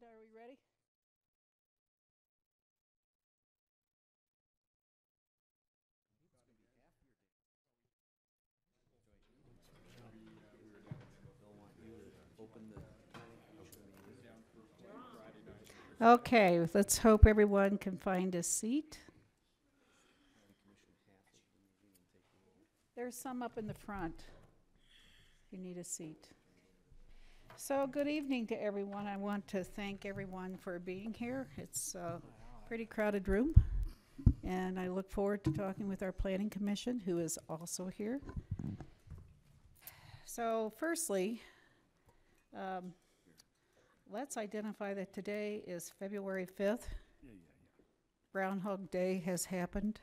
Rhonda, are we ready? Okay, let's hope everyone can find a seat. There's some up in the front if you need a seat. So, good evening to everyone. I want to thank everyone for being here. It's a pretty crowded room, and I look forward to talking with our Planning Commission, who is also here. So, firstly, let's identify that today is February 5th. Groundhog Day has happened.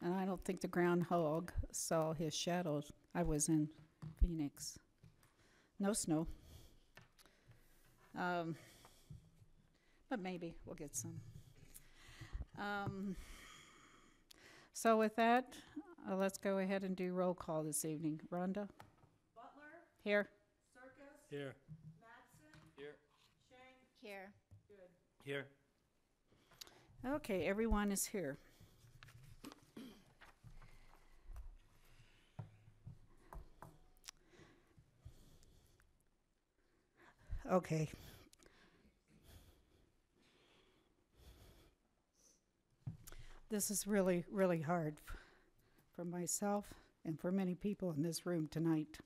And I don't think the groundhog saw his shadows. I was in Phoenix. No snow. But maybe we'll get some. So with that, let's go ahead and do roll call this evening. Rhonda? Butler, Here. Circus, Here. Mattson, Here. Shank, Here. Good. Here. Okay, everyone is here. Okay. This is really, really hard for myself and for many people in this room tonight.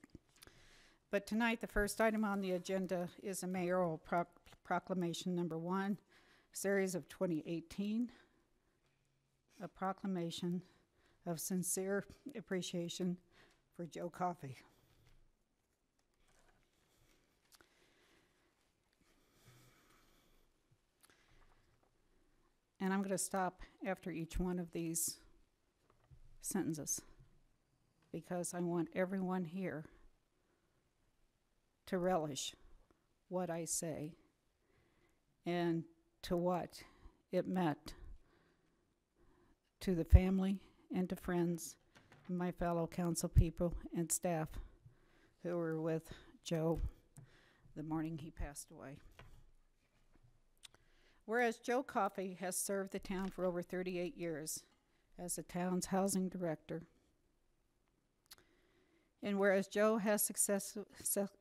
But tonight, the first item on the agenda is a mayoral proclamation number 1, series of 2018, a proclamation of sincere appreciation for Joe Coffey. And I'm going to stop after each one of these sentences because I want everyone here to relish what I say and to what it meant to the family and to friends and my fellow council people and staff who were with Joe the morning he passed away. Whereas Joe Coffey has served the town for over 38 years as the town's housing director, and whereas Joe has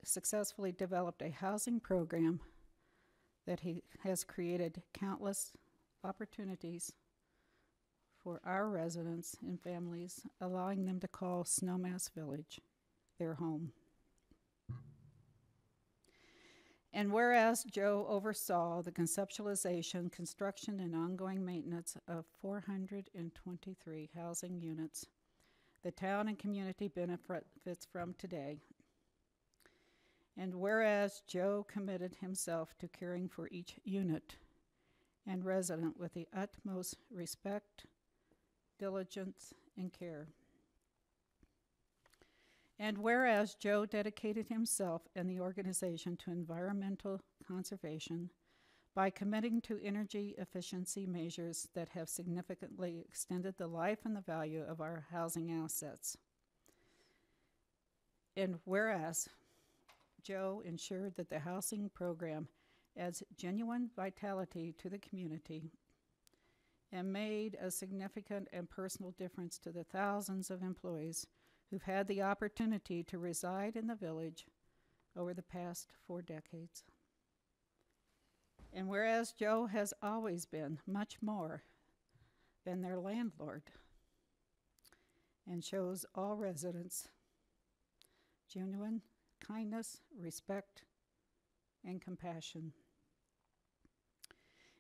successfully developed a housing program that he has created countless opportunities for our residents and families, allowing them to call Snowmass Village their home. And whereas Joe oversaw the conceptualization, construction, and ongoing maintenance of 423 housing units the town and community benefits from today, and whereas Joe committed himself to caring for each unit and resident with the utmost respect, diligence, and care, and whereas Joe dedicated himself and the organization to environmental conservation by committing to energy efficiency measures that have significantly extended the life and the value of our housing assets. And whereas Joe ensured that the housing program adds genuine vitality to the community and made a significant and personal difference to the thousands of employees who've had the opportunity to reside in the village over the past 4 decades. And whereas Joe has always been much more than their landlord and shows all residents genuine kindness, respect, and compassion.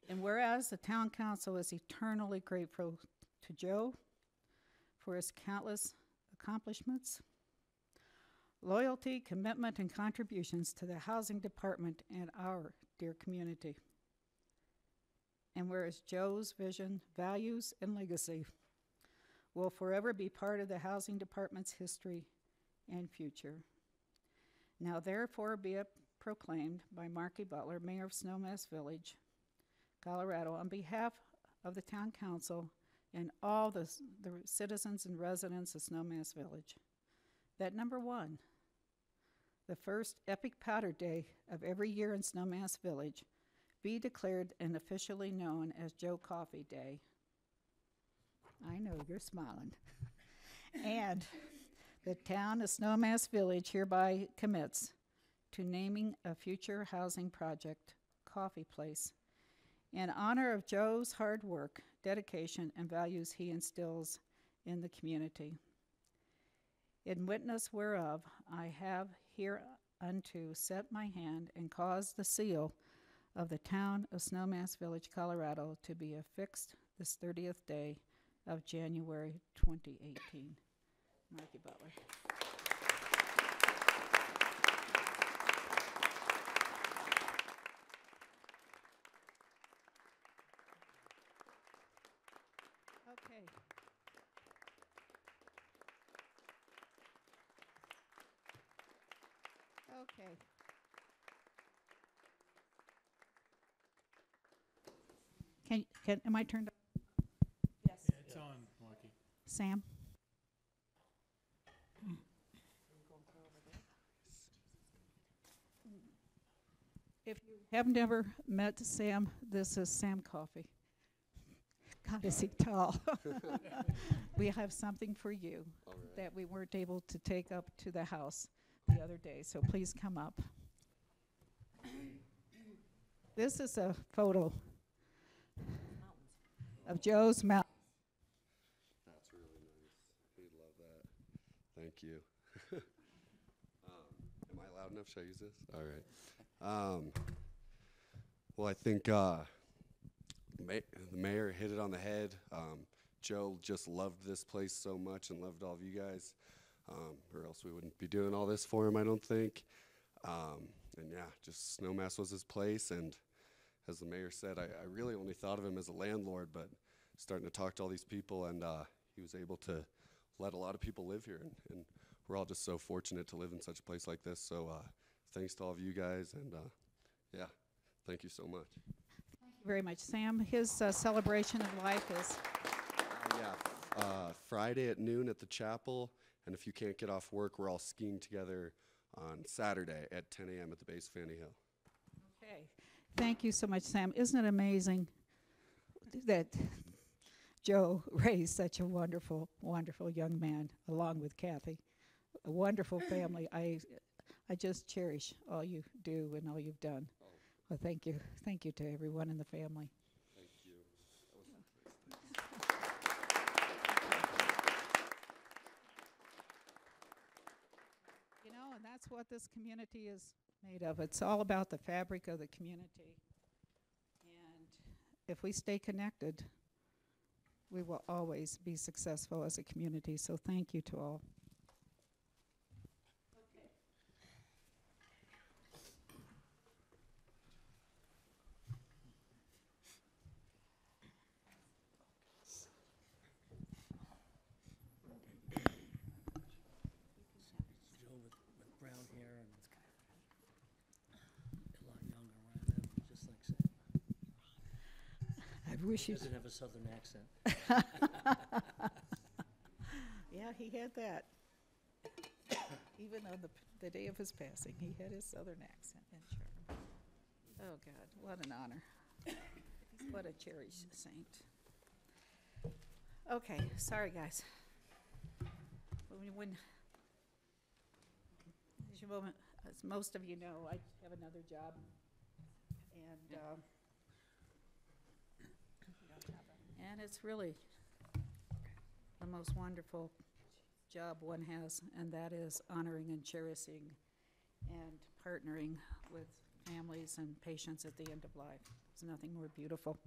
And whereas the town council is eternally grateful to Joe for his countless accomplishments, loyalty, commitment, and contributions to the housing department and our dear community. And whereas Joe's vision, values, and legacy will forever be part of the housing department's history and future. Now therefore be it proclaimed by Marky Butler, Mayor of Snowmass Village, Colorado, on behalf of the town council and all the citizens and residents of Snowmass Village, that number 1, the first epic powder day of every year in Snowmass Village, be declared and officially known as Joe Coffee Day. I know, you're smiling. And the town of Snowmass Village hereby commits to naming a future housing project, Coffee Place, in honor of Joe's hard work, dedication, and values he instills in the community. In witness whereof, I have hereunto set my hand and caused the seal of the town of Snowmass Village, Colorado, to be affixed this 30th day of January 2018. Marky Butler. Okay. Okay. Am I turned on? Yes. Yeah, it's on, Marky. Sam? If you have never met Sam, this is Sam Coffey. God, is he tall. We have something for you that we weren't able to take up to the house the other day, so please come up. This is a photo of Joe's mountain. That's really nice. We'd love that. Thank you. Am I loud enough? Should I use this? All right. Well, I think the mayor hit it on the head. Joe just loved this place so much and loved all of you guys, or else we wouldn't be doing all this for him, I don't think. And yeah, just Snowmass was his place, and as the mayor said, I really only thought of him as a landlord, but starting to talk to all these people, and he was able to let a lot of people live here, and we're all just so fortunate to live in such a place like this. So thanks to all of you guys, and yeah, thank you so much. Thank you very much, Sam. His celebration of life is Friday at noon at the chapel, and if you can't get off work, we're all skiing together on Saturday at 10 a.m. at the base of Fanny Hill. okay. Thank you so much, Sam. Isn't it amazing that Joe raised such a wonderful, wonderful young man, along with Kathy? A wonderful family. I just cherish all you do and all you've done. Oh. Well, thank you. Thank you to everyone in the family. Thank you. You know, and that's what this community is made of. It's all about the fabric of the community. And if we stay connected, we will always be successful as a community. So thank you to all. Joe with brown hair and a lot younger around him, just like Sam. I wish He you. doesn't have a southern accent. Yeah, he had that. Even on the day of his passing, he had his southern accent and charm. Oh, God, what an honor. What a cherished saint. Okay, sorry, guys. As most of you know, I have another job, and it's really the most wonderful job one has, and that is honoring and cherishing and partnering with families and patients at the end of life. There's nothing more beautiful.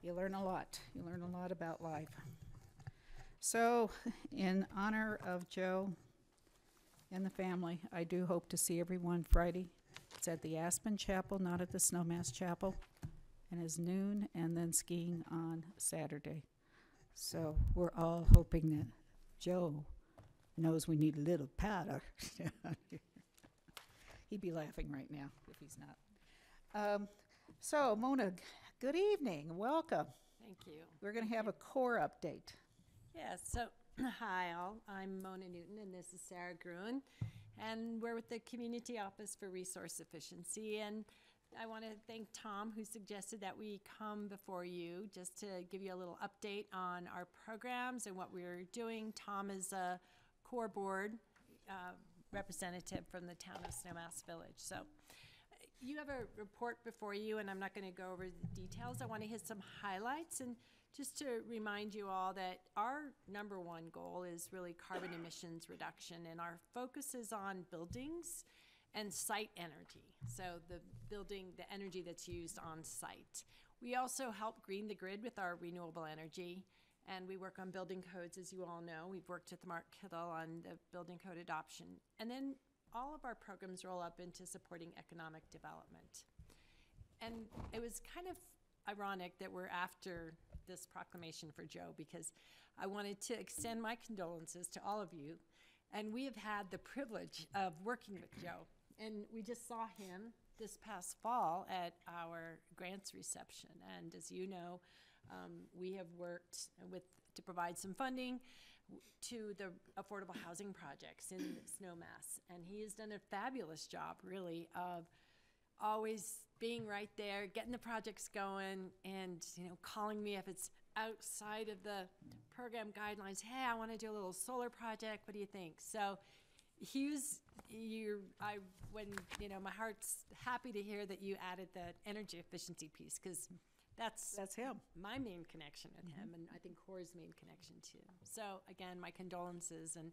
You learn a lot. You learn a lot about life. So, in honor of Joe and the family, I do hope to see everyone Friday. It's at the Aspen Chapel, not at the Snowmass Chapel, and it's noon, and then skiing on Saturday. So we're all hoping that Joe knows we need a little powder. He'd be laughing right now if he's not. So, Mona, good evening. Welcome. Thank you. We're going to have a core update. Yeah, so Hi, all. I'm Mona Newton, and this is Sarah Gruen, and we're with the Community Office for Resource Efficiency. And I want to thank Tom, who suggested that we come before you just to give you a little update on our programs and what we're doing. Tom is a core board representative from the town of Snowmass Village. So you have a report before you, and I'm not going to go over the details. I want to hit some highlights and just to remind you all that our number one goal is really carbon emissions reduction, and our focus is on buildings and site energy. So the energy that's used on site. We also help green the grid with our renewable energy, and we work on building codes, as you all know. We've worked with Mark Kittle on the building code adoption. And then all of our programs roll up into supporting economic development. And it was kind of ironic that we're after this proclamation for Joe, because I wanted to extend my condolences to all of you. And we have had the privilege of working with Joe. And we just saw him this past fall at our grants reception. And as you know, we have worked to provide some funding to the affordable housing projects in Snowmass. And he has done a fabulous job, really, of always being right there, getting the projects going, and calling me if it's outside of the program guidelines. Hey, I want to do a little solar project. What do you think? So my heart's happy to hear that you added the energy efficiency piece, because that's him. my main connection with him, and I think Core's main connection too. So again, my condolences, and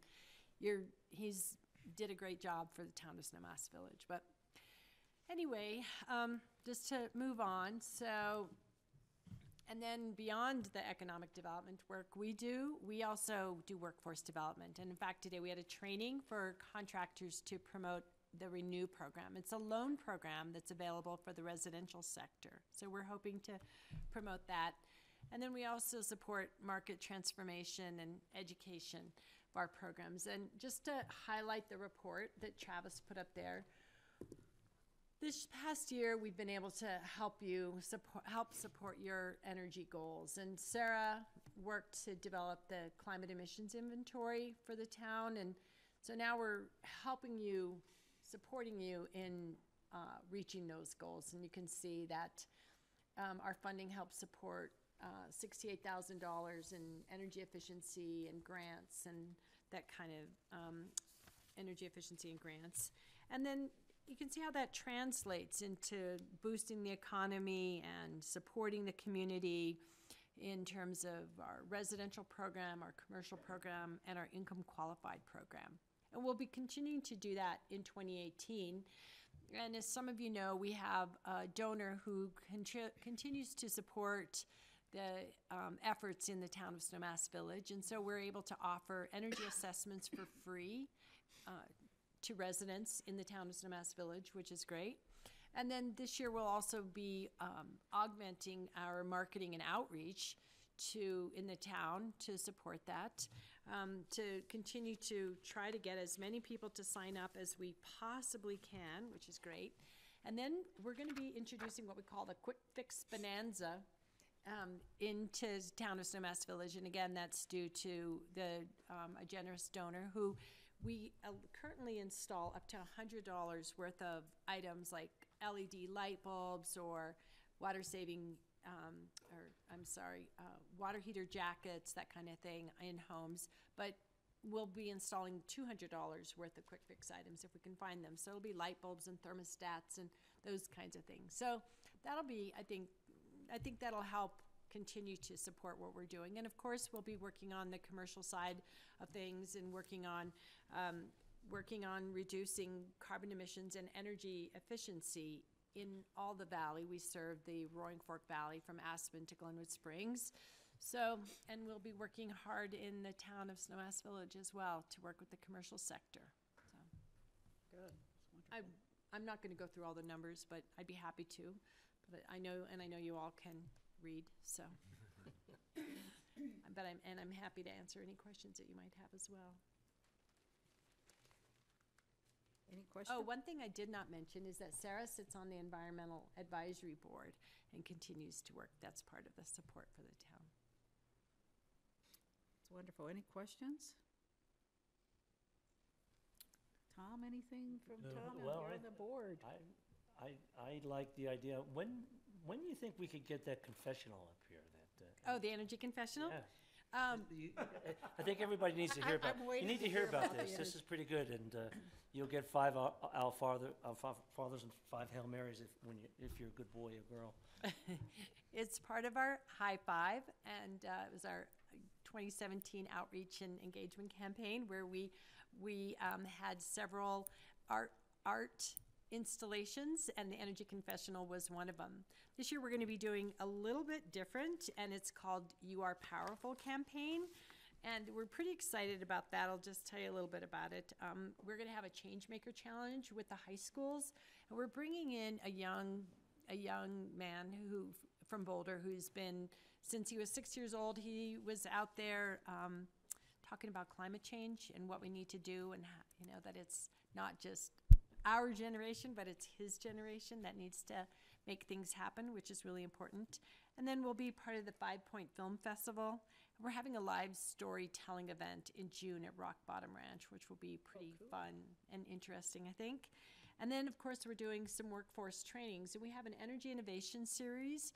he's did a great job for the town of Snowmass Village. But anyway, just to move on, and then beyond the economic development work we also do workforce development. And in fact, today we had a training for contractors to promote the Renew program. It's a loan program that's available for the residential sector. So we're hoping to promote that. And then we also support market transformation and education of our programs. And just to highlight the report that Travis put up there, this past year, we've been able to help support your energy goals. And Sarah worked to develop the climate emissions inventory for the town. And so now we're supporting you in reaching those goals. And you can see that our funding helps support $68,000 in energy efficiency and grants, and that kind of energy efficiency and grants. And then you can see how that translates into boosting the economy and supporting the community in terms of our residential program, our commercial program, and our income qualified program. And we'll be continuing to do that in 2018. And as some of you know, we have a donor who continues to support the efforts in the town of Snowmass Village. And so we're able to offer energy assessments for free to residents in the town of Snowmass Village, which is great. And then this year we'll also be augmenting our marketing and outreach in the town to support that, to continue to try to get as many people to sign up as we possibly can, which is great. And then we're going to be introducing what we call the Quick Fix Bonanza into the town of Snowmass Village. And again, that's due to a generous donor who we currently install up to $100 worth of items like LED light bulbs or water-saving, water heater jackets, that kind of thing in homes. But we'll be installing $200 worth of quick fix items if we can find them. So it'll be light bulbs and thermostats and those kinds of things. So that'll be, I think that'll help continue to support what we're doing. And of course, we'll be working on the commercial side of things and working on reducing carbon emissions and energy efficiency in all the valley. We serve the Roaring Fork Valley from Aspen to Glenwood Springs. So, and we'll be working hard in the town of Snowmass Village as well to work with the commercial sector. So, Good. That's wonderful. I'm not going to go through all the numbers, but I'd be happy to. But I know you all can read, so. I'm happy to answer any questions that you might have as well. Any questions? Oh, one thing I did not mention is that Sarah sits on the Environmental Advisory Board and continues to work. That's part of the support for the town. That's wonderful. Any questions? Tom, anything from Tom? well, You're on the board. I like the idea. When do you think we could get that confessional up here? Oh, the energy confessional? Yeah. Um, I think everybody needs to hear about. I'm You waiting need to to hear hear about about this. the This is pretty good, and you'll get 5 Our Fathers and 5 Hail Marys if you're a good boy or girl. It's part of our High Five, and it was our 2017 outreach and engagement campaign where we had several art installations, and the energy confessional was one of them. This year we're going to be doing a little bit different, and it's called You Are Powerful campaign. And we're pretty excited about that. I'll just tell you a little bit about it. We're going to have a Changemaker Challenge with the high schools, and we're bringing in a young man from Boulder who's been, since he was 6 years old, he was out there talking about climate change and what we need to do, and that it's not just our generation, but it's his generation that needs to make things happen, which is really important. And then we'll be part of the 5 Point Film Festival. We're having a live storytelling event in June at Rock Bottom Ranch, which will be pretty fun and interesting, I think. And then, of course, we're doing some workforce trainings. And we have an energy innovation series.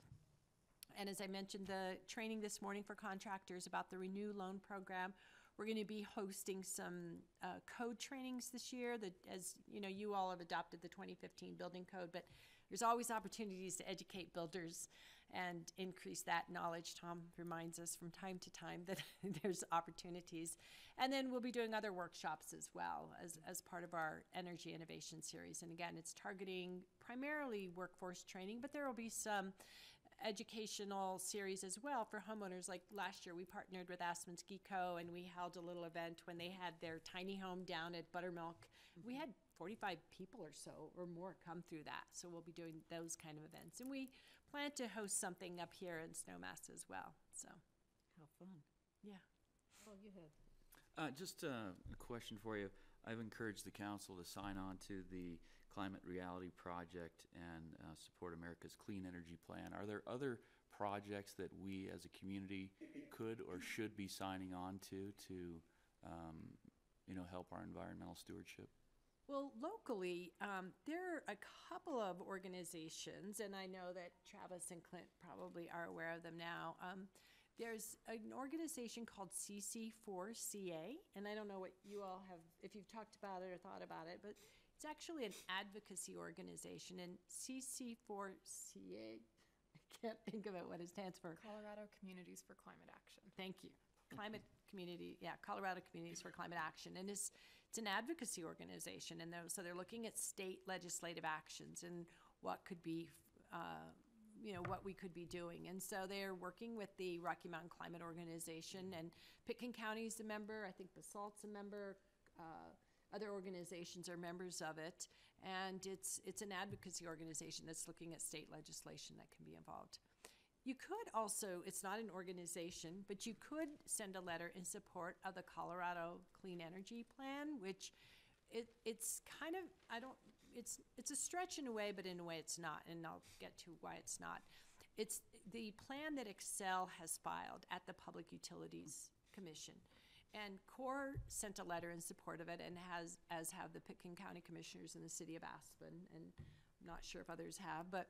And as I mentioned, the training this morning for contractors about the Renew Loan Program. We're going to be hosting some code trainings this year. As you know, you all have adopted the 2015 building code, but there's always opportunities to educate builders and increase that knowledge. Tom reminds us from time to time that there's opportunities. And then we'll be doing other workshops as well as part of our energy innovation series. And again, it's targeting primarily workforce training, but there will be some educational series as well for homeowners. Like last year, we partnered with Aspen Ski Co. and we held a little event when they had their tiny home down at Buttermilk. We had 45 people or so or more come through that. So we'll be doing those kind of events. And we plan to host something up here in Snowmass as well. So, How fun. yeah. Oh, you have. Just a question for you. I've encouraged the council to sign on to the Climate Reality Project and support America's Clean Energy Plan. Are there other projects that we as a community could or should be signing on to help our environmental stewardship? Well, locally, there are a couple of organizations, and I know that Travis and Clint probably are aware of them now. There's an organization called CC4CA, and I don't know what you all have, if you've talked about it or thought about it, but it's actually an advocacy organization, and CC4CA, I can't think of it, what it stands for. Colorado Communities for Climate Action. Thank you. Colorado Communities for Climate Action. And it's an advocacy organization, and so they're looking at state legislative actions and what could be, what we could be doing. And so they're working with the Rocky Mountain Climate Organization, and Pitkin County's a member, I think Basalt's a member, other organizations are members of it, and it's an advocacy organization that's looking at state legislation that can be involved. You could also, it's not an organization, but you could send a letter in support of the Colorado Clean Energy Plan, which it's kind of, it's a stretch in a way, but in a way it's not, and I'll get to why it's not. It's the plan that Excel has filed at the Public Utilities Commission. And CORE sent a letter in support of it, and as have the Pitkin County Commissioners in the city of Aspen, and I'm not sure if others have, but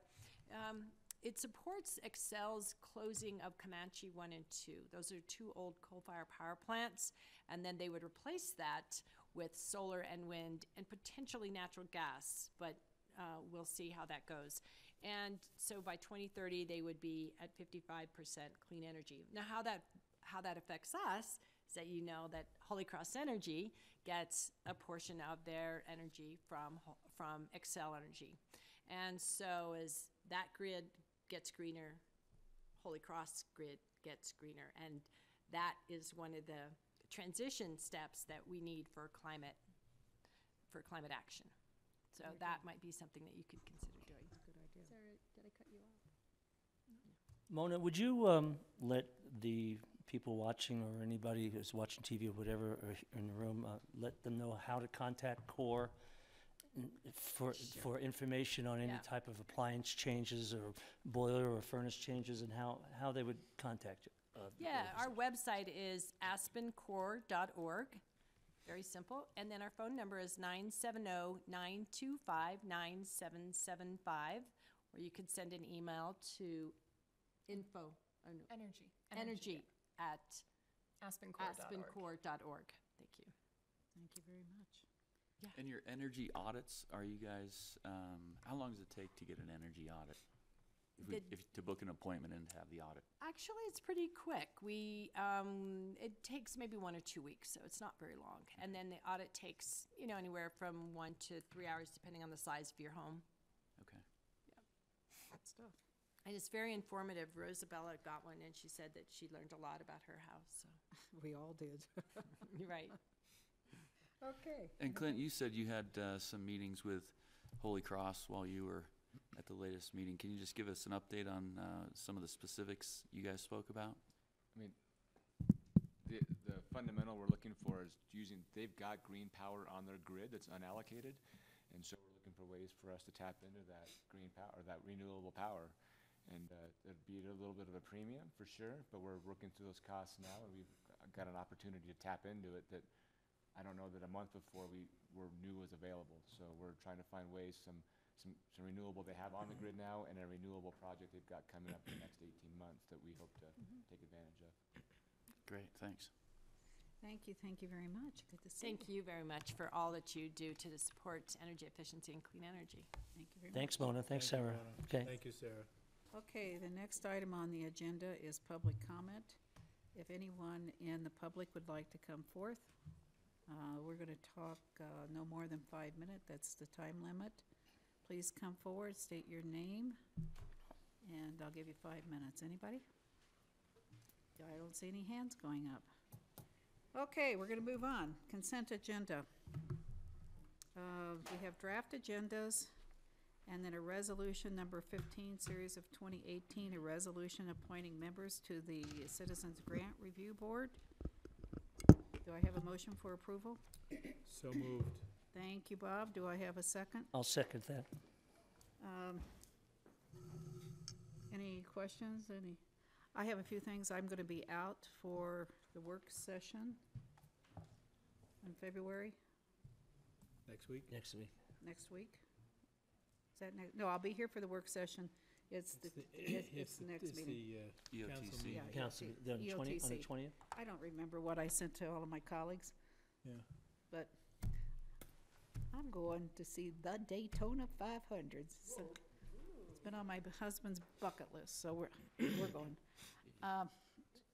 it supports Excel's closing of Comanche 1 and 2. Those are 2 old coal-fired power plants, and then they would replace that with solar and wind and potentially natural gas, but we'll see how that goes. And so by 2030, they would be at 55% clean energy. Now, how that affects us is that you know that Holy Cross Energy gets a portion of their energy from Excel Energy. And so as that grid gets greener, Holy Cross grid gets greener. And that is one of the transition steps that we need for climate action. So that might be something that you could consider doing. Good idea. Sarah, did I cut you off? Mona, would you let the people watching or anybody who's watching TV or whatever or in the room, let them know how to contact CORE for information on any type of appliance changes or boiler or furnace changes, and how they would contact you? Yeah, our website is aspencore.org. Very simple. And then our phone number is 970-925-9775. Or you could send an email to info, energy at aspencore.org. aspencore.org. Thank you. Thank you very much. And your energy audits, are you guys, how long does it take to get an energy audit? To book an appointment and have the audit? Actually, it's pretty quick. It takes maybe 1 or 2 weeks, so it's not very long. And then the audit takes, anywhere from 1 to 3 hours, depending on the size of your home. Okay. Good stuff. And it's very informative. Rosabella got one, and she said that she learned a lot about her house, so. We all did. You're right. Okay. And Clint, you said you had some meetings with Holy Cross while you were at the latest meeting. Can you just give us an update on some of the specifics you guys spoke about? I mean, the fundamental we're looking for is they've got green power on their grid that's unallocated, and so we're looking for ways for us to tap into that green power, or that renewable power. And it'd be a little bit of a premium for sure, but we're working through those costs now, and we've got an opportunity to tap into it that I don't know that a month before we knew was available. So we're trying to find ways, some renewable they have on the grid now, and a renewable project they've got coming up in the next 18 months that we hope to take advantage of. Great, thanks. Thank you very much. Good to see you. Thank you very much for all that you do to support energy efficiency and clean energy. Thank you very much. Thanks, Mona. Thanks, Sarah. Okay. Thank you, Sarah. Okay, the next item on the agenda is public comment. If anyone in the public would like to come forth, we're going to talk no more than 5 minutes. That's the time limit. Please come forward, state your name, and I'll give you 5 minutes. Anybody? I don't see any hands going up. Okay, we're going to move on. Consent agenda. We have draft agendas, and then a resolution number 15, series of 2018, a resolution appointing members to the Citizens Grant Review Board. Do I have a motion for approval? So moved. Thank you, Bob. Do I have a second? I'll second that. Any questions? I have a few things. I'm going to be out for the work session in February, Next week? Next week. next week. Is that next? No, I'll be here for the work session. It's the next meeting. the council EOTC. meeting. Yeah. Council, on the 20th? I don't remember what I sent to all of my colleagues, Yeah. but I'm going to see the Daytona 500. So it's been on my husband's bucket list, so we're going.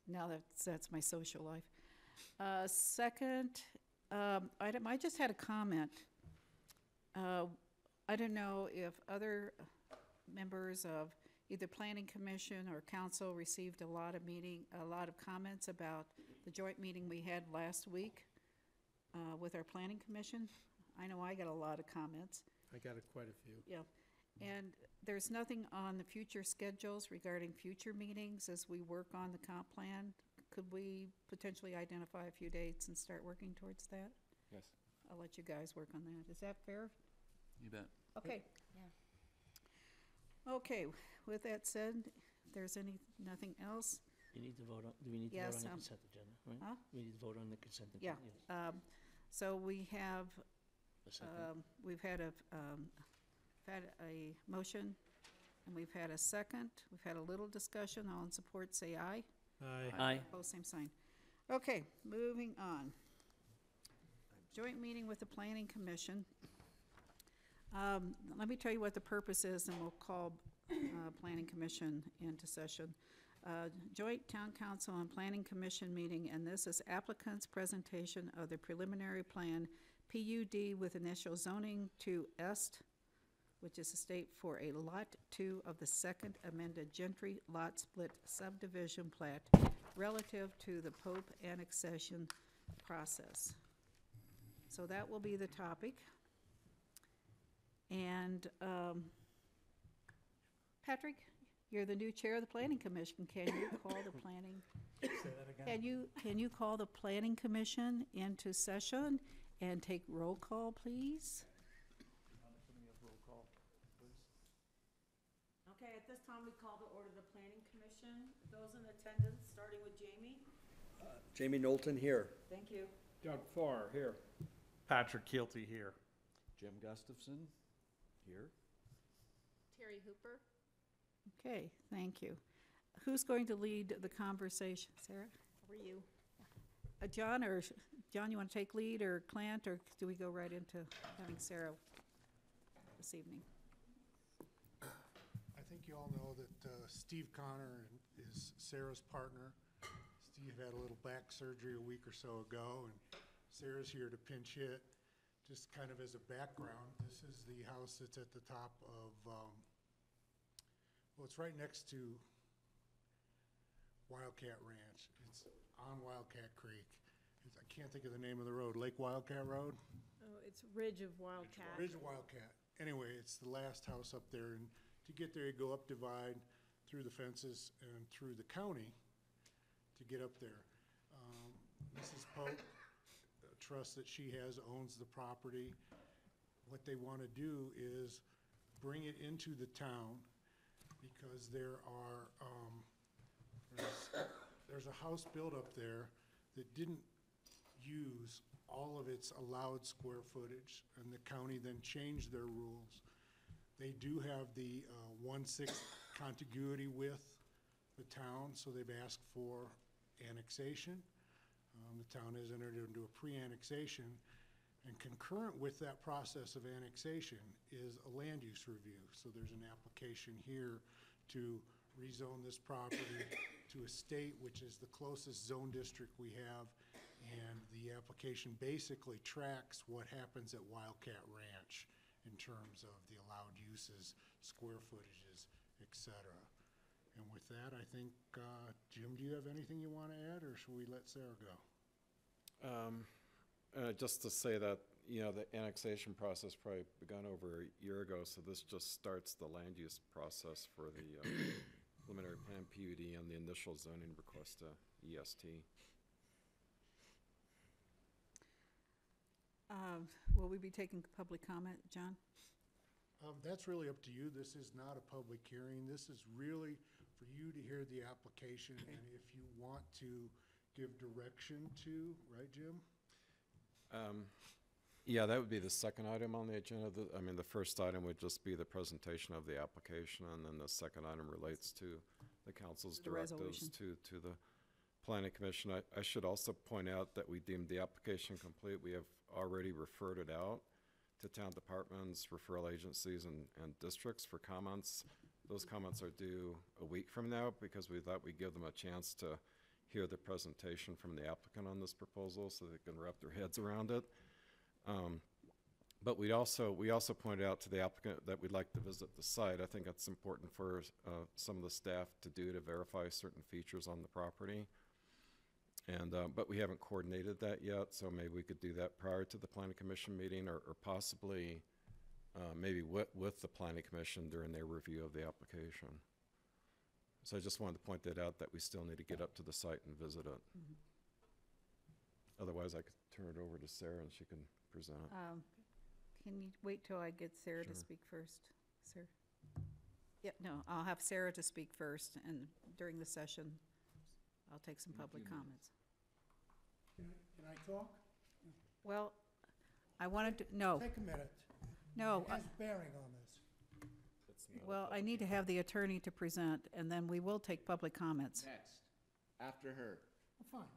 Now that's my social life. Second item, I just had a comment. I don't know if other members of either Planning Commission or Council received a lot of comments about the joint meeting we had last week with our Planning Commission. I know I got a lot of comments. I got quite a few. Yeah, and there's nothing on the future schedules regarding future meetings as we work on the comp plan. Could we potentially identify a few dates and start working towards that? Yes. I'll let you guys work on that. Is that fair? You bet. Okay. Yeah. Okay, with that said, if there's nothing else, You need to vote on, do we need to vote Yes, on the consent agenda, right? huh? We need to vote on the consent Yeah. agenda, yes. So we have, A second. we've had a motion, and we've had a second. We've had a little discussion. All in support, say aye. Aye. Aye. Opposed, same sign. Okay, moving on. Joint meeting with the Planning Commission. Let me tell you what the purpose is, and we'll call Planning Commission into session. Joint Town Council and Planning Commission meeting, and this is applicant's presentation of the preliminary plan PUD with initial zoning to Est, which is a state for a Lot 2 of the second amended Gentry Lot Split subdivision plat relative to the Pope annexation process. So that will be the topic. And Patrick, you're the new chair of the Planning Commission. Can you call the planning? Say that again? Can you call the Planning Commission into session and take roll call, please? Okay, at this time, we call to order the planning commission. Those in attendance starting with Jamie. Jamie Knowlton here. Thank you. Doug Farr, here. Patrick Kilty here. Jim Gustafson here. Terry Hooper. Okay, thank you. Who's going to lead the conversation? Sarah? How are you? John, John, you want to take lead, or Clint, or do we go right into having Sarah this evening? I think you all know that Steve Connor is Sarah's partner. Steve had a little back surgery a week or so ago, and Sarah's here to pinch hit. Just kind of as a background, this is the house that's at the top of, well, it's right next to Wildcat Ranch. It's on Wildcat Creek. I can't think of the name of the road. Lake Wildcat Road? Oh, it's Ridge of Wildcat. Ridge of Wildcat. Anyway, it's the last house up there, and to get there, you go up Divide, through the fences, and through the county to get up there. Mrs. Pope, a trust that she has, owns the property. What they want to do is bring it into the town, because there are, there's a house built up there that didn't use all of its allowed square footage, and the county then changed their rules. They do have the 1/6 contiguity with the town, so they've asked for annexation. The town has entered into a pre-annexation, and concurrent with that process of annexation is a land use review. So there's an application here to rezone this property to a state, which is the closest zone district we have, and the application basically tracks what happens at Wildcat Ranch in terms of the allowed uses, square footages, etc. And with that, I think, Jim, do you have anything you want to add, or should we let Sarah go? Just to say that, the annexation process probably begun over a year ago, so this just starts the land use process for the preliminary plan PUD and the initial zoning request to EST. Will we be taking public comment, John? That's really up to you. This is not a public hearing. This is really for you to hear the application, and if you want to give direction to, right, Jim? Yeah, that would be the second item on the agenda. The first item would just be the presentation of the application, and then the second item relates to the council's The directives to the planning commission. I should also point out that we deemed the application complete. We have already referred it out to town departments, referral agencies, and districts for comments. Those comments are due a week from now, because we thought we'd give them a chance to hear the presentation from the applicant on this proposal so they can wrap their heads around it. But we also pointed out to the applicant that we'd like to visit the site. I think it's important for some of the staff to verify certain features on the property. And but we haven't coordinated that yet, so maybe we could do that prior to the planning commission meeting, or possibly maybe with the planning commission during their review of the application. So I just wanted to point that out, that we still need to get up to the site and visit it. Mm-hmm. Otherwise, I could turn it over to Sarah and she can present it. Can you wait till I get Sarah to Sure. speak first? Sarah? Yeah, no, I'll have Sarah to speak first, and during the session, I'll take some public comments. Can I talk? Well, I wanted to, no, Take a minute. no. It has bearing on this. Well, I need to have the attorney to present, and then we will take public comments. Next, after her. Fine.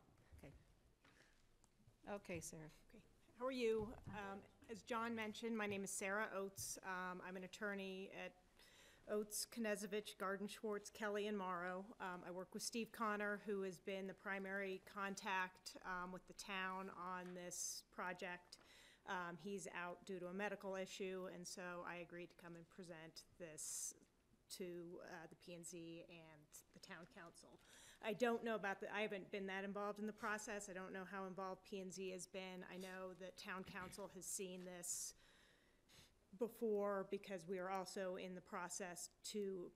Okay, Sarah. Okay. How are you? As John mentioned, my name is Sarah Oates. I'm an attorney at Oates, Knezevich, Garden Schwartz, Kelly, and Morrow. I work with Steve Connor, who has been the primary contact with the town on this project. He's out due to a medical issue, and so I agreed to come and present this to the P&Z and the town council. I don't know about I haven't been that involved in the process. I don't know how involved P&Z has been. I know that town council has seen this before, because we are also in the process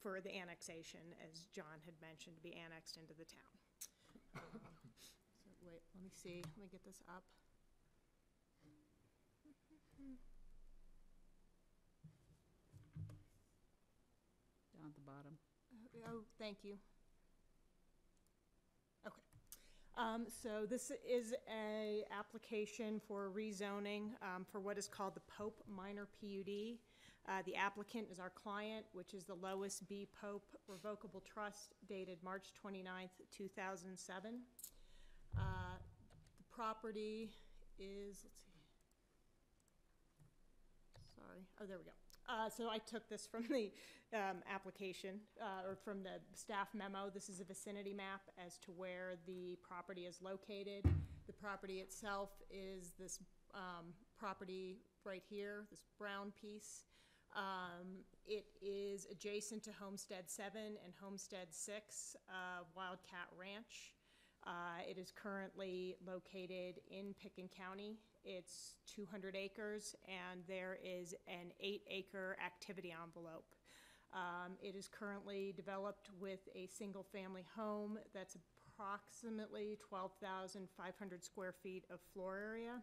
for the annexation, as John had mentioned, to be annexed into the town. So wait, let me see, let me get this up. Down at the bottom. Oh, thank you. So this is a application for rezoning for what is called the Pope Minor PUD. The applicant is our client, which is the Lois B. Pope Revocable Trust dated March 29th, 2007. The property is, let's see. Sorry. Oh, there we go. So I took this from the application, or from the staff memo. This is a vicinity map as to where the property is located. The property itself is this property right here, this brown piece. It is adjacent to Homestead 7 and Homestead 6, Wildcat Ranch. It is currently located in Picken County. It's 200 acres, and there is an 8-acre activity envelope. It is currently developed with a single-family home that's approximately 12,500 square feet of floor area.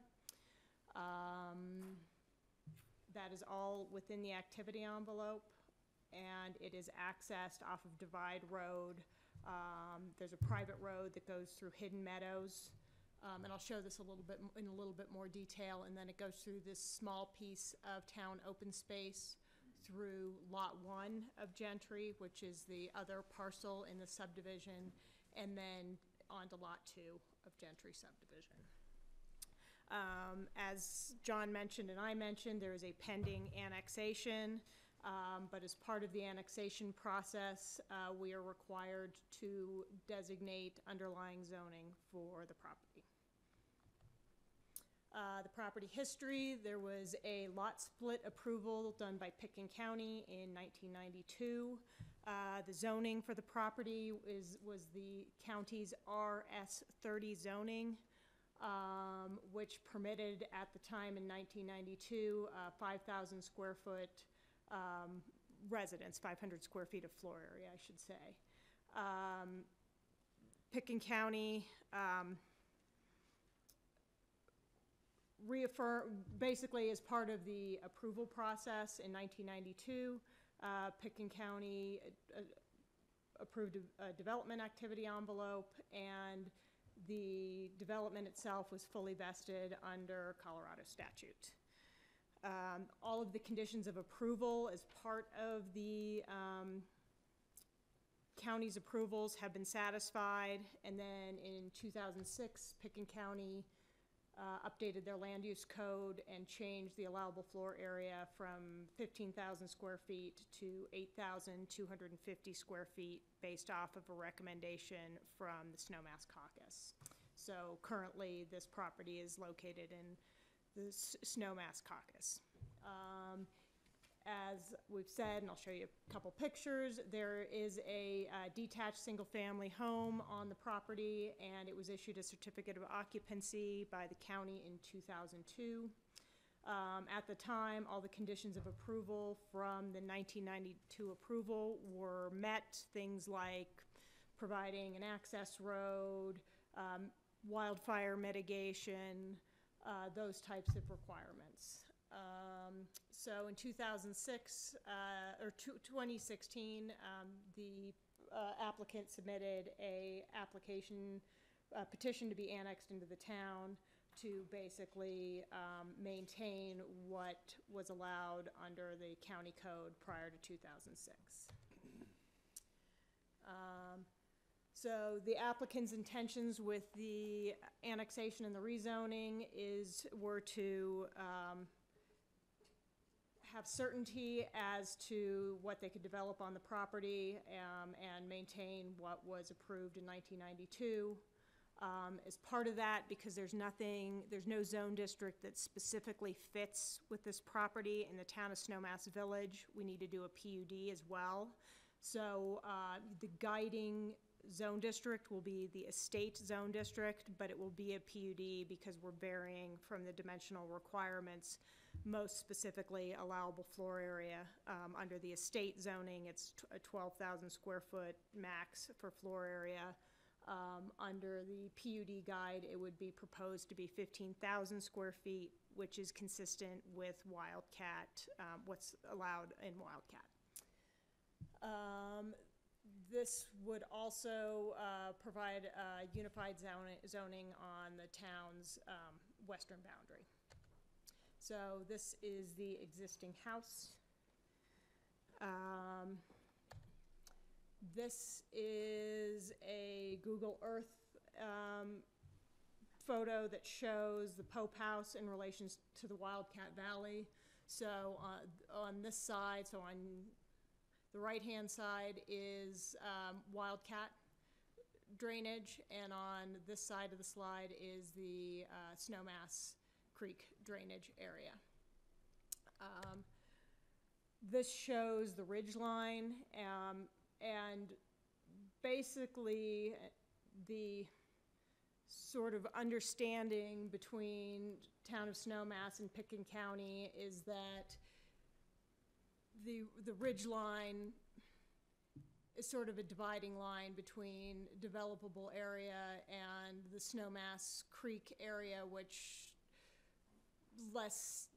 That is all within the activity envelope, and it is accessed off of Divide Road. There's a private road that goes through Hidden Meadows, and I'll show this a little bit in a little bit more detail. And then it goes through this small piece of town open space through Lot 1 of Gentry, which is the other parcel in the subdivision, and then onto Lot 2 of Gentry subdivision. As John mentioned and I mentioned, there is a pending annexation. But as part of the annexation process, we are required to designate underlying zoning for the property. The property history, there was a lot split approval done by Picken County in 1992. The zoning for the property was the county's RS30 zoning, which permitted at the time in 1992 5,000 square foot residence, 500 square feet of floor area, I should say. Picken County basically as part of the approval process in 1992, Picken County approved a development activity envelope, and the development itself was fully vested under Colorado statute. All of the conditions of approval as part of the county's approvals have been satisfied, and then in 2006, Picken County updated their land use code and changed the allowable floor area from 15,000 square feet to 8,250 square feet based off of a recommendation from the Snowmass caucus. So currently, this property is located in the Snowmass caucus. As we've said, and I'll show you a couple pictures, there is a detached single-family home on the property, and it was issued a certificate of occupancy by the county in 2002. At the time, all the conditions of approval from the 1992 approval were met, things like providing an access road, wildfire mitigation, those types of requirements. So in 2016, the applicant submitted a petition to be annexed into the town to basically maintain what was allowed under the county code prior to 2006. So the applicant's intentions with the annexation and the rezoning were to have certainty as to what they could develop on the property and maintain what was approved in 1992. As part of that, because there's no zone district that specifically fits with this property in the town of Snowmass Village, we need to do a PUD as well. So the guiding zone district will be the estate zone district, but it will be a PUD because we're varying from the dimensional requirements, most specifically allowable floor area. Under the estate zoning, it's a 12,000 square foot max for floor area. Under the PUD guide, it would be proposed to be 15,000 square feet, which is consistent with Wildcat, what's allowed in Wildcat. This would also provide unified zoning on the town's western boundary. So this is the existing house. This is a Google Earth photo that shows the Pope House in relation to the Wildcat Valley. So on this side, so on the right-hand side is Wildcat drainage, and on this side of the slide is the Snowmass Creek drainage area. This shows the ridge line, and basically the sort of understanding between town of Snowmass and Pitkin County is that the ridge line is sort of a dividing line between developable area and the Snowmass Creek area, which less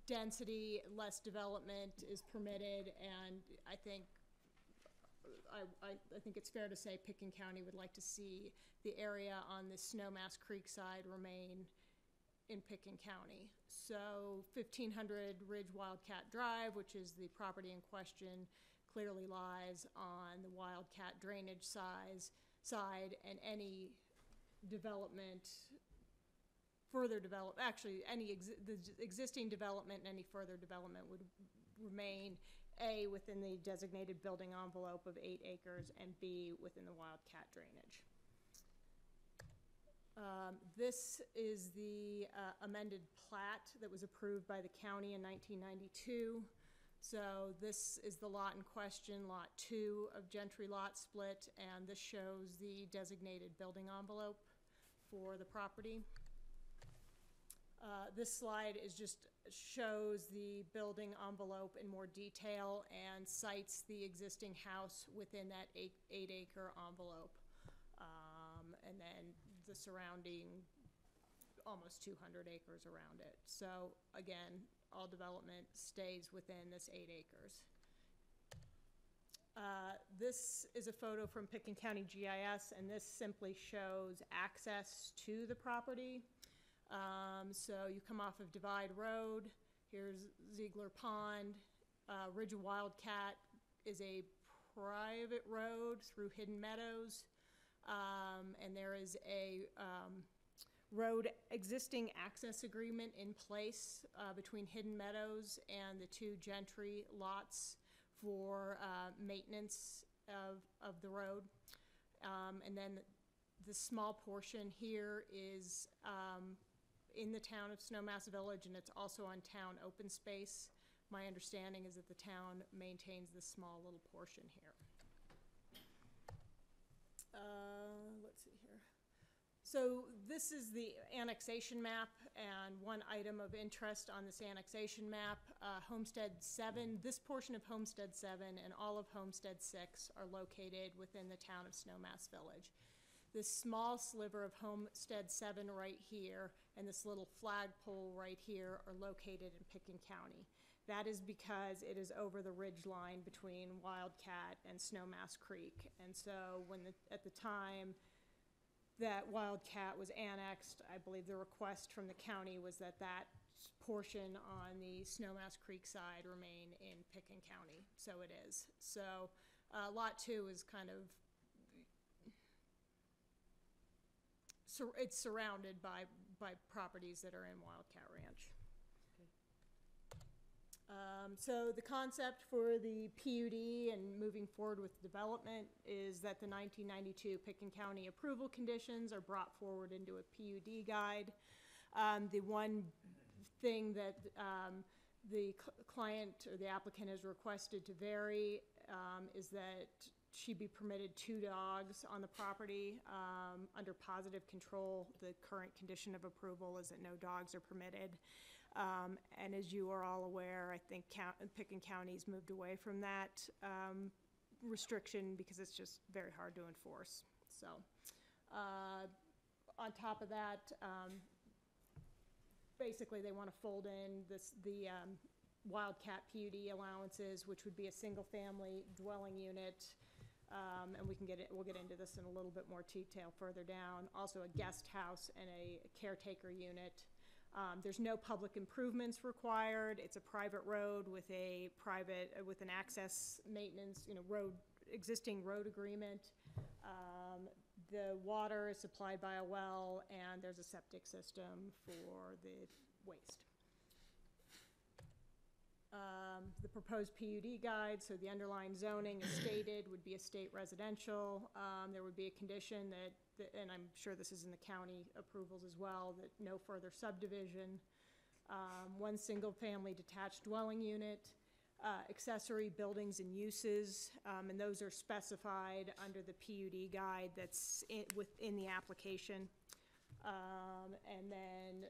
density, less development is permitted, and I think it's fair to say Pitkin County would like to see the area on the Snowmass Creek side remain in Pitkin County. So 1500 Ridge Wildcat Drive, which is the property in question, clearly lies on the Wildcat drainage side, and any development, the existing development and any further development would remain A, within the designated building envelope of 8 acres, and B, within the Wildcat drainage. This is the amended plat that was approved by the county in 1992. So this is the lot in question, Lot 2 of Gentry Lot Split, and this shows the designated building envelope for the property. This slide shows the building envelope in more detail and cites the existing house within that 8-acre envelope. And then the surrounding almost 200 acres around it. So again, all development stays within this 8 acres. This is a photo from Pitkin County GIS, and this simply shows access to the property. So you come off of Divide Road, here's Ziegler Pond. Ridge of Wildcat is a private road through Hidden Meadows, and there is a road existing access agreement in place between Hidden Meadows and the 2 Gentry lots for maintenance of the road. And then the small portion here is in the town of Snowmass Village, and it's also on town open space. My understanding is that the town maintains this small little portion here. Let's see here. So this is the annexation map, and one item of interest on this annexation map, Homestead 7, this portion of Homestead 7 and all of Homestead 6 are located within the town of Snowmass Village. This small sliver of Homestead 7 right here and this little flagpole right here are located in Pitkin County. That is because it is over the ridge line between Wildcat and Snowmass Creek. And so at the time that Wildcat was annexed, I believe the request from the county was that that portion on the Snowmass Creek side remain in Pitkin County. So it is. So Lot 2 is kind of, so it's surrounded by properties that are in Wildcat Ranch. So the concept for the PUD and moving forward with development is that the 1992 Pitkin County approval conditions are brought forward into a PUD guide. The one thing that the client or the applicant has requested to vary is that she be permitted 2 dogs on the property under positive control. The current condition of approval is that no dogs are permitted. And as you are all aware, I think Pitkin County's moved away from that restriction because it's just very hard to enforce. So on top of that, basically they want to fold in the Wildcat PUD allowances, which would be a single family dwelling unit And we'll get into this in a little bit more detail further down. Also a guest house and a caretaker unit. There's no public improvements required. It's a private road with with an access maintenance, existing road agreement. The water is supplied by a well, and there's a septic system for the waste. The proposed PUD guide, so the underlying zoning as stated would be estate residential. There would be a condition that, and I'm sure this is in the county approvals as well, that no further subdivision. One single-family detached dwelling unit, accessory buildings and uses, and those are specified under the PUD guide that's within the application. And then,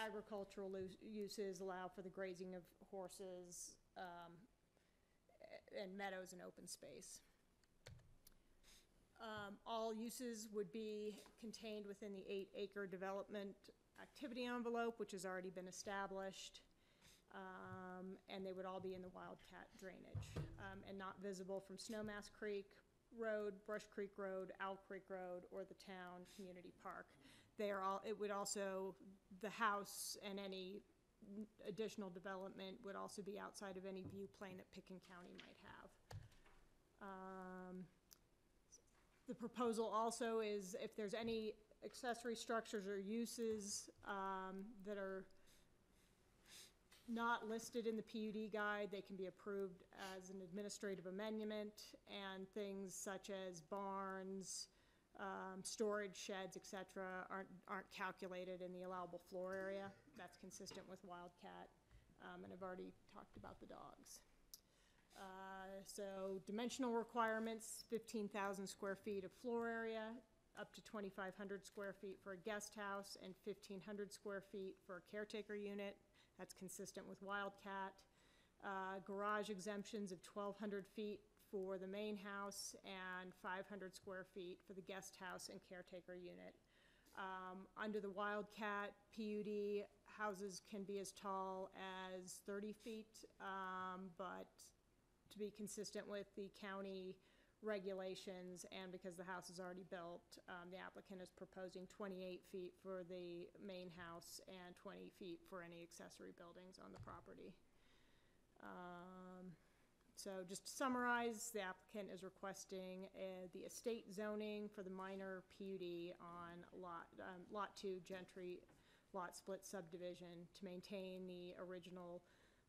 agricultural uses allow for the grazing of horses, and meadows and open space. All uses would be contained within the 8-acre development activity envelope, which has already been established. And they would all be in the Wildcat drainage, and not visible from Snowmass Creek Road, Brush Creek Road, Owl Creek Road, or the town community park. The house and any additional development would also be outside of any view plane that Picken County might have. The proposal also is if there's any accessory structures or uses that are not listed in the PUD guide, they can be approved as an administrative amendment, and things such as barns, storage sheds, etc., aren't calculated in the allowable floor area. That's consistent with Wildcat, and I've already talked about the dogs. So dimensional requirements: 15,000 square feet of floor area, up to 2,500 square feet for a guest house, and 1,500 square feet for a caretaker unit. That's consistent with Wildcat. Garage exemptions of 1,200 feet for the main house and 500 square feet for the guest house and caretaker unit. Under the Wildcat PUD, houses can be as tall as 30 feet, but to be consistent with the county regulations and because the house is already built, the applicant is proposing 28 feet for the main house and 20 feet for any accessory buildings on the property. So just to summarize, the applicant is requesting the estate zoning for the minor PUD on Lot 2 Gentry Lot Split Subdivision to maintain the original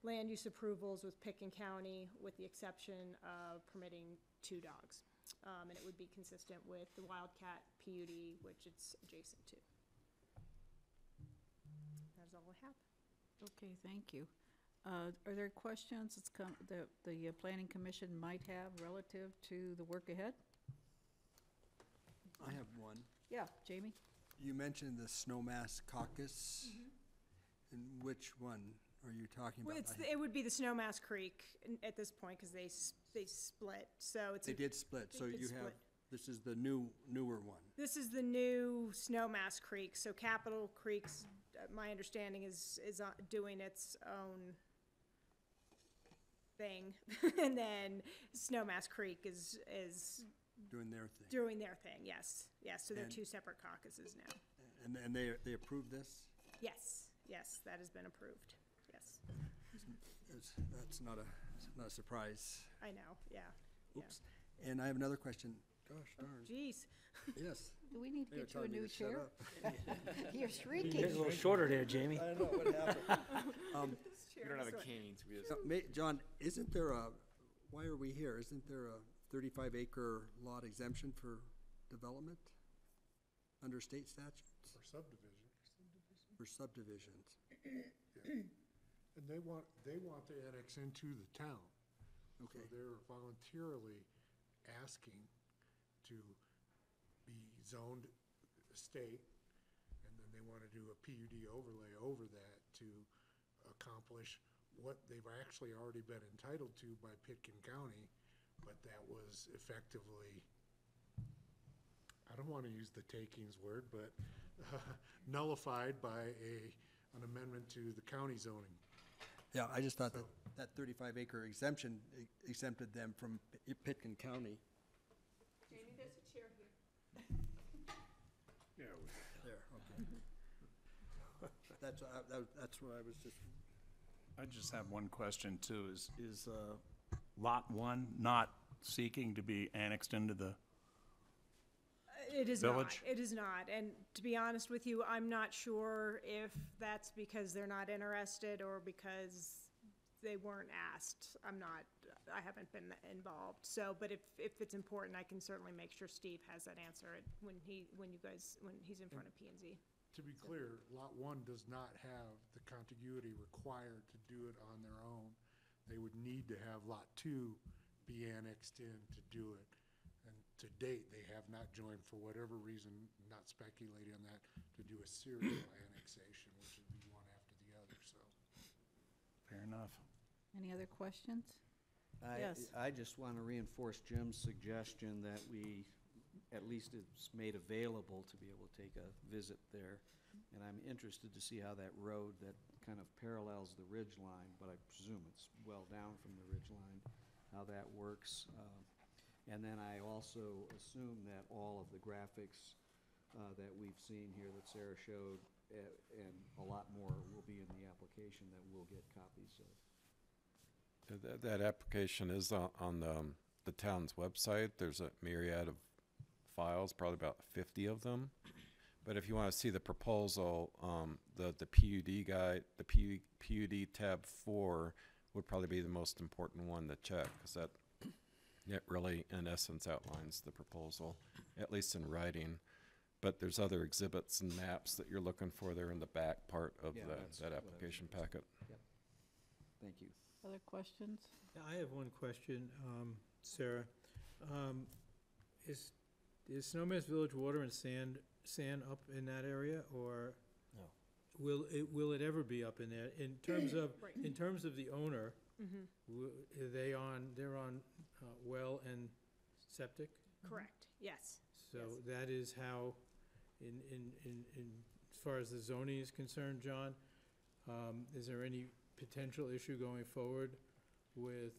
land use approvals with Picken County, with the exception of permitting 2 dogs. And it would be consistent with the Wildcat PUD, which it's adjacent to. That's all I have. Okay, thank you. Are there questions the Planning Commission might have relative to the work ahead? I have one. Yeah, Jamie? You mentioned the Snowmass caucus. And which one are you talking about? Well, it would be the Snowmass Creek at this point, because they split, so it's. They did split, so you have, this is the newer one. This is the new Snowmass Creek, so Capitol Creek's, my understanding is doing its own thing, and then Snowmass Creek is Doing their thing. doing their thing, yes, so they're And- 2 separate caucuses now. And they approved this? Yes, that has been approved, yes. That's not a surprise. I know, yeah. Oops. And I have another question. Gosh darn. Jeez. Yes. Do we need to They were get you a telling me new to shut chair? up. You're Get shrieking. a little shorter there, Jamie. I don't know what happened. We don't have the canes, we just. John, isn't there why are we here? Isn't there a 35-acre lot exemption for development under state statutes? For subdivision. For subdivisions. Yeah. And they want to annex into the town. Okay. So they're voluntarily asking to be zoned estate, and then they want to do a PUD overlay over that to accomplish what they've actually already been entitled to by Pitkin County, but that was effectively, I don't want to use the takings word, but nullified by an amendment to the county zoning. Yeah, I just thought that that 35 acre exemption exempted them from Pitkin County. Jamie, there's a chair here. Yeah, There, okay. That's what I was just, I just have one question too. Is Lot 1 not seeking to be annexed into the, It is not, Village? it is not, and to be honest with you, I'm not sure if that's because they're not interested or because they weren't asked. I haven't been involved, so, but if it's important, I can certainly make sure Steve has that answer when he's in front of P and Z. To be clear, Lot 1 does not have the contiguity required to do it on their own. They would need to have Lot 2 be annexed in to do it. And to date, they have not joined, for whatever reason, not speculating on that, to do a serial annexation, which would be one after the other, so. fair enough. Any other questions? Yes. I just want to reinforce Jim's suggestion that we, at least it's made available to be able to take a visit there. And I'm interested to see how that road that kind of parallels the ridge line, but I presume it's well down from the ridge line, how that works. And then I also assume that all of the graphics that we've seen here that Sarah showed, and a lot more will be in the application that we'll get copies of. That application is on the town's website. There's a myriad of files, probably about 50 of them. But if you want to see the proposal, the PUD guide, the PUD tab 4 would probably be the most important one to check, because it really, in essence, outlines the proposal, at least in writing. But there's other exhibits and maps that you're looking for there in the back part of Yeah, that's that what I application was- packet. Yep. Thank you. Other questions? Yeah, I have one question, Sarah. Is Snowmass Village water and sand up in that area, or No. will it ever be up in there? In terms of, Right. in terms of the owner, Mm-hmm. they're on well and septic? Correct, yes. So Yes. that is how, as far as the zoning is concerned, John, is there any potential issue going forward with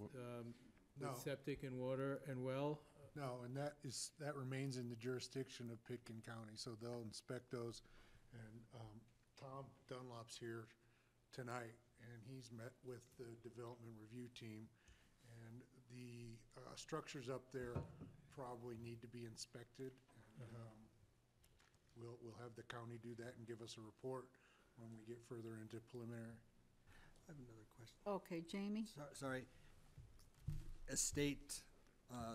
No. septic and water and well? No, and that remains in the jurisdiction of Pitkin County, so they'll inspect those. And Tom Dunlop's here tonight, and he's met with the development review team. And the structures up there probably need to be inspected. And we'll have the county do that and give us a report when we get further into preliminary. I have another question. Okay, Jamie? Sorry. Estate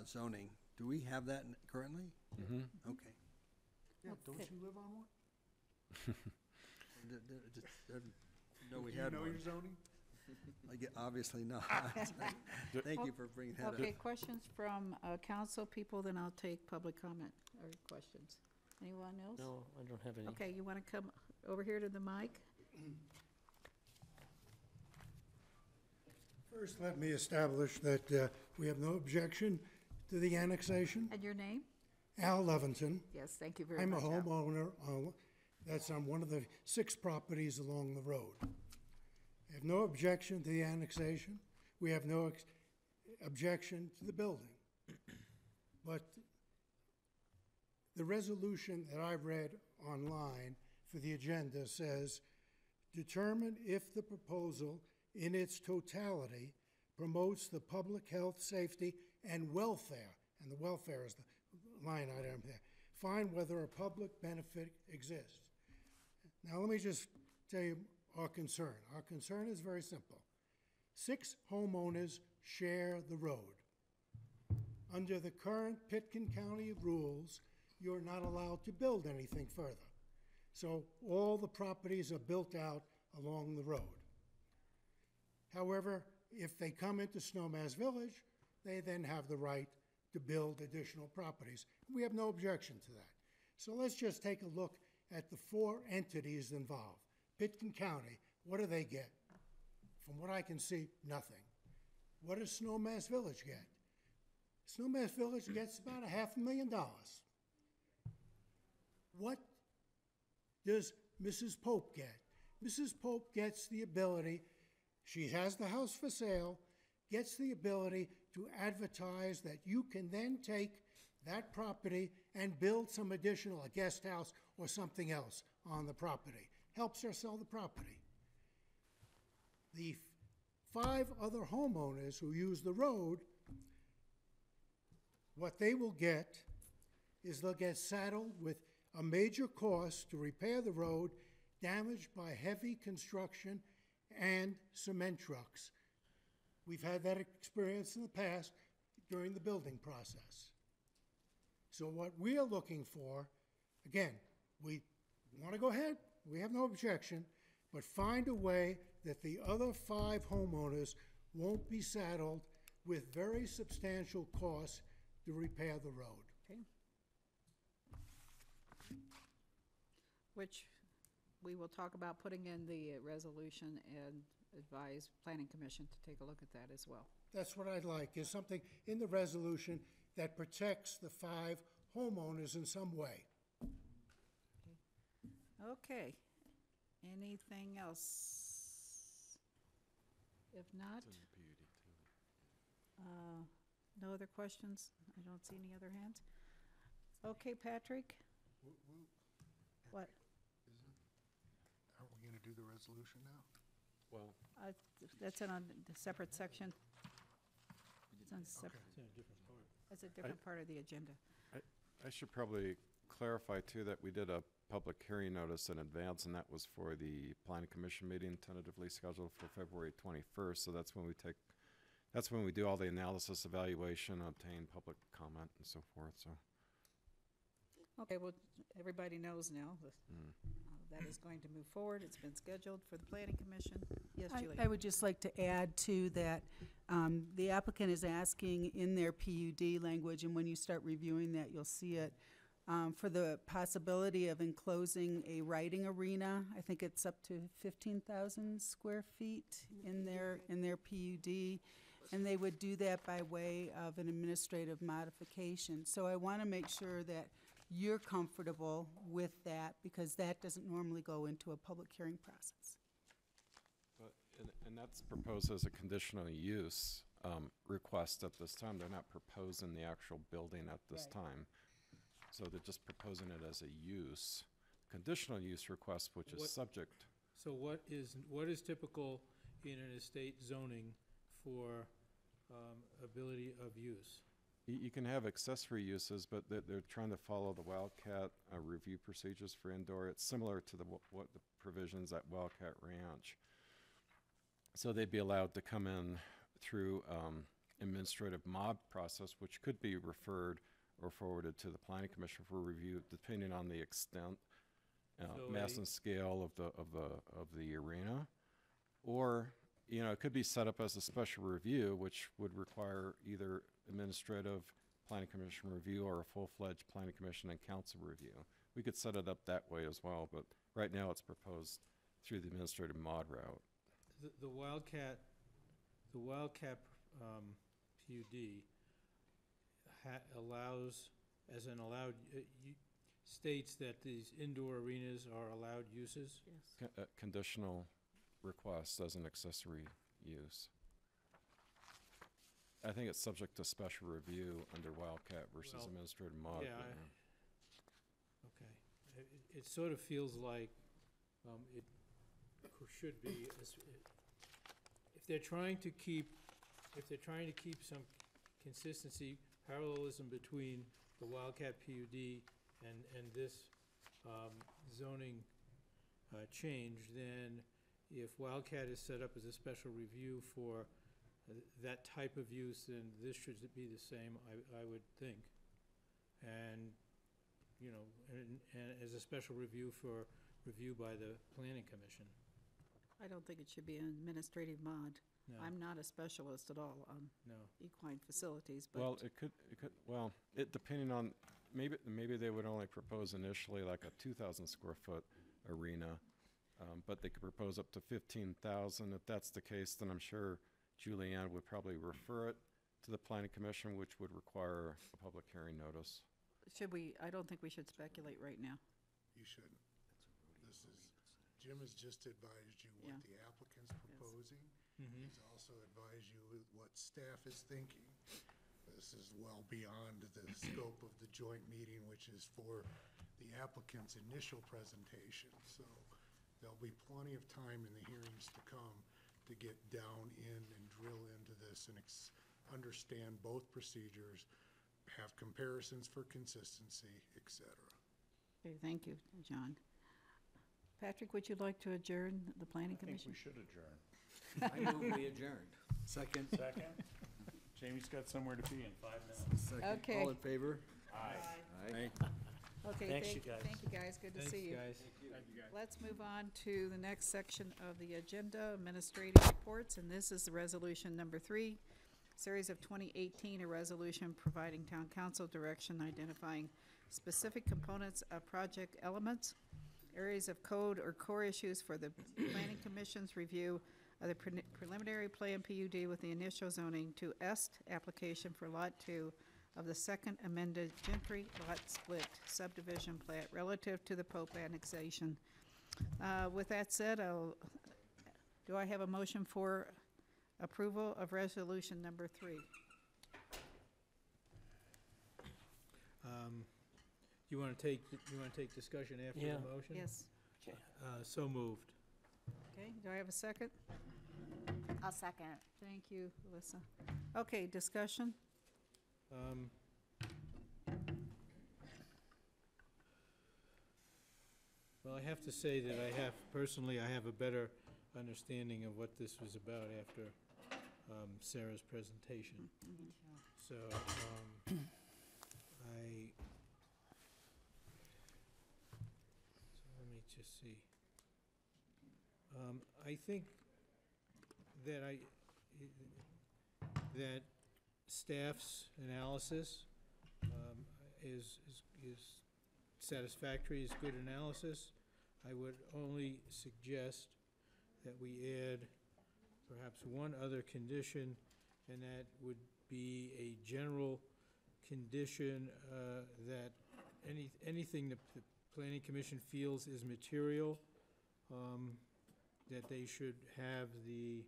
zoning, do we have that currently? Mm-hmm. Okay. Yeah, don't Okay. you live on one? No, we Do you had know one. your zoning? Obviously not. Thank you for bringing that up. Okay, questions from council people, then I'll take public comment or questions. Anyone else? No, I don't have any. Okay, you want to come over here to the mic? First, let me establish that we have no objection to the annexation. And your name? Al Levinson. Yes, thank you very I'm a much. Al. homeowner that's on one of the 6 properties along the road. I have no objection to the annexation. We have no objection to the building. But the resolution that I read online for the agenda says, determine if the proposal in its totality promotes the public health, safety, and welfare, and the welfare is the line item there. Find whether a public benefit exists. Now, let me just tell you our concern. Our concern is very simple. 6 homeowners share the road. Under the current Pitkin County rules, you're not allowed to build anything further. So all the properties are built out along the road. However, if they come into Snowmass Village, they then have the right to build additional properties. We have no objection to that. So let's just take a look at the 4 entities involved. Pitkin County, what do they get? From what I can see, nothing. What does Snowmass Village get? Snowmass Village gets about $500,000. What does Mrs. Pope get? Mrs. Pope gets the ability She has the house for sale, gets the ability to advertise that you can then take that property and build some additional, a guest house or something else on the property. Helps her sell the property. The 5 other homeowners who use the road, what they will get is they'll get saddled with a major cost to repair the road damaged by heavy construction and cement trucks. We've had that experience in the past during the building process. So what we are looking for, again, we want to go ahead, we have no objection, but find a way that the other 5 homeowners won't be saddled with very substantial costs to repair the road. Okay. Which we will talk about putting in the resolution and advise Planning Commission to take a look at that as well. That's what I'd like, is something in the resolution that protects the 5 homeowners in some way. Okay. Anything else? If not, no other questions? I don't see any other hands. Okay, Patrick? What? Are we gonna do the resolution now? Well, That's in a separate section. It's on separate. It's in a different part. That's a different part of the agenda. I should probably clarify too that we did a public hearing notice in advance, and that was for the planning commission meeting tentatively scheduled for February 21st. So that's when we do all the analysis, evaluation, obtain public comment and so forth, so. Okay, well, everybody knows now that that is going to move forward. It's been scheduled for the Planning Commission. Yes, Julie? I would just like to add to that, the applicant is asking in their PUD language, and when you start reviewing that, you'll see it, for the possibility of enclosing a riding arena. I think it's up to 15,000 square feet in their PUD, and they would do that by way of an administrative modification. So I want to make sure that you're comfortable with that, because that doesn't normally go into a public hearing process. But, and that's proposed as a conditional use request at this time. They're not proposing the actual building at this time. So they're just proposing it as a use, conditional use request, which is subject. So what is typical in an estate zoning for ability of use? You can have accessory uses, but they're trying to follow the Wildcat review procedures for indoor. It's similar to what the provisions at Wildcat Ranch. So they'd be allowed to come in through administrative mod process, which could be referred or forwarded to the Planning Commission for review, depending on the extent, mass and scale of the arena. Or, it could be set up as a special review, which would require either administrative Planning Commission review or a full-fledged Planning Commission and council review. We could set it up that way as well, but right now it's proposed through the administrative mod route. The Wildcat PUD allows, as an allowed, states that these indoor arenas are allowed uses? Yes. Conditional request as an accessory use. I think it's subject to special review under Wildcat versus Well, administrative mod. yeah, okay. It sort of feels like it should be, if they're trying to keep some consistency, parallelism between the Wildcat PUD and this zoning change, then if Wildcat is set up as a special review for that type of use, then this should be the same, I would think. And, and as a special review by the Planning Commission. I don't think it should be an administrative mod. No. I'm not a specialist at all on No. equine facilities, but. Well, it depending on, maybe they would only propose initially like a 2,000 square foot arena, but they could propose up to 15,000. If that's the case, then I'm sure Julianne would probably refer it to the Planning Commission, which would require a public hearing notice. Should we, I don't think we should speculate right now. You shouldn't. This is Jim has just advised you what Yeah. the applicant's proposing. He's also advised you what staff is thinking. This is well beyond the scope of the joint meeting, which is for the applicant's initial presentation. So there'll be plenty of time in the hearings to come to get down in and drill into this and understand both procedures, have comparisons for consistency, et cetera. Okay, thank you, John. Patrick, would you like to adjourn the planning I think commission? we should adjourn. I move we adjourn. Second. Second? Jamie's got somewhere to be in 5 minutes. Second. Okay. All in favor? Aye. Aye. Okay, Thanks, thank you guys. Thank you, guys, good to see you. Thanks, guys. Let's move on to the next section of the agenda, administrative reports, and this is the resolution number 3, series of 2018, a resolution providing town council direction identifying specific components of project elements, areas of code or core issues for the planning commission's review of the preliminary plan PUD with the initial zoning to est application for Lot 2 of the second amended Gentry Lot Split subdivision plat relative to the Pope annexation. With that said, do I have a motion for approval of resolution number 3? You wanna take discussion after Yeah. the motion? Yes. Okay. So moved. Okay, do I have a second? I'll second. Thank you, Alyssa. Okay, discussion? Well, I have to say that personally, I have a better understanding of what this was about after Sarah's presentation. So, let me just see. I think that that staff's analysis is satisfactory, is good analysis. I would only suggest that we add perhaps one other condition, and that would be a general condition that anything that the planning commission feels is material, that they should have the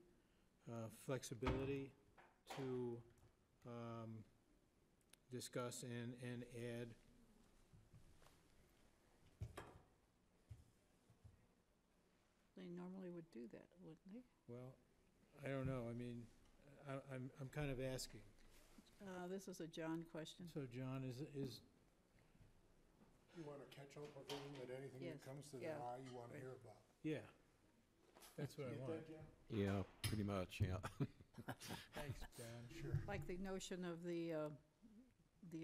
flexibility to discuss and add. They normally would do that, wouldn't they? Well, I don't know, I mean, I'm kind of asking. This is a John question. So, John, is, You want to catch up with everything, that anything Yes, that comes to the yeah, eye, you want to right. hear about. yeah, that's what I Get want. that, Jim? Yeah, pretty much, yeah. Thanks, John. Sure. Like the notion of the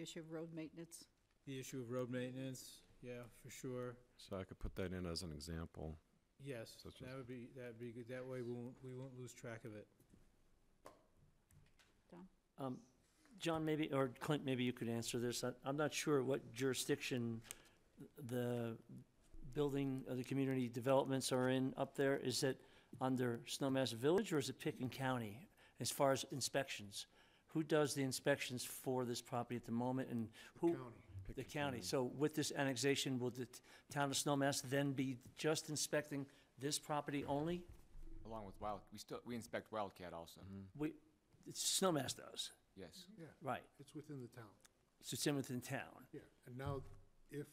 issue of road maintenance. The issue of road maintenance, yeah, for sure. So I could put that in as an example. Yes, Such as- that'd be good. That way we won't lose track of it. John, maybe, or Clint, maybe you could answer this. I'm not sure what jurisdiction the building of the community developments are in up there. Is it under Snowmass Village or is it Picken County as far as inspections? Who does the inspections for this property at the moment and who? County. The county. So with this annexation, will the town of Snowmass then be just inspecting this property only? Along with we inspect Wildcat also. Snowmass does, Yes. Yeah, right. it's within the town. So it's in within town. Yeah, and now if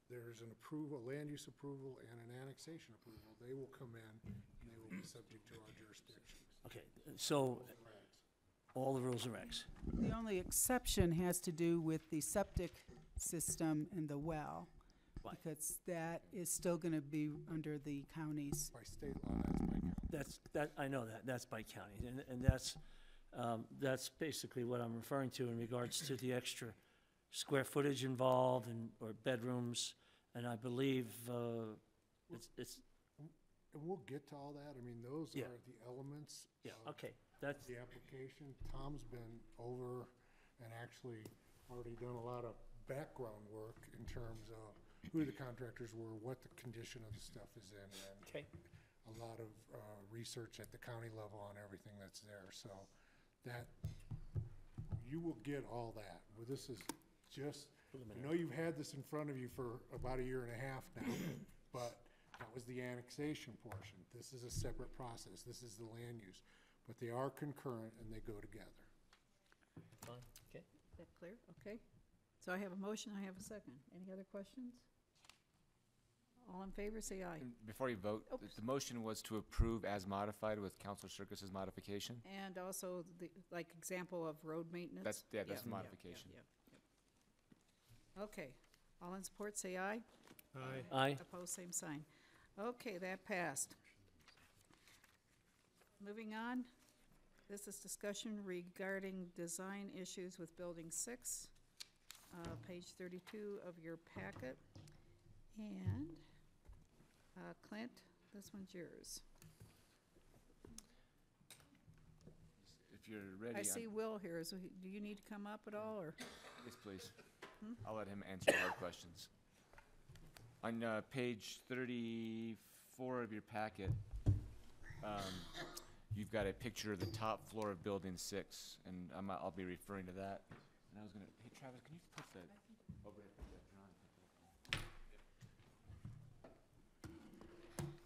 there's an approval, land use approval and an annexation approval, they will come in and they will be subject to our jurisdiction. Okay, so all the rules and regs. The only exception has to do with the septic system and the well, Right. because that is still gonna be under the county's. By state law, that's by county. I know that's by county, and that's basically what I'm referring to in regards to the extra square footage involved or bedrooms, and I believe, it's, And we'll get to all that. I mean, those Yeah. are the elements yeah, of okay, that's, the application. Tom's been over and actually already done a lot of background work in terms of who the contractors were, what the condition of the stuff is in, and okay. a lot of research at the county level on everything that's there. So that, you will get all that. Well, this is just, I know you've had this in front of you for about a year and a half now, but That was the annexation portion. This is a separate process. This is the land use. But they are concurrent and they go together. Fine, okay. Is that clear? Okay. So I have a motion, I have a second. Any other questions? All in favor, say aye. And before you vote, Oops. the motion was to approve as modified with Counselor Circus's modification? And also the, like, example of road maintenance? That's the Yeah, yeah, modification. yeah. Okay. All in support, say aye. Aye. Aye. Opposed, same sign. Okay, that passed. Moving on, this is discussion regarding design issues with Building 6, page 32 of your packet. And Clint, this one's yours. If you're ready. I see Will here. Do you need to come up at all, or? Yes, please. I'll let him answer hard questions. On page 34 of your packet, you've got a picture of the top floor of Building 6, and I'll be referring to that. And I was gonna, hey Travis, can you put that over at that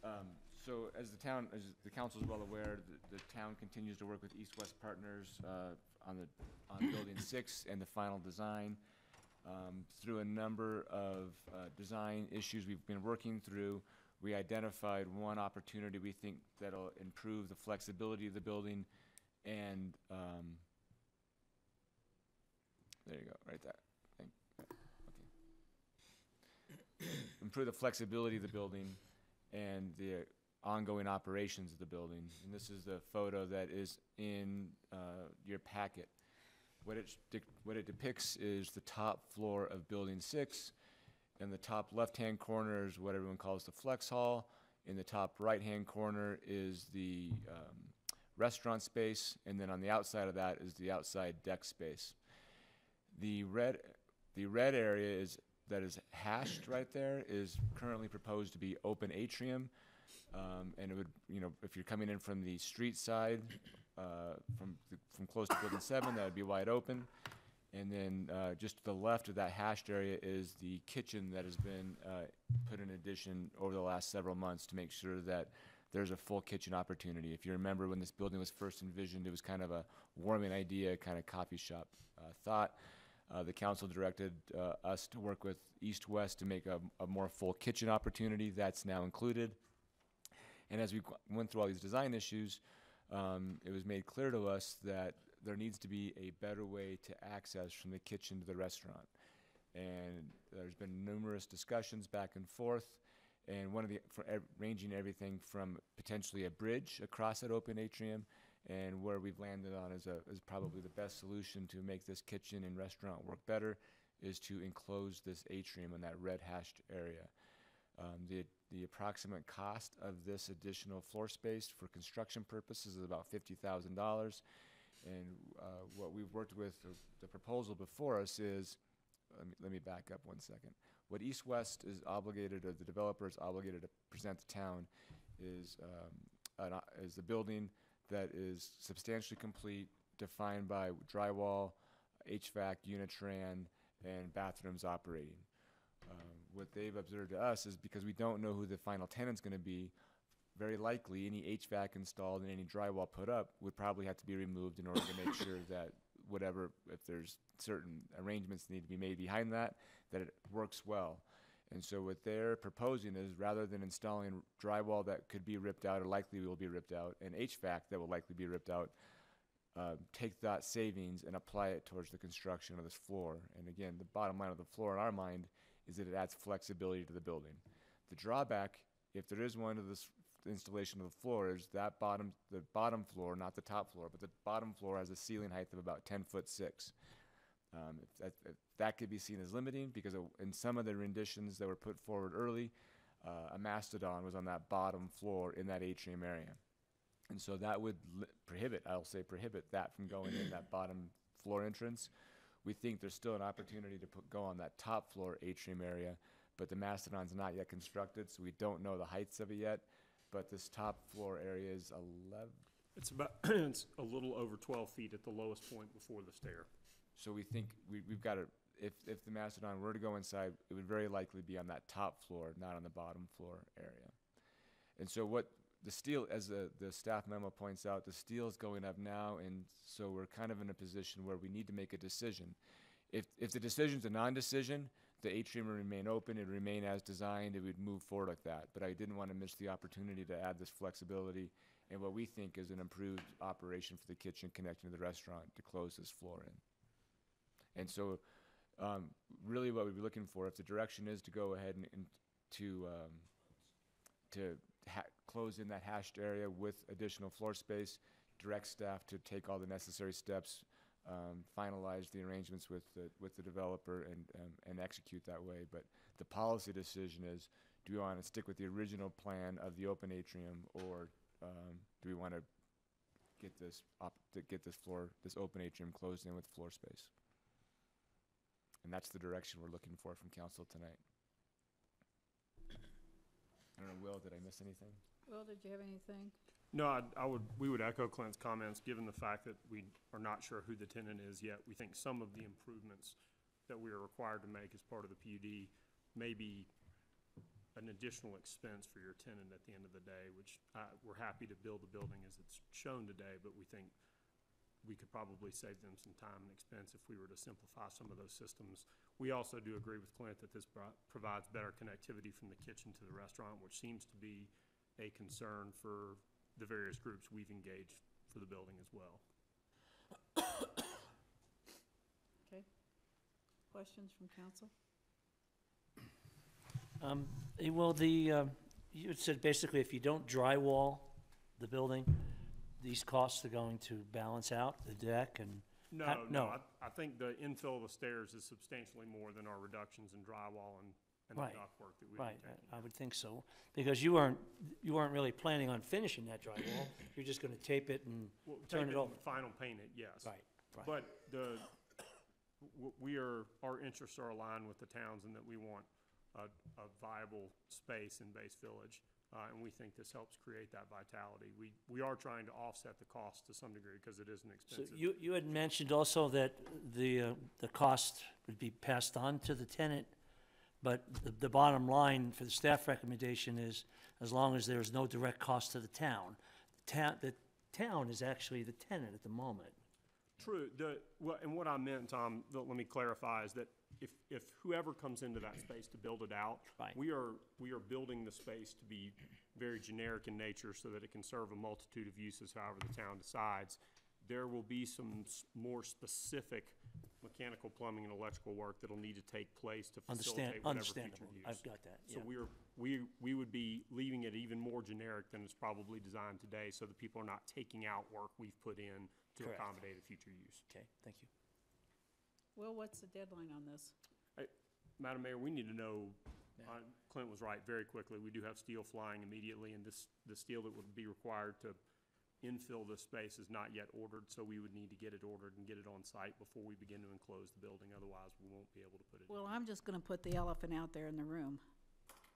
drawing? So as the council is well aware, the town continues to work with East-West Partners on Building 6 and the final design. Through a number of design issues we've been working through, we identified one opportunity we think that'll improve the flexibility of the building and there you go, right there. Okay. Improve the flexibility of the building and the ongoing operations of the building. And this is the photo that is in your packet. What it depicts is the top floor of Building 6. In the top left-hand corner is what everyone calls the flex hall. In the top right-hand corner is the restaurant space, and then on the outside of that is the outside deck space. The red area that is hashed right there is currently proposed to be open atrium, and it would, if you're coming in from the street side, from close to Building 7, that would be wide open. And then just to the left of that hashed area is the kitchen that has been put in addition over the last several months to make sure that there's a full kitchen opportunity. If you remember when this building was first envisioned, it was kind of a warming idea, kind of coffee shop thought. The council directed us to work with East-West to make a more full kitchen opportunity. That's now included. And as we went through all these design issues, it was made clear to us that there needs to be a better way to access from the kitchen to the restaurant. And there's been numerous discussions back and forth, and ranging everything from potentially a bridge across that open atrium, and where we've landed on is probably the best solution to make this kitchen and restaurant work better is to enclose this atrium in that red hashed area. The approximate cost of this additional floor space for construction purposes is about $50,000. And what we've worked with, the proposal before us is, let me back up 1 second. What East-West is obligated, or the developer is obligated to present to town is the building that is substantially complete, defined by drywall, HVAC, Unitran, and bathrooms operating. What they've observed to us is, because we don't know who the final tenant's going to be, very likely any HVAC installed and any drywall put up would probably have to be removed in order to make sure that if there's certain arrangements that need to be made behind that it works well. And so what they're proposing is, rather than installing drywall that could be ripped out or likely will be ripped out, and HVAC that will likely be ripped out, take that savings and apply it towards the construction of this floor. And again, the bottom line of the floor in our mind is that it adds flexibility to the building. The drawback, if there is one, to this installation of the floor, is the bottom floor, not the top floor, but the bottom floor has a ceiling height of about 10'6". If that could be seen as limiting, because in some of the renditions that were put forward early, a mastodon was on that bottom floor in that atrium area. And so that would prohibit that from going in that bottom floor entrance. We think there's still an opportunity to go on that top floor atrium area, but the mastodon's not yet constructed, so we don't know the heights of it yet. But this top floor area is 11. It's it's a little over 12 feet at the lowest point before the stair. So we think we've got to, if the mastodon were to go inside, it would very likely be on that top floor, not on the bottom floor area. And so what the steel, as the staff memo points out, the steel is going up now, and so we're kind of in a position where we need to make a decision. If the decision's a non-decision, the atrium would remain open, it would remain as designed, it would move forward like that. But I didn't want to miss the opportunity to add this flexibility and what we think is an improved operation for the kitchen connecting to the restaurant to close this floor in. And so really what we'd be looking for, if the direction is to go ahead and to close in that hashed area with additional floor space, direct staff to take all the necessary steps, finalize the arrangements with the developer and execute that way. But the policy decision is, do we want to stick with the original plan of the open atrium, or do we want to get this open atrium closed in with floor space? And that's the direction we're looking for from council tonight. I don't know, Will, did I miss anything? Will, did you have anything? No, we would echo Clint's comments, given the fact that we are not sure who the tenant is yet. We think some of the improvements that we are required to make as part of the PUD may be an additional expense for your tenant at the end of the day, which we're happy to build the building as it's shown today, but we think we could probably save them some time and expense if we were to simplify some of those systems. We also do agree with Clint that this provides better connectivity from the kitchen to the restaurant, which seems to be a concern for the various groups we've engaged for the building as well. Okay. Questions from council? Well, you had said basically if you don't drywall the building, these costs are going to balance out the deck and. No. I think the infill of the stairs is substantially more than our reductions in drywall and the Right. ductwork that we've Right, been taking. I would think so, because you weren't really planning on finishing that drywall. You're just gonna tape it and Well, turn tape it over. and final paint it, yes. Right, right. But our interests are aligned with the towns in that we want a viable space in Base Village. And we think this helps create that vitality. We are trying to offset the cost to some degree because it is an So expensive. you had mentioned also that the cost would be passed on to the tenant, but the bottom line for the staff recommendation is, as long as there's no direct cost to the town. The town is actually the tenant at the moment. True. And what I meant, Tom, let me clarify, is that if whoever comes into that space to build it out, Right. we are building the space to be very generic in nature so that it can serve a multitude of uses however the town decides. There will be some more specific mechanical, plumbing, and electrical work that'll need to take place to facilitate whatever future Understandable, use. I've got that, So yeah. we would be leaving it even more generic than it's probably designed today, so that people are not taking out work we've put in to Correct. accommodate a future use. Okay, thank you. Will, what's the deadline on this? Madam Mayor, we need to know, Clint was right, very quickly. We do have steel flying immediately, and the steel that would be required to infill this space is not yet ordered, so we would need to get it ordered and get it on site before we begin to enclose the building. Otherwise, we won't be able to put it in. Well, I'm just gonna put the elephant out there in the room.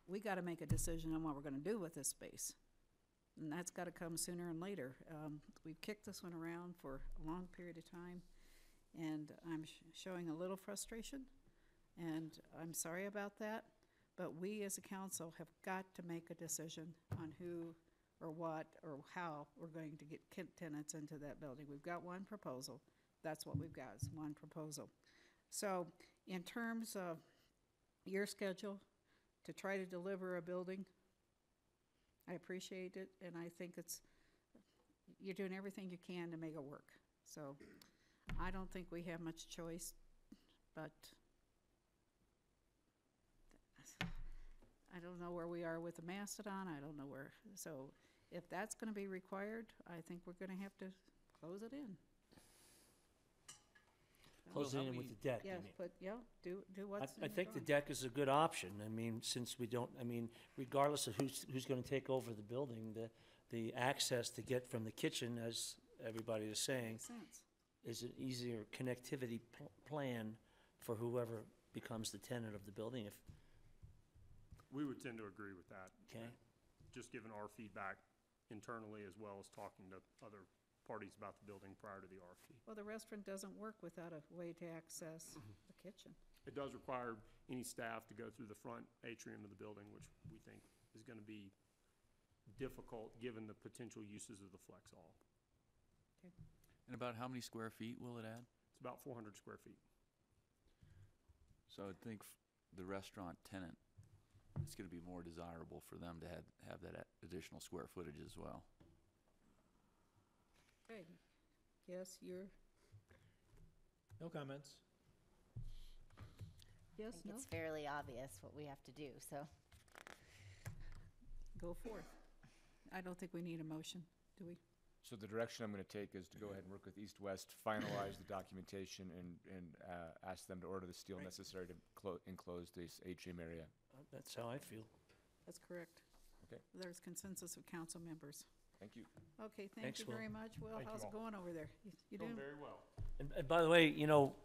We gotta make a decision on what we're gonna do with this space. And that's gotta come sooner and later. We've kicked this one around for a long period of time, and I'm showing a little frustration, and I'm sorry about that, but we as a council have got to make a decision on who or what or how we're going to get tenants into that building. We've got one proposal. That's what we've got, is one proposal. So in terms of your schedule to try to deliver a building, I appreciate it, and I think you're doing everything you can to make it work. So I don't think we have much choice, but I don't know where we are with the Mastodon. I don't know where. So if that's going to be required, I think we're going to have to close it in. Close it in with the deck, you Yes, mean? but, do what's in I the think the drawing. deck is a good option. I mean, since we don't, regardless of who's gonna take over the building, the access to get from the kitchen, as everybody is saying, Makes sense. is an easier connectivity plan for whoever becomes the tenant of the building, if, We would tend to agree with that. okay? Just given our feedback internally as well as talking to other parties about the building prior to the RFP. Well, the restaurant doesn't work without a way to access the kitchen. It does require any staff to go through the front atrium of the building, which we think is gonna be difficult, given the potential uses of the flex hall. And about how many square feet will it add? It's about 400 square feet. So I think the restaurant tenant, it's gonna be more desirable for them to have that additional square footage as well. Okay. Yes, you're, No comments. I yes, think no? it's fairly obvious what we have to do, so. Go forth. I don't think we need a motion, do we? So the direction I'm gonna take is to go ahead and work with East West, finalize the documentation and ask them to order the steel necessary to enclose this atrium area. That's how I feel. That's correct. Okay. There's consensus of council members. Thank you. Okay, thank Thanks, you Will. very much. Will, Thank you how's it all. going over there? You doing? Very well. And by the way, you know,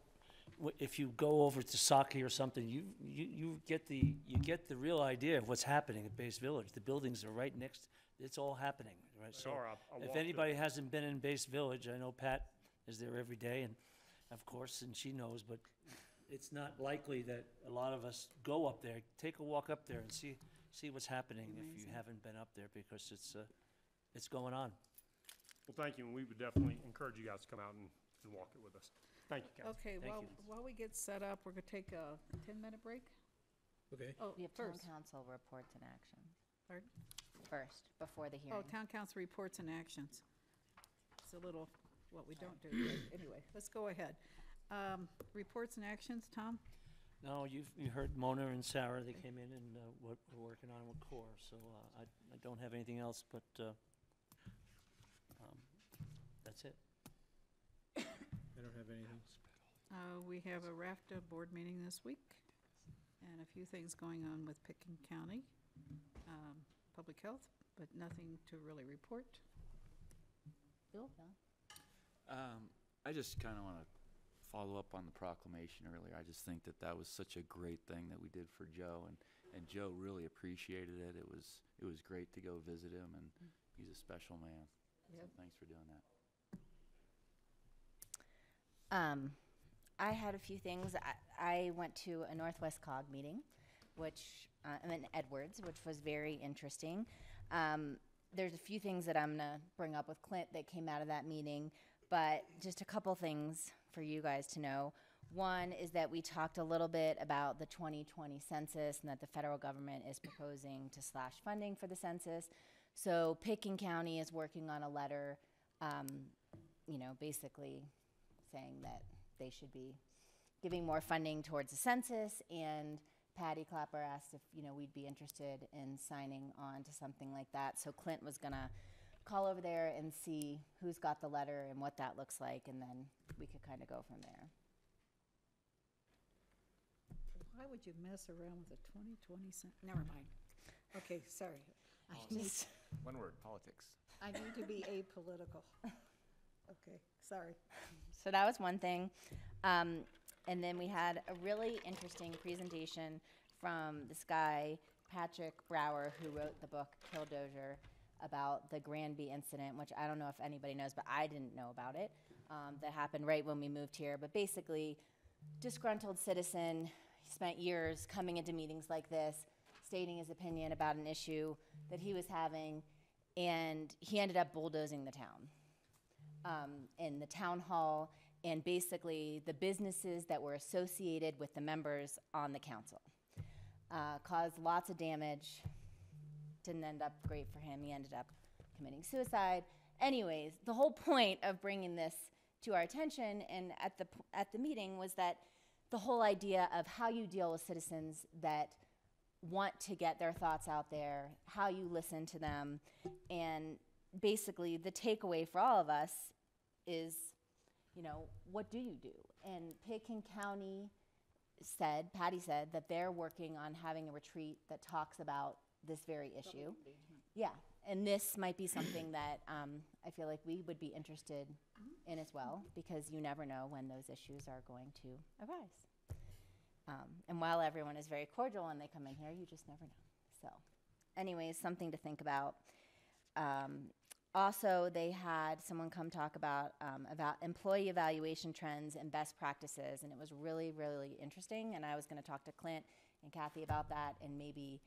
if you go over to Saki or something, you get the real idea of what's happening at Base Village. The buildings are right next, it's all happening, right? So I'll if walk anybody hasn't been in Base Village, I know Pat is there every day, and of course, and she knows, but it's not likely that a lot of us go up there. Take a walk up there and see what's happening if you Amazing. haven't been up there, because it's going on. Well, thank you, and we would definitely encourage you guys to come out and walk it with us. Thank you, Council. Okay, Thank while, you. while we get set up, we're gonna take a 10-minute break? Okay. Oh, We have town first, council reports and actions pardon? first, before the hearing. Oh, town council reports and actions. It's a little, what we don't do, but anyway, let's go ahead. Reports and actions, Tom? No, you heard Mona and Sarah, they came in and what we're working on with CORE, so I don't have anything else, but that's it. I don't have anything. We have a RAFTA board meeting this week, and a few things going on with Picken County, public health, but nothing to really report. Bill? I just kinda wanna follow up on the proclamation earlier. I just think that was such a great thing that we did for Joe, and Joe really appreciated it. It was great to go visit him, and he's a special man. Yep. So thanks for doing that. I had a few things. I went to a Northwest COG meeting, which, in Edwards, which was very interesting. There's a few things that I'm gonna bring up with Clint that came out of that meeting, but just a couple things for you guys to know. One is that we talked a little bit about the 2020 census and that the federal government is proposing to slash funding for the census. So Picken County is working on a letter, basically saying that they should be giving more funding towards the census, and Patty Clapper asked if, we'd be interested in signing on to something like that. So Clint was gonna call over there and see who's got the letter and what that looks like, and then we could kind of go from there. Why would you mess around with a 2020 never mind. Okay, sorry. One word, politics. I need to be apolitical. Okay, sorry. So that was one thing. And then we had a really interesting presentation from this guy, Patrick Brower, who wrote the book Killdozer, about the Granby incident, which I don't know if anybody knows, but I didn't know about it. That happened right when we moved here. But basically, disgruntled citizen, spent years coming into meetings like this, stating his opinion about an issue that he was having, and he ended up bulldozing the town. In the town hall, and basically the businesses that were associated with the members on the council. Caused lots of damage. Didn't end up great for him. He ended up committing suicide. Anyways, the whole point of bringing this to our attention and at the meeting was that the whole idea of how you deal with citizens that want to get their thoughts out there, how you listen to them, and basically the takeaway for all of us is, what do you do? And Picken County Patty said that they're working on having a retreat that talks about this very issue. Yeah, and this might be something that I feel like we would be interested in as well, because you never know when those issues are going to arise. And while everyone is very cordial when they come in here, you just never know. So anyways, something to think about. Also, they had someone come talk about employee evaluation trends and best practices, and it was really, really interesting. And I was going to talk to Clint and Kathy about that, and maybe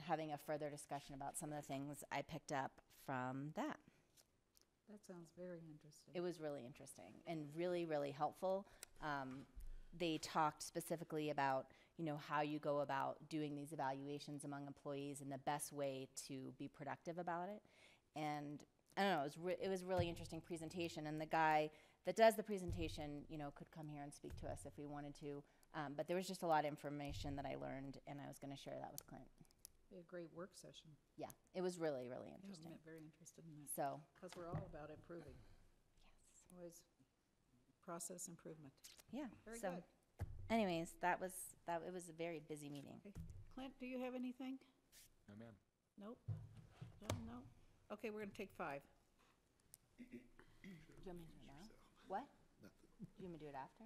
having a further discussion about some of the things I picked up from that. That sounds very interesting. It was really interesting and really, really helpful. They talked specifically about, how you go about doing these evaluations among employees and the best way to be productive about it. And I don't know, it was a really interesting presentation. And the guy that does the presentation, could come here and speak to us if we wanted to. But there was just a lot of information that I learned, and I was going to share that with Clint. Be a great work session. Yeah, it was really, really Yeah, interesting. I'm very interested in that. So, Because we're all about improving. yes. Always process improvement. Yeah. Very so, good. anyways, it was a very busy meeting. Okay. Clint, do you have anything? No, ma'am. Nope. John, no? Okay, we're gonna take 5. Do you want me to do it now? What? Do you want me to do it after?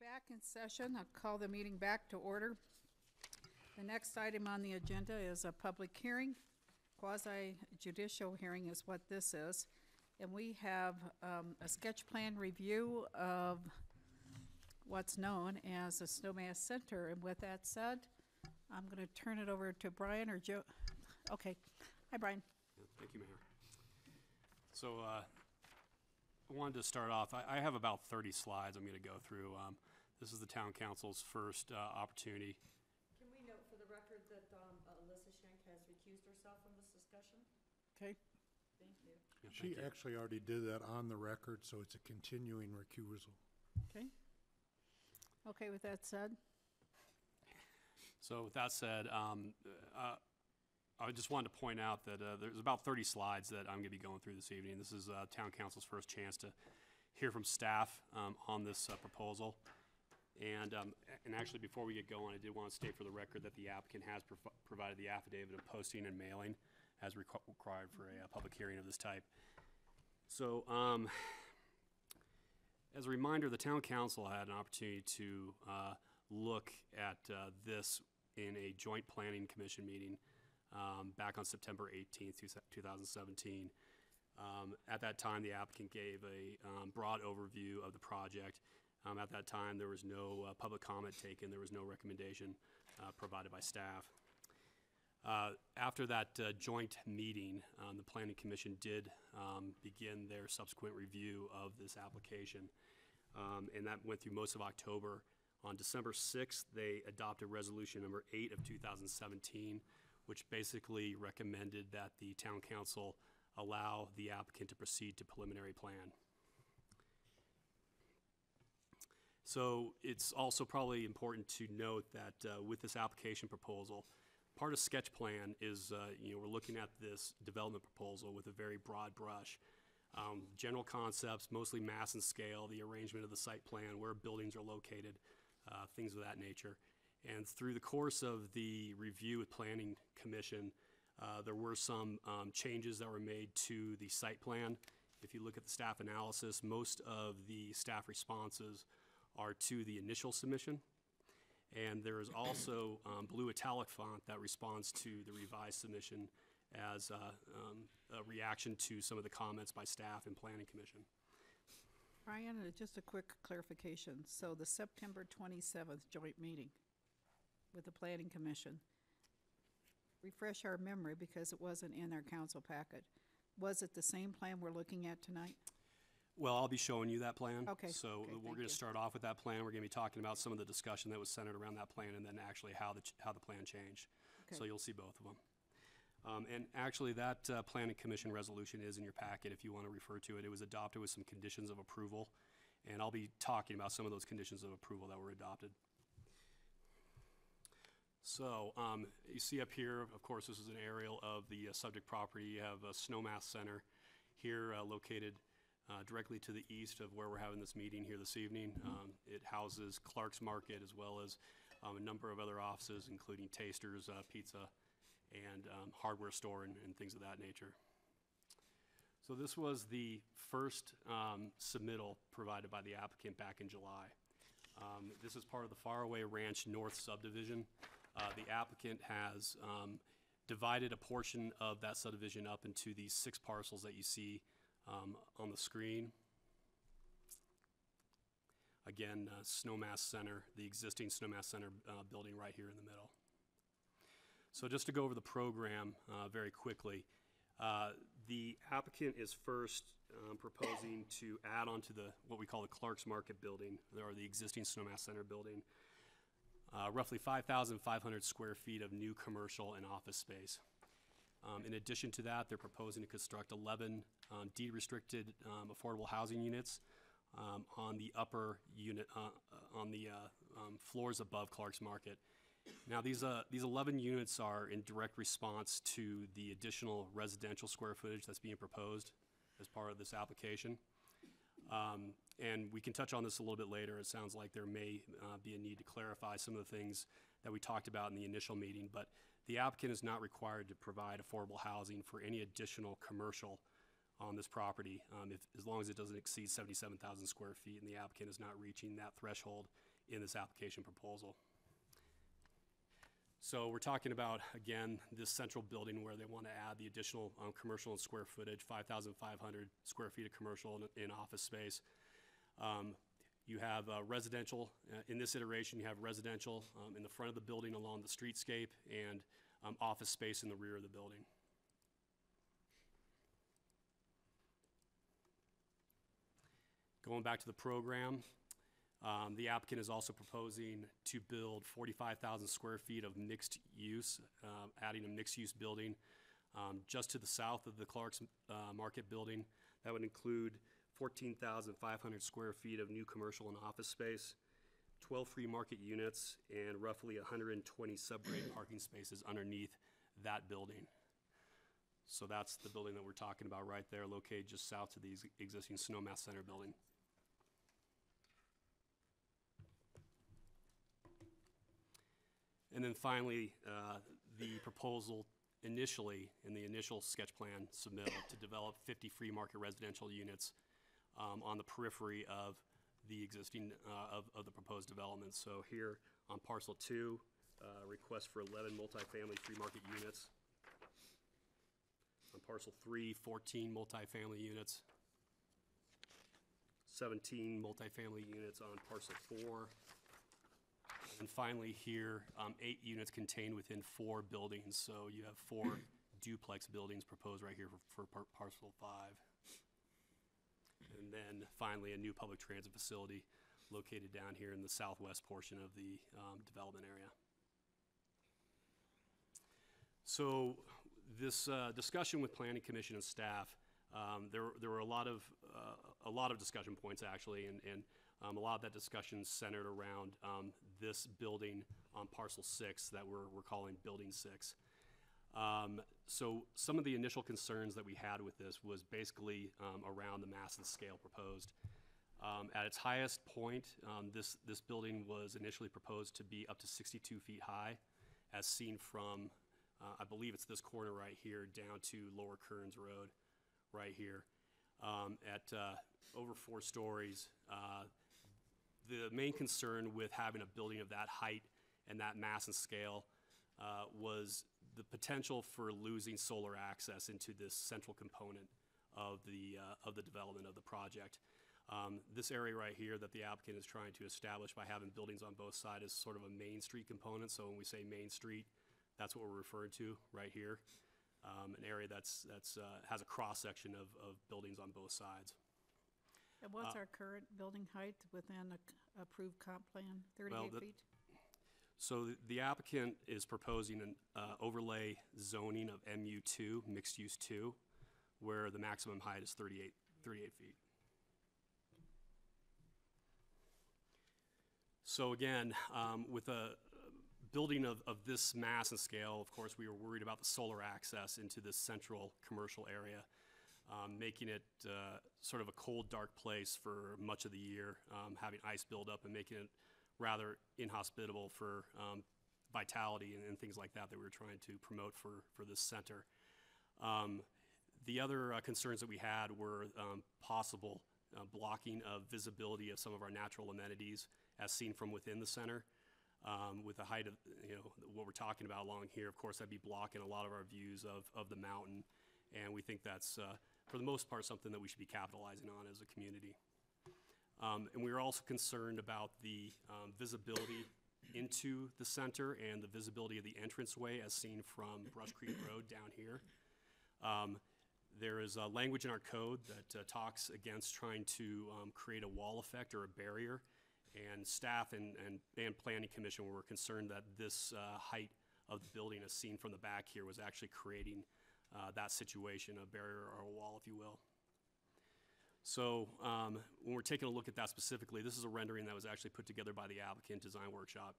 Back in session. I'll call the meeting back to order. The next item on the agenda is a public hearing. Quasi-judicial hearing is what this is. And we have a sketch plan review of what's known as the Snowmass Center. And with that said, I'm going to turn it over to Brian or Joe. Okay. Hi, Brian. Thank you, Mayor. So I wanted to start off, I have about 30 slides I'm going to go through. This is the town council's first opportunity. Can we note for the record that Alyssa Schenk has recused herself from this discussion? Okay. Thank you. Yeah, She thank you. actually already did that on the record, so it's a continuing recusal. Okay. Okay, with that said. So with that said, I just wanted to point out that there's about 30 slides that I'm going to be going through this evening. This is town council's first chance to hear from staff on this proposal. And actually, before we get going, I did want to state for the record that the applicant has provided the affidavit of posting and mailing as required for a public hearing of this type. So as a reminder, the town council had an opportunity to look at this in a joint planning commission meeting back on September 18th, 2017. At that time, the applicant gave a broad overview of the project. At that time, there was no public comment taken. There was no recommendation provided by staff. After that joint meeting, the Planning Commission did begin their subsequent review of this application, and that went through most of October. On December 6th, they adopted Resolution Number 8 of 2017, which basically recommended that the Town Council allow the applicant to proceed to preliminary plan. So it's also probably important to note that with this application proposal, part of sketch plan is, we're looking at this development proposal with a very broad brush. General concepts, mostly mass and scale, the arrangement of the site plan, where buildings are located, things of that nature. And through the course of the review with Planning Commission, there were some changes that were made to the site plan. If you look at the staff analysis, most of the staff responses are to the initial submission. And there is also blue italic font that responds to the revised submission as a reaction to some of the comments by staff and Planning Commission. Brian, just a quick clarification. So the September 27th joint meeting with the Planning Commission, refresh our memory because it wasn't in our council packet. Was it the same plan we're looking at tonight? Well, I'll be showing you that plan. Okay. So Okay, we're thank going you. to start off with that plan. We're going to be talking about some of the discussion that was centered around that plan and then actually how the plan changed. So Okay. you'll see both of them. And actually, that Planning Commission resolution is in your packet if you want to refer to it. It was adopted with some conditions of approval, and I'll be talking about some of those conditions of approval that were adopted. So you see up here, of course, this is an aerial of the subject property. You have a Snowmass Center here located directly to the east of where we're having this meeting here this evening. It houses Clark's Market as well as a number of other offices, including Tasters, Pizza, and hardware store and things of that nature. So this was the first submittal provided by the applicant back in July. This is part of the Faraway Ranch North subdivision. The applicant has divided a portion of that subdivision up into these 6 parcels that you see on the screen. Again, Snowmass Center, the existing Snowmass Center building right here in the middle. So just to go over the program very quickly, the applicant is first proposing to add on to what we call the Clark's Market building, or the existing Snowmass Center building, roughly 5,500 square feet of new commercial and office space. In addition to that, they're proposing to construct 11 deed-restricted affordable housing units on the upper unit, on the floors above Clark's Market. Now, these 11 units are in direct response to the additional residential square footage that's being proposed as part of this application. And we can touch on this a little bit later. It sounds like there may be a need to clarify some of the things that we talked about in the initial meeting, but the applicant is not required to provide affordable housing for any additional commercial on this property, as long as it doesn't exceed 77,000 square feet and the applicant is not reaching that threshold in this application proposal. So we're talking about, again, this central building where they want to add the additional commercial and square footage, 5,500 square feet of commercial in office space. You have residential, in this iteration, you have residential in the front of the building along the streetscape and office space in the rear of the building. Going back to the program, the applicant is also proposing to build 45,000 square feet of mixed use, adding a mixed use building just to the south of the Clark's Market building. That would include 14,500 square feet of new commercial and office space, 12 free market units, and roughly 120 subgrade parking spaces underneath that building. So that's the building that we're talking about right there, located just south of the existing Snowmass Center building. And then finally, the proposal initially, in the initial sketch plan submittal, to develop 50 free market residential units on the periphery of the existing, of the proposed development. So here on parcel 2, request for 11 multifamily free market units. On parcel 3, 14 multifamily units. 17 multifamily units on parcel 4. And finally here, 8 units contained within 4 buildings. So you have 4 duplex buildings proposed right here for parcel 5. And then finally, a new public transit facility located down here in the southwest portion of the development area. So this discussion with Planning Commission and staff, there were a lot of discussion points actually, and a lot of that discussion centered around this building on parcel 6 that we're calling Building 6. So some of the initial concerns that we had with this was basically around the mass and scale proposed. At its highest point, this building was initially proposed to be up to 62 feet high, as seen from, I believe it's this corner right here, down to Lower Kearns Road, right here. At over 4 stories, the main concern with having a building of that height and that mass and scale was the potential for losing solar access into this central component of the development of the project. This area right here that the applicant is trying to establish by having buildings on both sides is sort of a Main Street component. So when we say Main Street, that's what we're referring to right here. An area that's has a cross section of buildings on both sides. And what's our current building height within a approved comp plan, 38 feet? So the applicant is proposing an overlay zoning of MU2, mixed use 2, where the maximum height is 38 feet. So again, with a building of this mass and scale, of course, we were worried about the solar access into this central commercial area, making it sort of a cold, dark place for much of the year, having ice build up and making it rather inhospitable for vitality and things like that we were trying to promote for this center. The other concerns that we had were possible blocking of visibility of some of our natural amenities as seen from within the center. With the height of, what we're talking about along here, of course, that'd be blocking a lot of our views of the mountain. And we think that's, for the most part, something that we should be capitalizing on as a community. And we were also concerned about the visibility into the center and the visibility of the entranceway as seen from Brush Creek Road down here. There is language in our code that talks against trying to create a wall effect or a barrier. And staff and Planning Commission were concerned that this height of the building as seen from the back here was actually creating that situation, a barrier or a wall, if you will. So when we're taking a look at that specifically, this is a rendering that was actually put together by the applicant design workshop.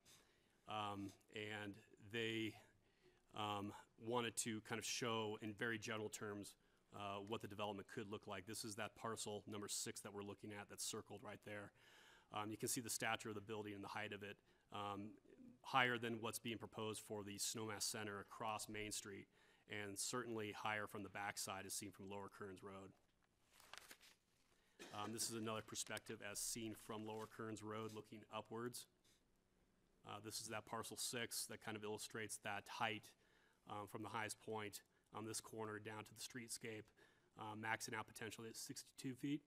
And they wanted to kind of show in very general terms what the development could look like. This is that parcel number 6 that we're looking at that's circled right there. You can see the stature of the building and the height of it, higher than what's being proposed for the Snowmass Center across Main Street, and certainly higher from the backside as seen from Lower Kearns Road. This is another perspective as seen from Lower Kearns Road looking upwards This is that parcel 6 that kind of illustrates that height from the highest point on this corner down to the streetscape, maxing out potentially at 62 feet.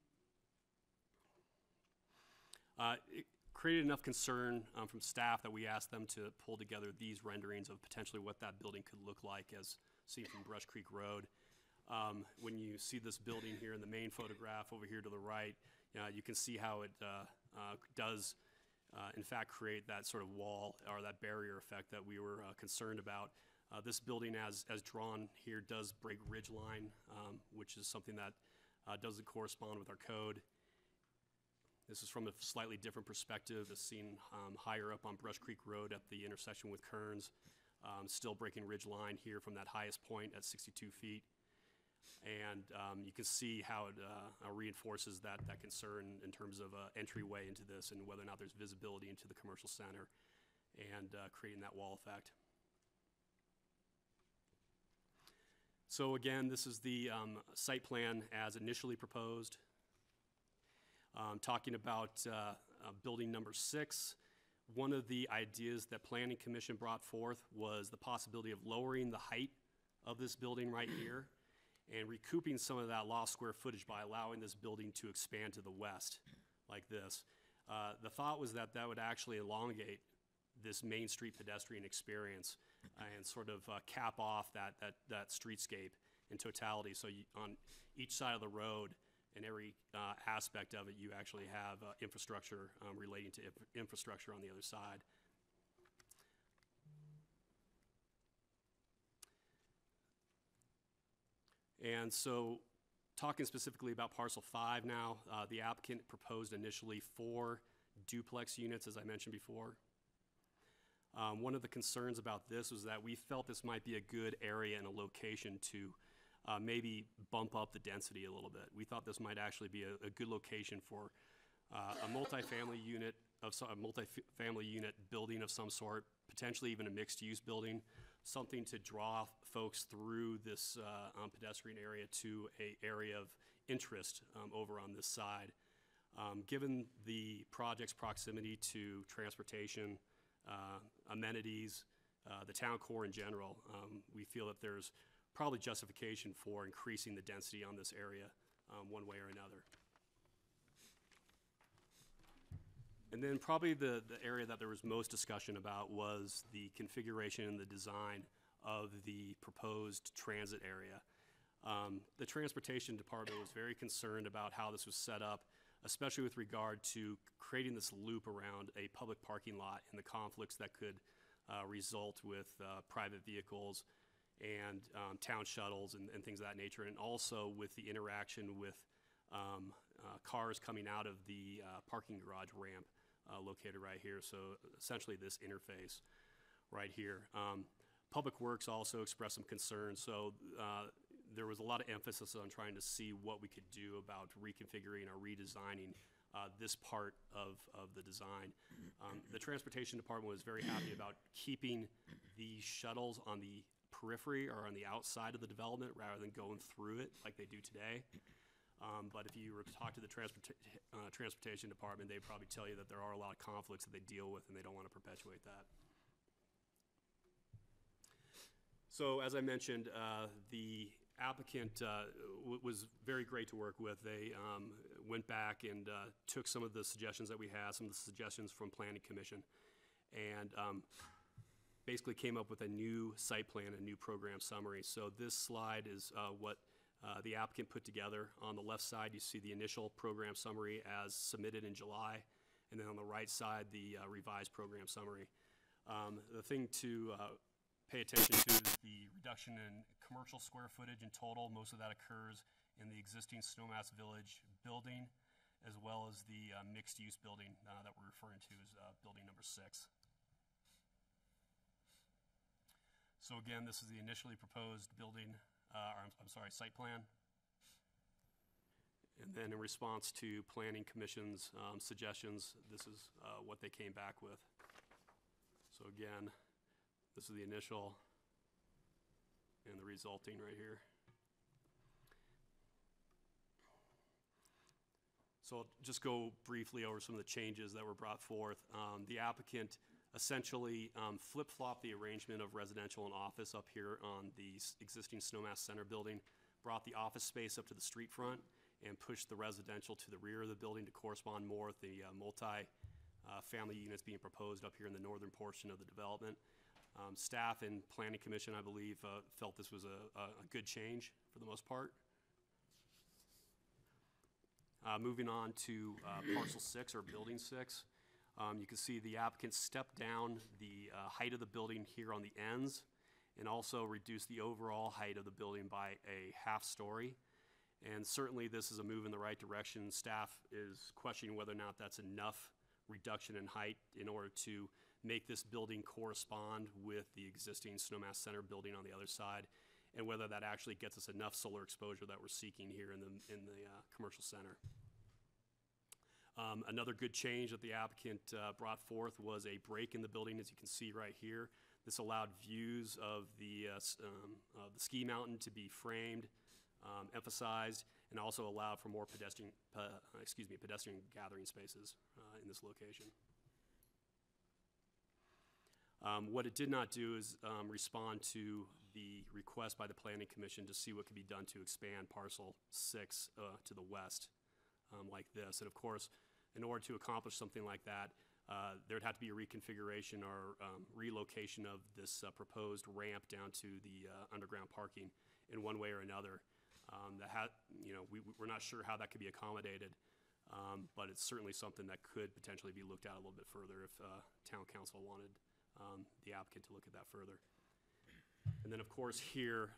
It created enough concern from staff that we asked them to pull together these renderings of potentially what that building could look like as seen from Brush Creek Road. When you see this building here in the main photograph over here to the right, you can see how it does in fact create that sort of wall or that barrier effect that we were concerned about. This building as drawn here does break ridge line, which is something that doesn't correspond with our code. This is from a slightly different perspective, as seen higher up on Brush Creek Road at the intersection with Kearns. Still breaking ridge line here from that highest point at 62 feet. And you can see how it reinforces that concern in terms of entryway into this and whether or not there's visibility into the commercial center and creating that wall effect. So again, this is the site plan as initially proposed. Talking about building number 6, one of the ideas that Planning Commission brought forth was the possibility of lowering the height of this building right here and recouping some of that lost square footage by allowing this building to expand to the west like this. The thought was that that would actually elongate this Main Street pedestrian experience and sort of cap off that streetscape in totality. So on each side of the road, in every aspect of it, you actually have infrastructure relating to infrastructure on the other side. And so talking specifically about parcel 5 now, the applicant proposed initially 4 duplex units, as I mentioned before. One of the concerns about this was that we felt this might be a good area and a location to maybe bump up the density a little bit. We thought this might actually be a good location for a multifamily unit building of some sort, potentially even a mixed-use building, something to draw folks through this pedestrian area to an area of interest over on this side. Given the project's proximity to transportation, amenities, the town core in general, we feel that there's probably justification for increasing the density on this area one way or another. And then probably the area that there was most discussion about was the configuration and the design of the proposed transit area. The transportation department was very concerned about how this was set up, especially with regard to creating this loop around a public parking lot and the conflicts that could result with private vehicles and town shuttles and things of that nature, and also with the interaction with cars coming out of the parking garage ramp located right here. So essentially this interface right here. Public Works also expressed some concerns, so there was a lot of emphasis on trying to see what we could do about reconfiguring or redesigning this part of the design. The Transportation Department was very happy about keeping the shuttles on the periphery or on the outside of the development rather than going through it like they do today. But if you were to talk to the Transportation Department, they'd probably tell you that there are a lot of conflicts that they deal with and they don't want to perpetuate that. So as I mentioned, the applicant was very great to work with. They went back and took some of the suggestions that we had, some of the suggestions from Planning Commission, and basically came up with a new site plan, a new program summary. So this slide is what the applicant put together. On the left side, you see the initial program summary as submitted in July, and then on the right side, the revised program summary. The thing to pay attention to is the reduction in commercial square footage in total. Most of that occurs in the existing Snowmass Village building, as well as the mixed-use building that we're referring to as building number 6. So again, this is the initially proposed building, site plan. And then in response to Planning Commission's suggestions, this is what they came back with. So again, this is the initial and the resulting right here. So I'll just go briefly over some of the changes that were brought forth. The applicant essentially flip-flop the arrangement of residential and office up here on the existing Snowmass Center building, brought the office space up to the street front, and pushed the residential to the rear of the building to correspond more with the family units being proposed up here in the northern portion of the development. Staff and Planning Commission, I believe, felt this was a good change for the most part. Moving on to parcel 6 or building 6. You can see the applicant stepped down the height of the building here on the ends and also reduced the overall height of the building by a half story. And certainly this is a move in the right direction. Staff is questioning whether or not that's enough reduction in height in order to make this building correspond with the existing Snowmass Center building on the other side, and whether that actually gets us enough solar exposure that we're seeking here in the commercial center. Another good change that the applicant brought forth was a break in the building, as you can see right here. This allowed views of the ski mountain to be framed, emphasized, and also allowed for more pedestrian gathering spaces in this location. What it did not do is respond to the request by the Planning Commission to see what could be done to expand parcel 6 to the west like this. And of course, in order to accomplish something like that, there'd have to be a reconfiguration or relocation of this proposed ramp down to the underground parking in one way or another. We're not sure how that could be accommodated, but it's certainly something that could potentially be looked at a little bit further if town council wanted the applicant to look at that further. And then of course here,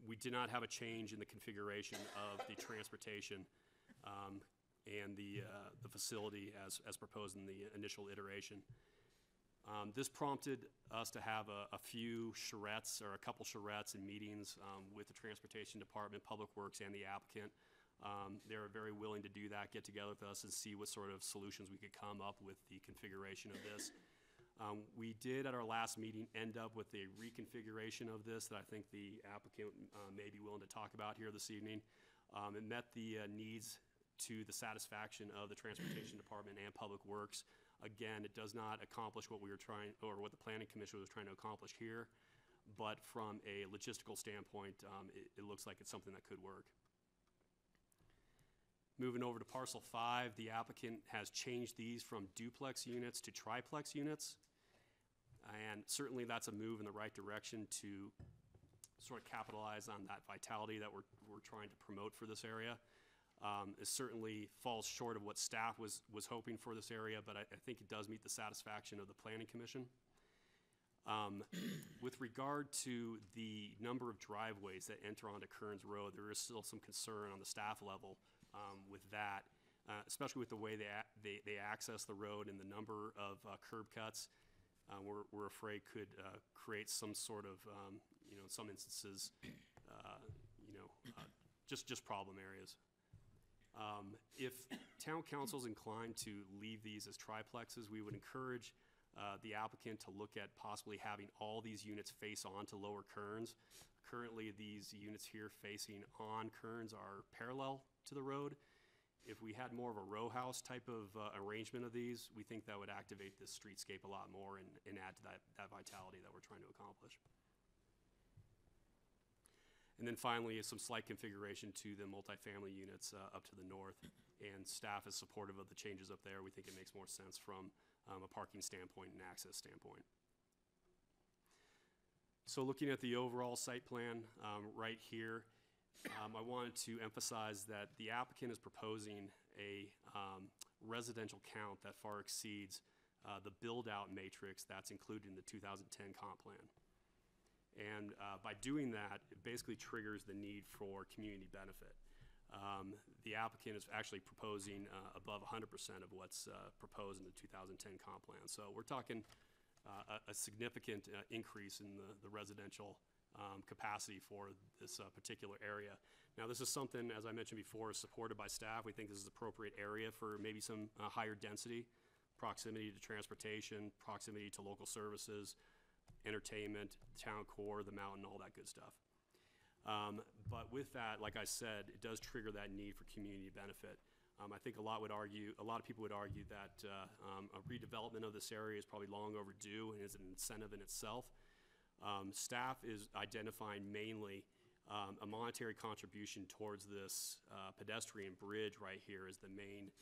we did not have a change in the configuration of the transportation and the facility as proposed in the initial iteration. This prompted us to have a few charrettes, or a couple charrettes in meetings with the Transportation Department, Public Works, and the applicant. They were very willing to do that, get together with us and see what sort of solutions we could come up with the configuration of this. We did at our last meeting end up with a reconfiguration of this that I think the applicant may be willing to talk about here this evening. It met the needs to the satisfaction of the Transportation Department and Public Works. Again, it does not accomplish what we were trying, or what the Planning Commission was trying to accomplish here, but from a logistical standpoint, it looks like it's something that could work. Moving over to parcel 5, the applicant has changed these from duplex units to triplex units. And certainly that's a move in the right direction to sort of capitalize on that vitality that we're trying to promote for this area. It certainly falls short of what staff was hoping for this area, but I think it does meet the satisfaction of the Planning Commission. With regard to the number of driveways that enter onto Kearns Road, there is still some concern on the staff level with that, especially with the way they access the road and the number of curb cuts. We're afraid could create some sort of, in some instances, just problem areas. If town council is inclined to leave these as triplexes, we would encourage the applicant to look at possibly having all these units face onto Lower Kearns. Currently, these units here facing on Kearns are parallel to the road. If we had more of a row house type of arrangement of these, we think that would activate this streetscape a lot more and add to that vitality that we're trying to accomplish. And then finally, some slight configuration to the multifamily units up to the north, and staff is supportive of the changes up there. We think it makes more sense from a parking standpoint and access standpoint. So looking at the overall site plan right here, I wanted to emphasize that the applicant is proposing a residential count that far exceeds the build-out matrix that's included in the 2010 comp plan. And by doing that, it basically triggers the need for community benefit. The applicant is actually proposing above 100% of what's proposed in the 2010 comp plan. So we're talking a significant increase in the residential capacity for this particular area. Now, this is something, as I mentioned before, is supported by staff. We think this is the appropriate area for maybe some higher density, proximity to transportation, proximity to local services, entertainment, town core, the mountain, all that good stuff. But with that, like I said, it does trigger that need for community benefit. I think a lot of people would argue that a redevelopment of this area is probably long overdue and is an incentive in itself. Staff is identifying mainly a monetary contribution towards this pedestrian bridge right here as the main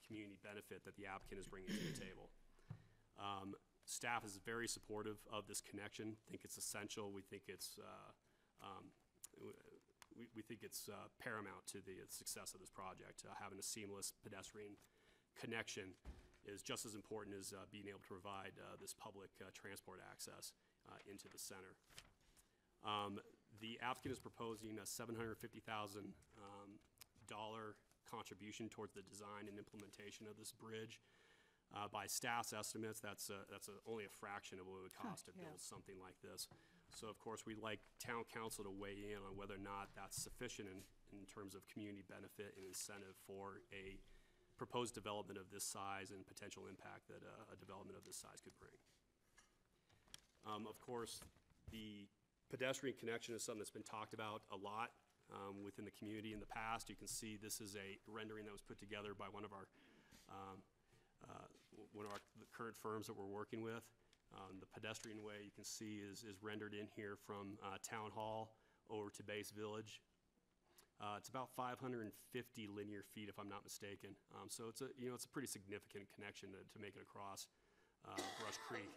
community benefit that the applicant is bringing to the table. Staff is very supportive of this connection. Think it's essential. We think it's paramount to the success of this project. Having a seamless pedestrian connection is just as important as being able to provide this public transport access into the center. The applicant is proposing a $750,000 contribution towards the design and implementation of this bridge. By staff's estimates, that's only a fraction of what it would cost to build something like this. So of course, we'd like town council to weigh in on whether or not that's sufficient in terms of community benefit and incentive for a proposed development of this size and potential impact that a development of this size could bring. Of course, the pedestrian connection is something that's been talked about a lot within the community in the past. You can see this is a rendering that was put together by one of the current firms that we're working with. The pedestrian way you can see is rendered in here from Town Hall over to Base Village. It's about 550 linear feet, if I'm not mistaken. So it's a pretty significant connection to make it across Brush Creek.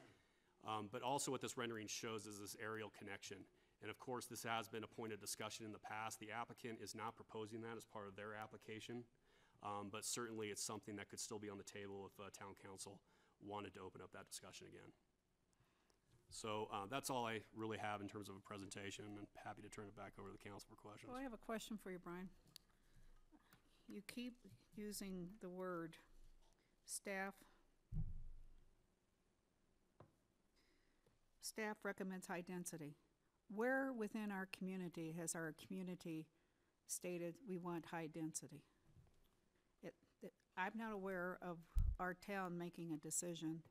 But also what this rendering shows is this aerial connection. And of course, this has been a point of discussion in the past. The applicant is not proposing that as part of their application. But certainly it's something that could still be on the table if town council wanted to open up that discussion again. So that's all I really have in terms of a presentation, and happy to turn it back over to the council for questions. Well, I have a question for you, Brian. You keep using the word staff recommends high density. Where within our community has our community stated we want high density? I'm not aware of our town making a decision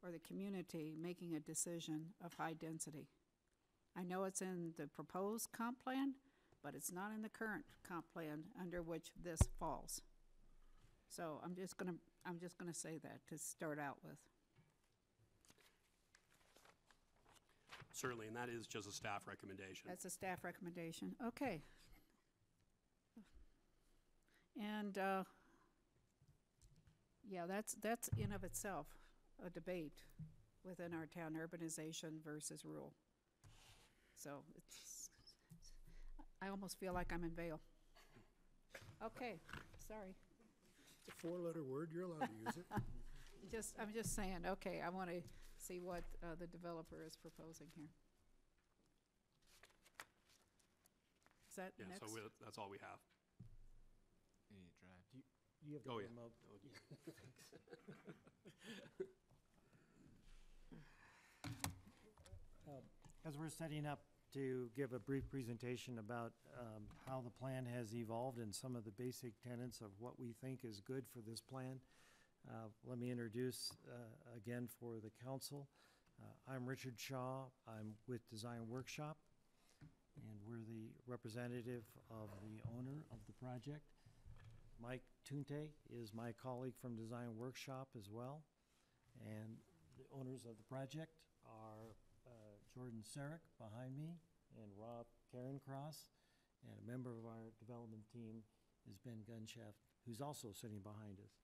or the community making a decision of high density. I know it's in the proposed comp plan, but it's not in the current comp plan under which this falls. So I'm just gonna say that to start out with. Certainly, and that is just a staff recommendation. That's a staff recommendation. Okay. And yeah, that's in of itself a debate within our town, urbanization versus rural. So I almost feel like I'm in Vail. Okay, sorry. It's a four-letter word, you're allowed to use it. I'm just saying, okay, I want to see what the developer is proposing here. Is that next? So that's all we have. You need to drive. You have the Oh, yeah. remote. As we're setting up to give a brief presentation about how the plan has evolved and some of the basic tenets of what we think is good for this plan, let me introduce again for the council. I'm Richard Shaw. I'm with Design Workshop, and we're the representative of the owner of the project. Mike Tunte is my colleague from Design Workshop as well. And the owners of the project are Jordan Sarek behind me and Rob Carencross. And a member of our development team is Ben Gunshaft, who's also sitting behind us.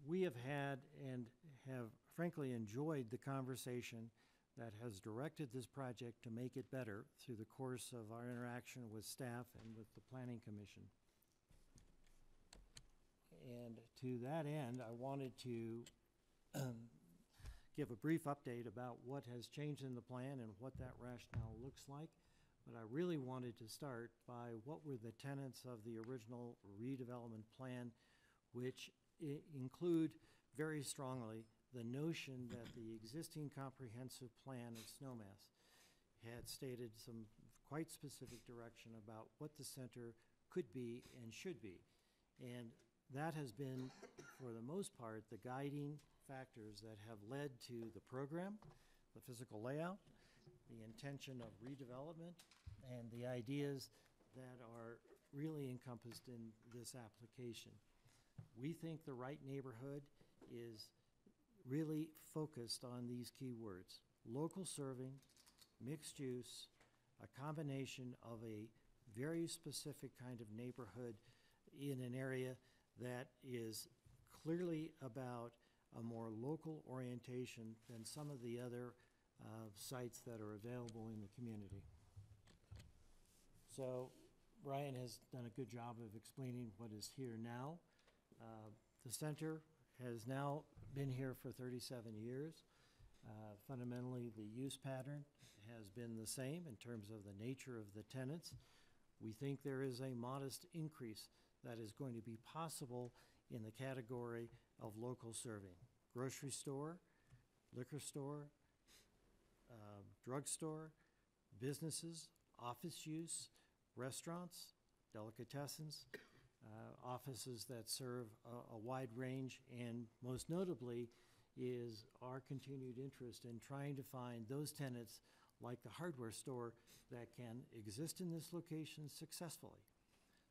We have had and have frankly enjoyed the conversation that has directed this project to make it better through the course of our interaction with staff and with the Planning Commission. And to that end, I wanted to give a brief update about what has changed in the plan and what that rationale looks like. But I really wanted to start by what were the tenets of the original redevelopment plan, which include very strongly the notion that the existing comprehensive plan of Snowmass had stated some quite specific direction about what the center could be and should be. And that has been, for the most part, the guiding factors that have led to the program, the physical layout, the intention of redevelopment, and the ideas that are really encompassed in this application. We think the right neighborhood is really focused on these key words: local serving, mixed use, a combination of a very specific kind of neighborhood in an area that is clearly about a more local orientation than some of the other sites that are available in the community. So Ryan has done a good job of explaining what is here now. The center has now been here for 37 years. Fundamentally, the use pattern has been the same in terms of the nature of the tenants. We think there is a modest increase that is going to be possible in the category of local serving: grocery store, liquor store, drugstore, businesses, office use, restaurants, delicatessens, offices that serve a wide range, and most notably is our continued interest in trying to find those tenants like the hardware store that can exist in this location successfully.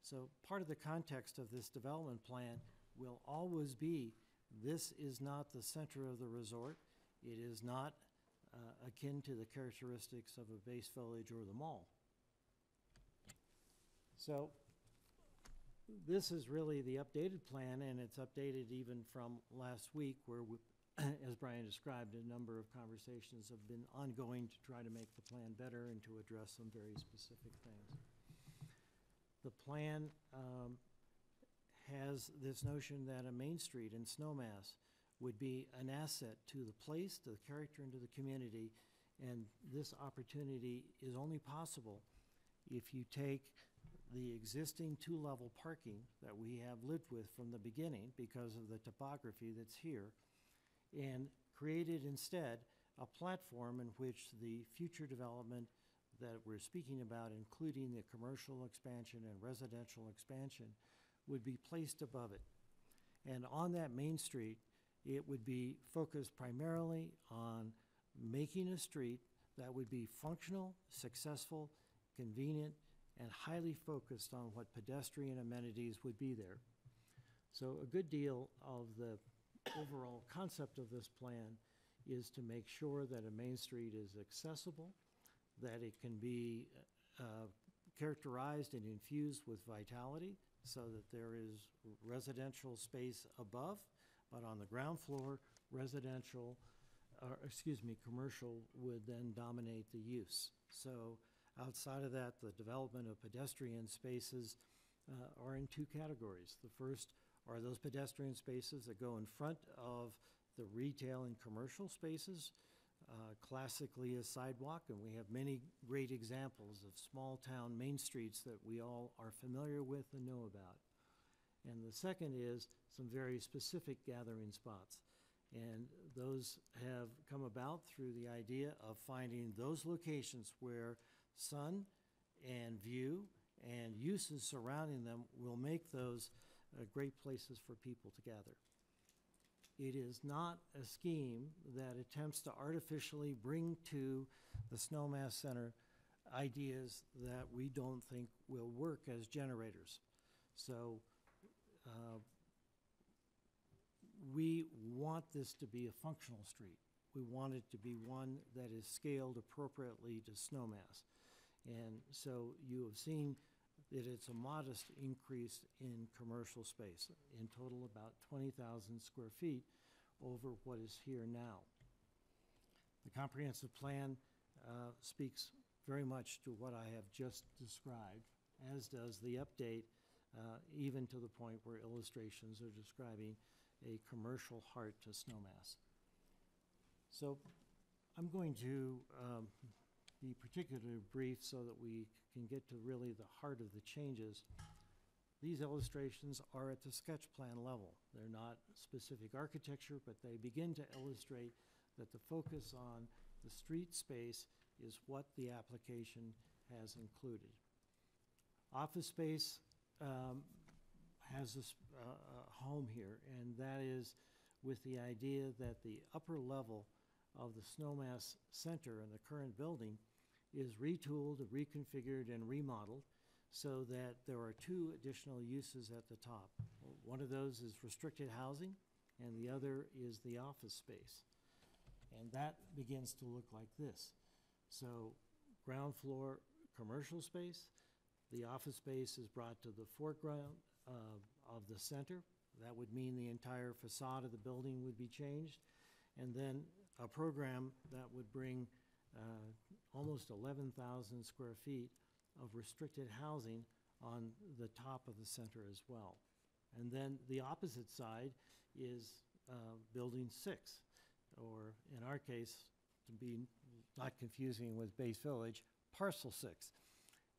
So part of the context of this development plan will always be, this is not the center of the resort. It is not akin to the characteristics of a base village or the mall. So this is really the updated plan, and it's updated even from last week, where we, as Brian described, a number of conversations have been ongoing to try to make the plan better and to address some very specific things. The plan has this notion that a main street in Snowmass would be an asset to the place, to the character, and to the community, and this opportunity is only possible if you take the existing two-level parking that we have lived with from the beginning because of the topography that's here, and created instead a platform in which the future development that we're speaking about, including the commercial expansion and residential expansion, would be placed above it. And on that main street, it would be focused primarily on making a street that would be functional, successful, convenient, and highly focused on what pedestrian amenities would be there. So a good deal of the overall concept of this plan is to make sure that a main street is accessible, that it can be characterized and infused with vitality so that there is residential space above, but on the ground floor, commercial would then dominate the use. So outside of that, the development of pedestrian spaces are in two categories. The first are those pedestrian spaces that go in front of the retail and commercial spaces, classically a sidewalk, and we have many great examples of small town main streets that we all are familiar with and know about. And the second is some very specific gathering spots. And those have come about through the idea of finding those locations where sun and view and uses surrounding them will make those great places for people to gather. It is not a scheme that attempts to artificially bring to the Snowmass Center ideas that we don't think will work as generators. So we want this to be a functional street. We want it to be one that is scaled appropriately to Snowmass. And so you have seen that it's a modest increase in commercial space, in total about 20,000 square feet over what is here now. The comprehensive plan speaks very much to what I have just described, as does the update, even to the point where illustrations are describing a commercial heart to Snowmass. So I'm going to be particularly brief so that we can get to really the heart of the changes. These illustrations are at the sketch plan level. They're not specific architecture, but they begin to illustrate that the focus on the street space is what the application has included. Office space has a home here, and that is with the idea that the upper level of the Snowmass Center in the current building is retooled, reconfigured, and remodeled so that there are two additional uses at the top. One of those is restricted housing, and the other is the office space. And that begins to look like this. So ground floor commercial space, the office space is brought to the foreground of the center. That would mean the entire facade of the building would be changed. And then a program that would bring almost 11,000 square feet of restricted housing on the top of the center as well. And then the opposite side is Building 6, or in our case, to be not confusing with Base Village, Parcel 6.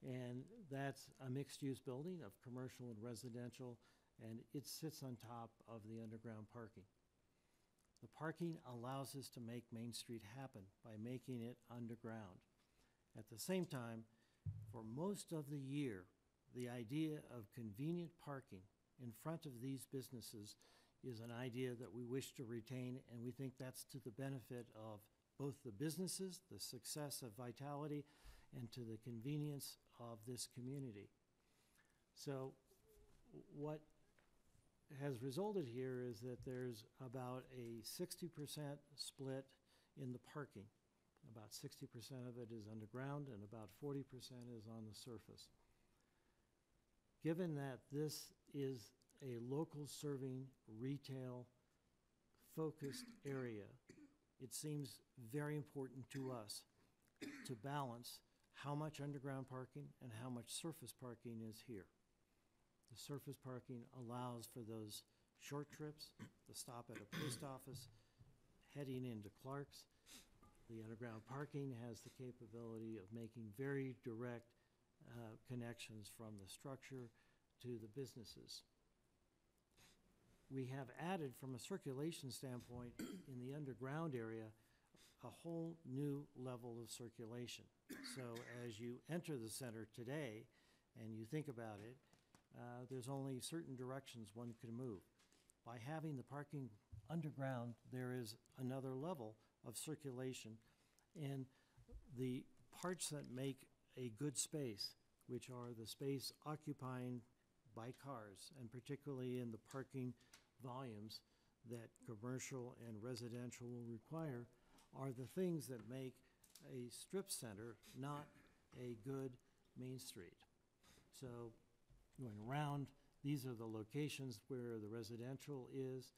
And that's a mixed-use building of commercial and residential, and it sits on top of the underground parking. The parking allows us to make Main Street happen by making it underground. At the same time, for most of the year, the idea of convenient parking in front of these businesses is an idea that we wish to retain, and we think that's to the benefit of both the businesses, the success of Vitality, and to the convenience of this community. So what has resulted here is that there's about a 60% split in the parking. About 60% of it is underground and about 40% is on the surface. Given that this is a local serving retail focused area, it seems very important to us to balance how much underground parking and how much surface parking is here. The surface parking allows for those short trips, the stop at a post office, heading into Clark's. The underground parking has the capability of making very direct connections from the structure to the businesses. We have added, from a circulation standpoint, in the underground area, a whole new level of circulation. So as you enter the center today and you think about it, there's only certain directions one can move. By having the parking underground, there is another level of circulation. And the parts that make a good space, which are the space occupying by cars, and particularly in the parking volumes that commercial and residential will require, are the things that make a strip center not a good Main Street. So going around, these are the locations where the residential is.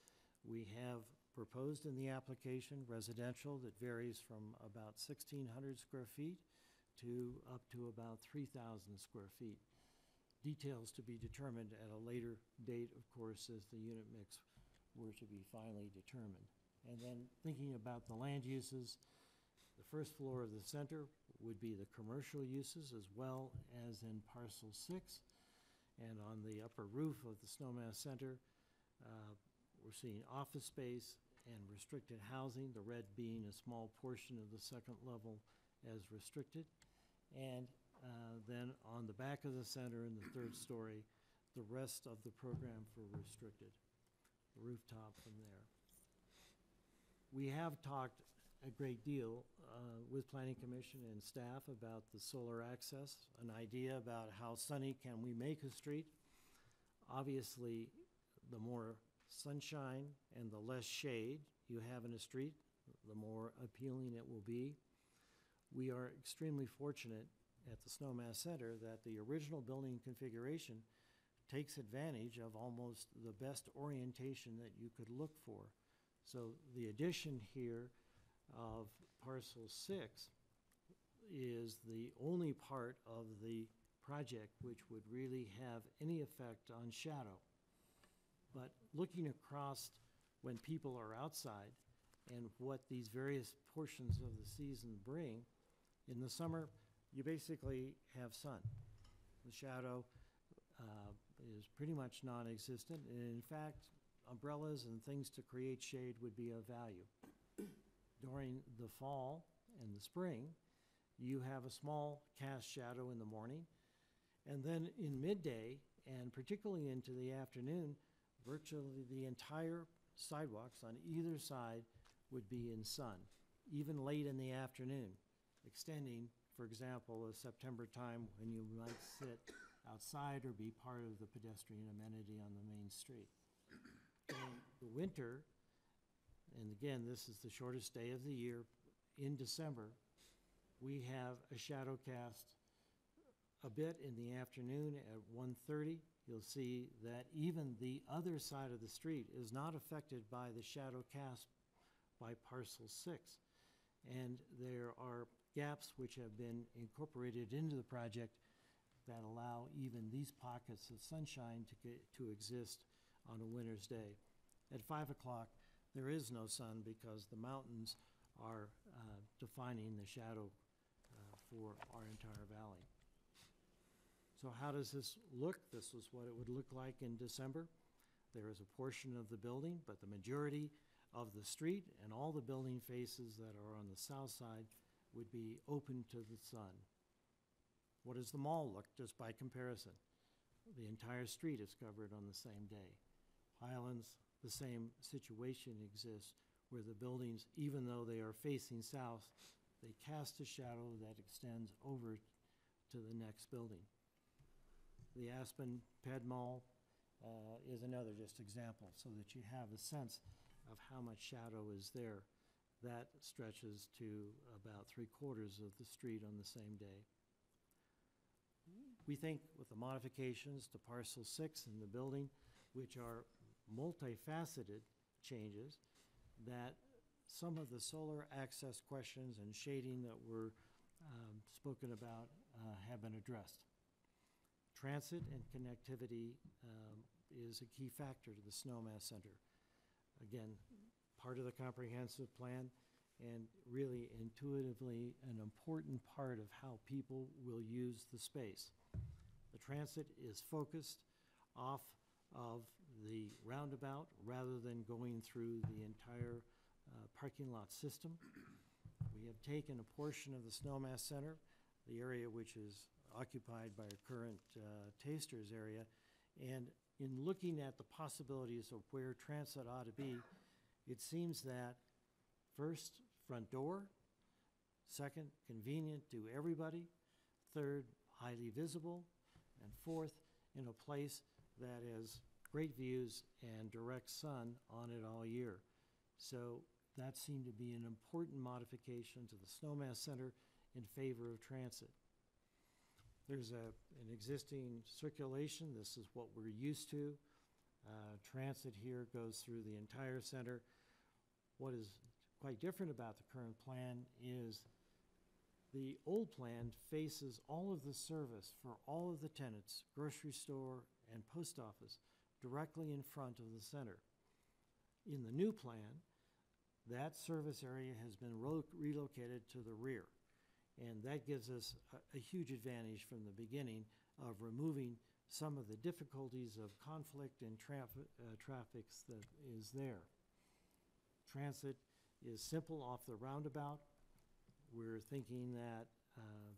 We have proposed in the application residential that varies from about 1,600 square feet to up to about 3,000 square feet. Details to be determined at a later date, of course, as the unit mix were to be finally determined. And then thinking about the land uses, the first floor of the center would be the commercial uses as well as in Parcel 6. And on the upper roof of the Snowmass Center, we're seeing office space and restricted housing, the red being a small portion of the second level as restricted. And then on the back of the center in the third story, the rest of the program for restricted, the rooftop from there. We have talked a great deal with Planning Commission and staff about the solar access, an idea about how sunny can we make a street. Obviously, the more sunshine and the less shade you have in a street, the more appealing it will be. We are extremely fortunate at the Snowmass Center that the original building configuration takes advantage of almost the best orientation that you could look for. So the addition here of Parcel 6 is the only part of the project which would really have any effect on shadow. But looking across when people are outside and what these various portions of the season bring, in the summer, you basically have sun. The shadow is pretty much non-existent, and in fact, umbrellas and things to create shade would be of value. During the fall and the spring, you have a small cast shadow in the morning, and then in midday, and particularly into the afternoon, virtually the entire sidewalks on either side would be in sun, even late in the afternoon, extending, for example, a September time when you might sit outside or be part of the pedestrian amenity on the main street. In the winter, and again, this is the shortest day of the year, in December, we have a shadow cast a bit in the afternoon at 1:30. You'll see that even the other side of the street is not affected by the shadow cast by parcel 6. And there are gaps which have been incorporated into the project that allow even these pockets of sunshine to exist on a winter's day. At 5 o'clock, there is no sun because the mountains are defining the shadow for our entire valley. So how does this look? This is what it would look like in December. There is a portion of the building, but the majority of the street and all the building faces that are on the south side would be open to the sun. What does the mall look just by comparison? The entire street is covered on the same day. Highlands, the same situation exists where the buildings, even though they are facing south, they cast a shadow that extends over to the next building. The Aspen Ped Mall is another just example so that you have a sense of how much shadow is there. That stretches to about 3/4 of the street on the same day. We think with the modifications to parcel 6 in the building, which are multifaceted changes, that some of the solar access questions and shading that were spoken about have been addressed. Transit and connectivity is a key factor to the Snowmass Center. Again, part of the comprehensive plan and really intuitively an important part of how people will use the space. The transit is focused off of the roundabout rather than going through the entire parking lot system. We have taken a portion of the Snowmass Center, the area which is occupied by our current Tasters area, and in looking at the possibilities of where transit ought to be, it seems that first, front door; second, convenient to everybody; third, highly visible; and fourth, in a place that has great views and direct sun on it all year. So that seemed to be an important modification to the Snowmass Center in favor of transit. There's an existing circulation. This is what we're used to. Transit here goes through the entire center. What is quite different about the current plan is the old plan faces all of the service for all of the tenants, grocery store and post office, directly in front of the center. In the new plan, that service area has been relocated to the rear. And that gives us a huge advantage from the beginning of removing some of the difficulties of conflict and traffics that is there. Transit is simple off the roundabout. We're thinking that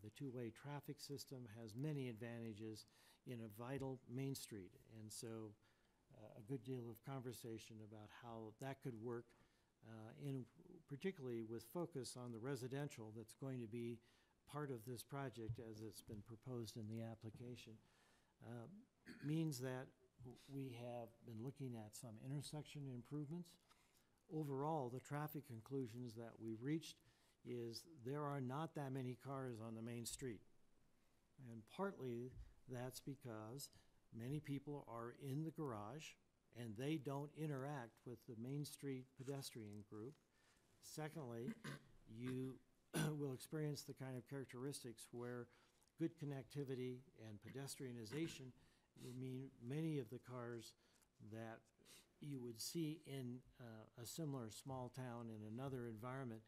the two-way traffic system has many advantages in a vital main street. And so a good deal of conversation about how that could work, and particularly with focus on the residential that's going to be part of this project as it's been proposed in the application, means that we have been looking at some intersection improvements. Overall, the traffic conclusions that we've reached is there are not that many cars on the main street. And partly that's because many people are in the garage and they don't interact with the Main Street pedestrian group. Secondly, you will experience the kind of characteristics where good connectivity and pedestrianization will mean many of the cars that you would see in a similar small town in another environment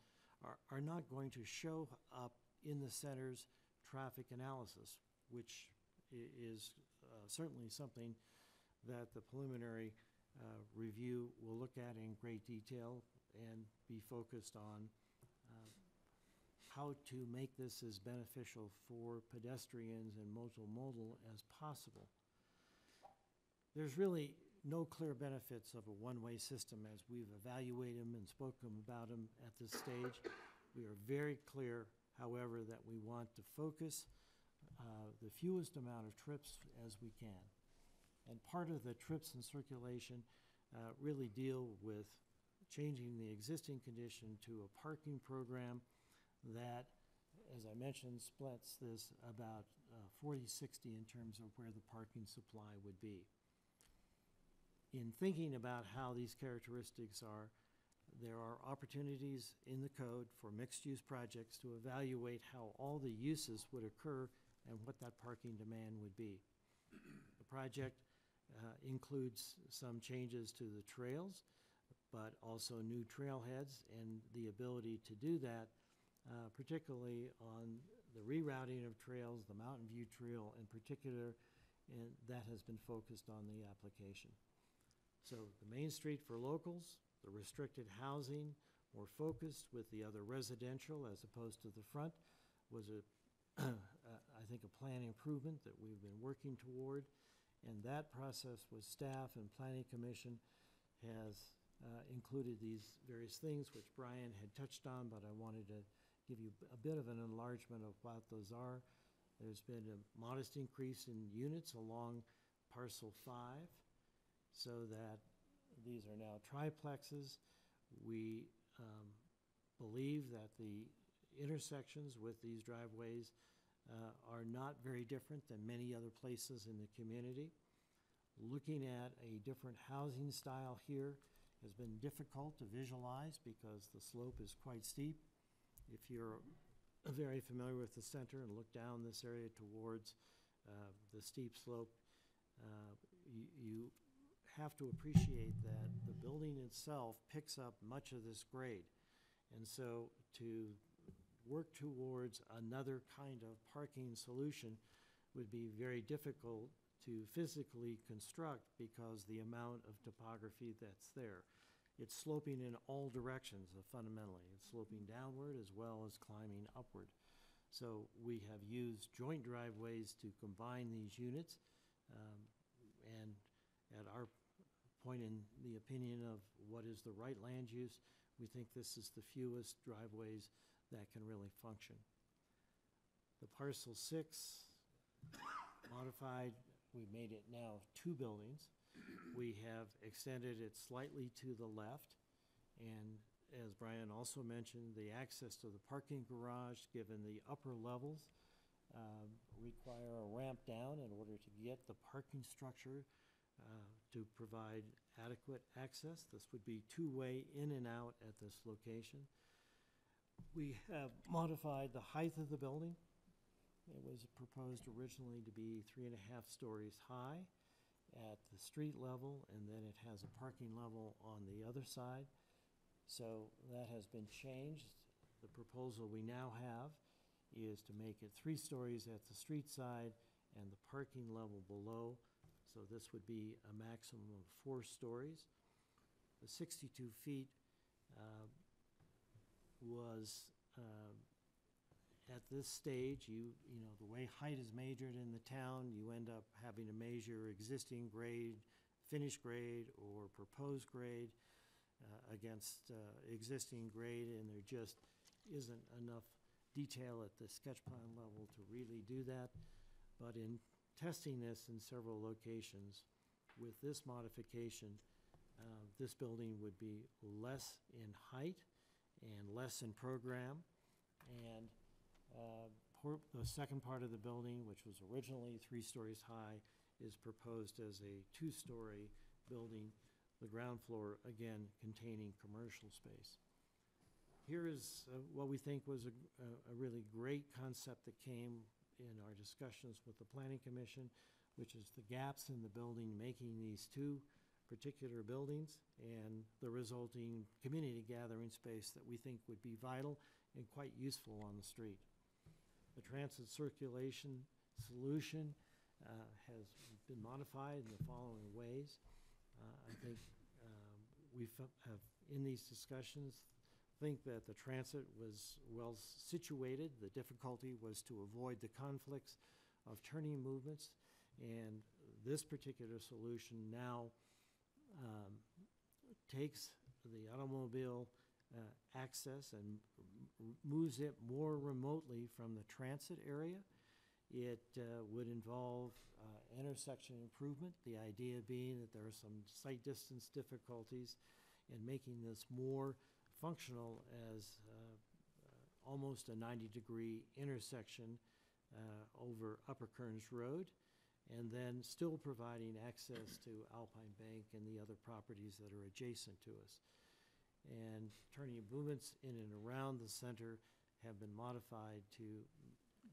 are not going to show up in the center's traffic analysis, which is certainly something that the preliminary review will look at in great detail and be focused on how to make this as beneficial for pedestrians and multimodal as possible. There's really no clear benefits of a one-way system as we've evaluated them and spoken about them at this stage. We are very clear, however, that we want to focus the fewest amount of trips as we can. And part of the trips in circulation really deal with changing the existing condition to a parking program that, as I mentioned, splits this about 40-60 in terms of where the parking supply would be. In thinking about how these characteristics are, there are opportunities in the code for mixed-use projects to evaluate how all the uses would occur and what that parking demand would be. The project includes some changes to the trails, but also new trailheads and the ability to do that, particularly on the rerouting of trails, the Mountain View Trail in particular, and that has been focused on the application. So the Main Street for locals, the restricted housing, more focused with the other residential as opposed to the front, was I think a plan improvement that we've been working toward. And that process with staff and Planning Commission has included these various things, which Brian had touched on, but I wanted to give you a bit of an enlargement of what those are. There's been a modest increase in units along parcel 5, so that these are now triplexes. We believe that the intersections with these driveways are not very different than many other places in the community. Looking at a different housing style here has been difficult to visualize because the slope is quite steep. If you're very familiar with the center and look down this area towards the steep slope, you have to appreciate that the building itself picks up much of this grade. And so to work towards another kind of parking solution would be very difficult to physically construct because the amount of topography that's there. It's sloping in all directions fundamentally. It's sloping downward as well as climbing upward. So we have used joint driveways to combine these units, and at our point in the opinion of what is the right land use, we think this is the fewest driveways that can really function. The parcel 6 modified, we made it now 2 buildings. We have extended it slightly to the left, and as Brian also mentioned, the access to the parking garage, given the upper levels, require a ramp down in order to get the parking structure to provide adequate access. This would be two-way in and out at this location. We have modified the height of the building. It was proposed originally to be 3.5 stories high at the street level, and then it has a parking level on the other side. So that has been changed. The proposal we now have is to make it 3 stories at the street side and the parking level below. So this would be a maximum of 4 stories. The 62 feet was at this stage, you know, the way height is measured in the town, you end up having to measure existing grade, finished grade, or proposed grade against existing grade, and there just isn't enough detail at the sketch plan level to really do that. But in testing this in several locations, with this modification, this building would be less in height and less in program, and the second part of the building, which was originally 3 stories high, is proposed as a 2-story building, the ground floor, again, containing commercial space. Here is what we think was a really great concept that came in our discussions with the Planning Commission, which is the gaps in the building making these 2 particular buildings and the resulting community gathering space that we think would be vital and quite useful on the street. The transit circulation solution has been modified in the following ways. I think we have, in these discussions, think that the transit was well situated. The difficulty was to avoid the conflicts of turning movements, and this particular solution now takes the automobile access and moves it more remotely from the transit area It would involve intersection improvement, the idea being that there are some sight distance difficulties in making this more functional as almost a 90-degree intersection over Upper Kearns Road, and then still providing access to Alpine Bank and the other properties that are adjacent to us. And turning movements in and around the center have been modified to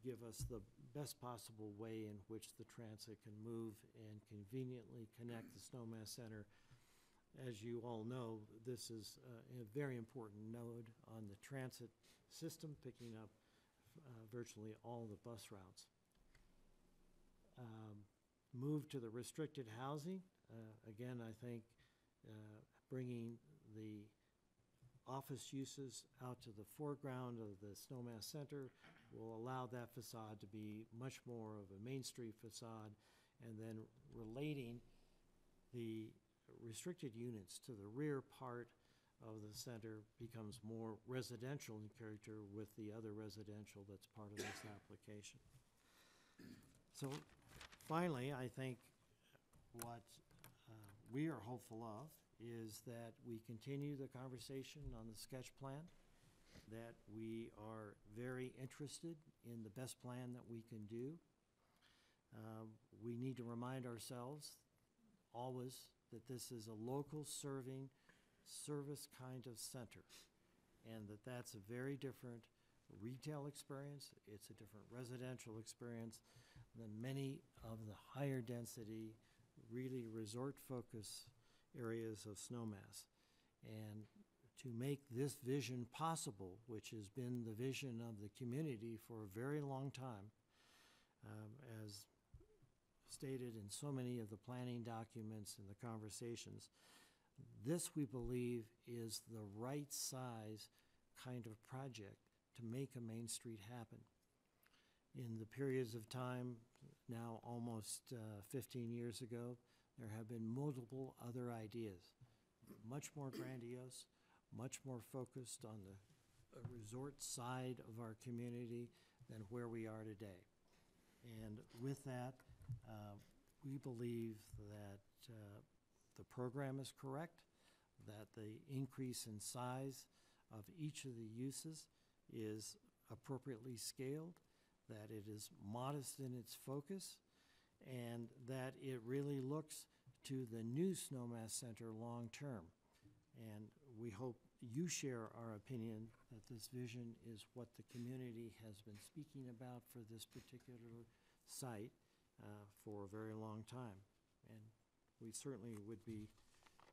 give us the best possible way in which the transit can move and conveniently connect the Snowmass Center. As you all know, this is a very important node on the transit system, picking up virtually all the bus routes. Move to the restricted housing. Again, I think bringing the office uses out to the foreground of the Snowmass Center will allow that facade to be much more of a Main Street facade, and then relating the restricted units to the rear part of the center becomes more residential in character with the other residential that's part of this application. So finally, I think what we are hopeful of is that we continue the conversation on the sketch plan, that we are very interested in the best plan that we can do. We need to remind ourselves always that this is a local serving service kind of center, and that that's a very different retail experience. It's a different residential experience than many of the higher density, really resort focus areas of Snowmass. And to make this vision possible, which has been the vision of the community for a very long time, as stated in so many of the planning documents and the conversations, this, we believe, is the right size kind of project to make a Main Street happen. In the periods of time, now almost 15 years ago, there have been multiple other ideas, much more grandiose, much more focused on the resort side of our community than where we are today. And with that, we believe that the program is correct, that the increase in size of each of the uses is appropriately scaled, that it is modest in its focus, and that it really looks to the new Snowmass Center long term. And we hope you share our opinion that this vision is what the community has been speaking about for this particular site for a very long time. And we certainly would be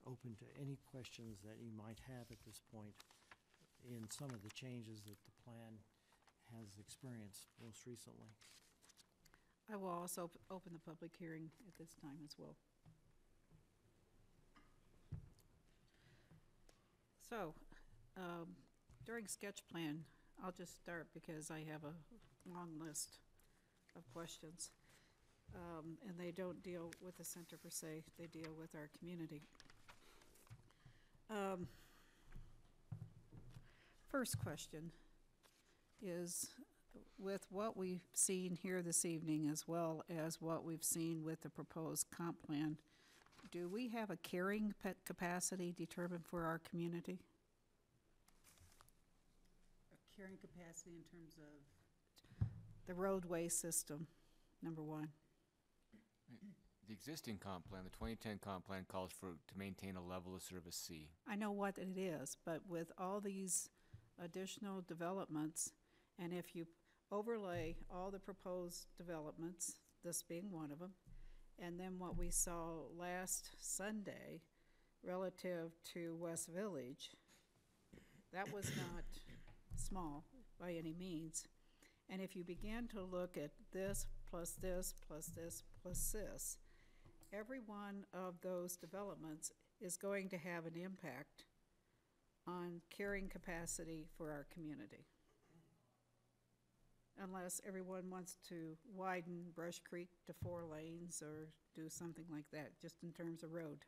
open to any questions that you might have at this point in some of the changes that the plan has experienced most recently. I will also open the public hearing at this time as well. So, during sketch plan, I'll just start because I have a long list of questions. And they don't deal with the center per se, they deal with our community. First question is, with what we've seen here this evening as well as what we've seen with the proposed comp plan, do we have a carrying capacity determined for our community? A carrying capacity in terms of? The roadway system, number one. The existing comp plan, the 2010 comp plan, calls for to maintain a level of service C. I know what it is, but with all these additional developments, and if you overlay all the proposed developments, this being one of them, and then what we saw last Sunday relative to West Village, that was not small by any means. And if you begin to look at this, plus this, plus this, plus this, every one of those developments is going to have an impact on carrying capacity for our community. Unless everyone wants to widen Brush Creek to 4 lanes or do something like that, just in terms of road.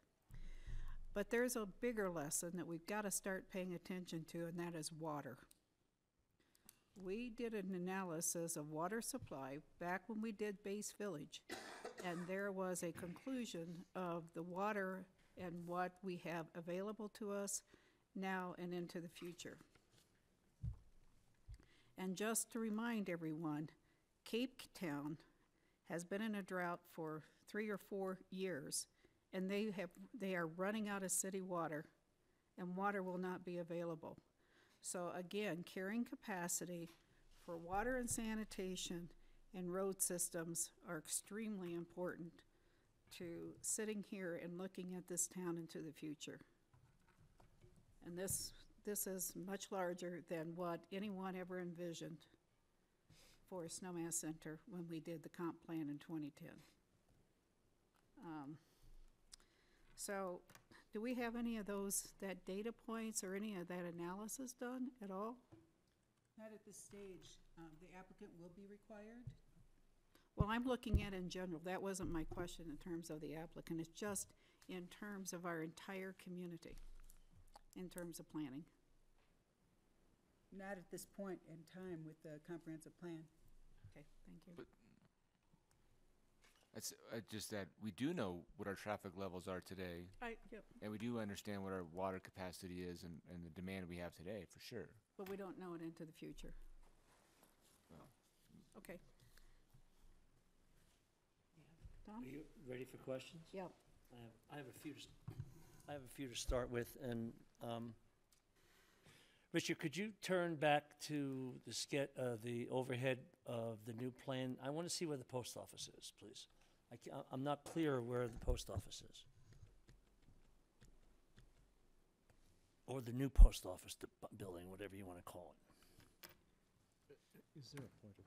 But there's a bigger lesson that we've got to start paying attention to, and that is water. we did an analysis of water supply back when we did Base Village, and there was a conclusion of the water and what we have available to us now and into the future. And just to remind everyone, Cape Town has been in a drought for 3 or 4 years, and they are running out of city water, and water will not be available. So again, carrying capacity for water and sanitation and road systems are extremely important to sitting here and looking at this town into the future. And this is much larger than what anyone ever envisioned for Snowmass Center when we did the comp plan in 2010. So do we have any of that data points or any of that analysis done at all? Not at this stage. The applicant will be required. Well, I'm looking at in general. That wasn't my question in terms of the applicant. It's just in terms of our entire community, in terms of planning. Not at this point in time with the comprehensive plan. Okay, thank you. But it's just that we do know what our traffic levels are today, Yep. and we do understand what our water capacity is and the demand we have today, for sure. But we don't know it into the future. Well, Okay. Tom? Are you ready for questions? Yep. I have a few to start with, and Richard, could you turn back to the overhead of the new plan? I want to see where the post office is, please. I'm not clear where the post office is. Or the new post office building, whatever you want to call it. Is there a point of?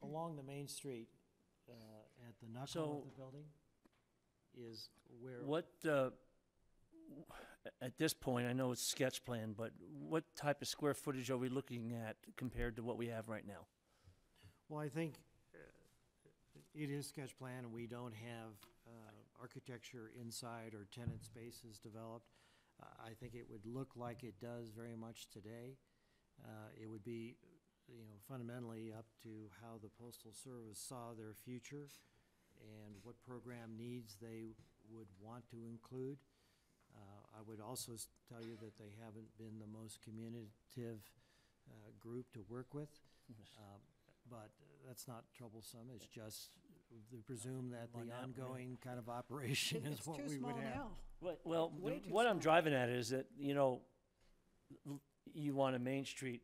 Along the main street, at the knuckle of the building, is where. What, at this point, I know it's sketch plan, but what type of square footage are we looking at compared to what we have right now? Well, I think it is sketch plan, and we don't have architecture inside or tenant spaces developed. I think it would look like it does very much today. It would be, fundamentally up to how the Postal Service saw their future and what program needs they would want to include. I would also tell you that they haven't been the most communicative group to work with, but that's not troublesome. It's just we presume that the ongoing kind of operation is what we would have. Well, what I'm driving at is that, you want a main street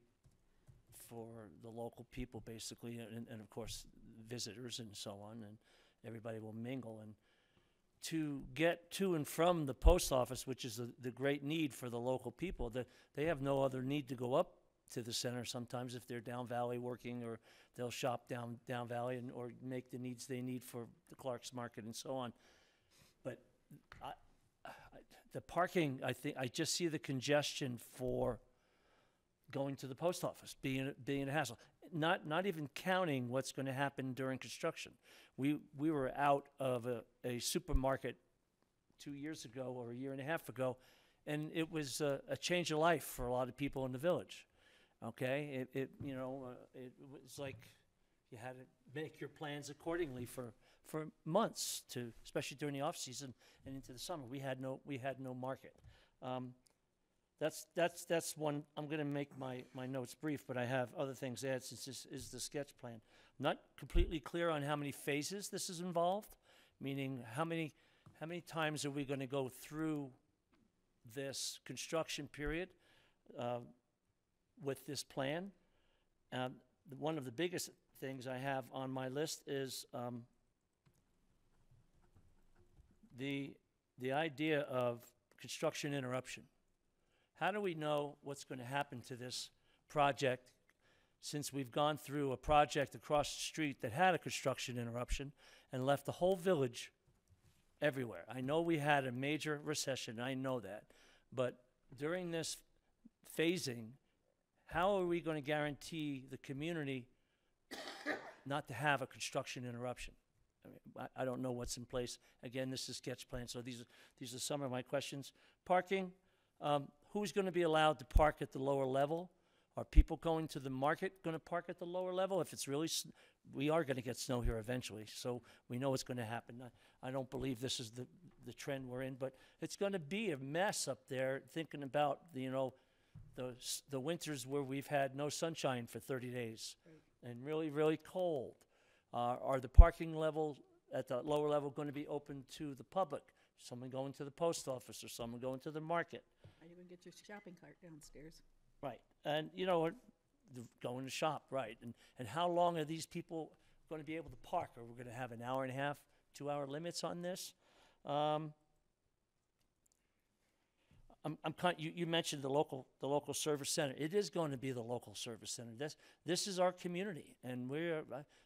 for the local people, basically, and of course, visitors and so on, and everybody will mingle. And to get to and from the post office, which is the great need for the local people, they have no other need to go up to the center sometimes if they're down valley working, or they'll shop down valley or make the needs they need for the Clark's Market and so on. But the parking, I just see the congestion for going to the post office being a hassle. Not even counting what's going to happen during construction. We were out of a supermarket 2 years ago or a year and a half ago, and it was a change of life for a lot of people in the village. Okay, it was like you had to make your plans accordingly for months, especially during the off season and into the summer. We had no market. That's one. I'm going to make my notes brief, but I have other things to add since this is the sketch plan. I'm not completely clear on how many phases this is involved, meaning how many times are we going to go through this construction period with this plan. One of the biggest things I have on my list is the idea of construction interruption. How do we know what's going to happen to this project since we've gone through a project across the street that had a construction interruption and left the whole village everywhere? I know we had a major recession, I know that, but during this phasing, how are we going to guarantee the community not to have a construction interruption? I don't know what's in place. Again, this is sketch plan, so these are some of my questions. Parking, who's going to be allowed to park at the lower level? Are people going to the market going to park at the lower level? If it's really, we are going to get snow here eventually, so we know it's going to happen. I don't believe this is the trend we're in, but it's going to be a mess up there. Thinking about the winters where we've had no sunshine for 30 days and really, really cold. Are the parking levels at the lower level going to be open to the public? Someone going to the post office or someone going to the market? Are you going to get your shopping cart downstairs? Right. And, going to shop, right. And how long are these people going to be able to park? Are we going to have an hour and a half, 2-hour limits on this? You mentioned the local service center. It is going to be the local service center. This is our community, and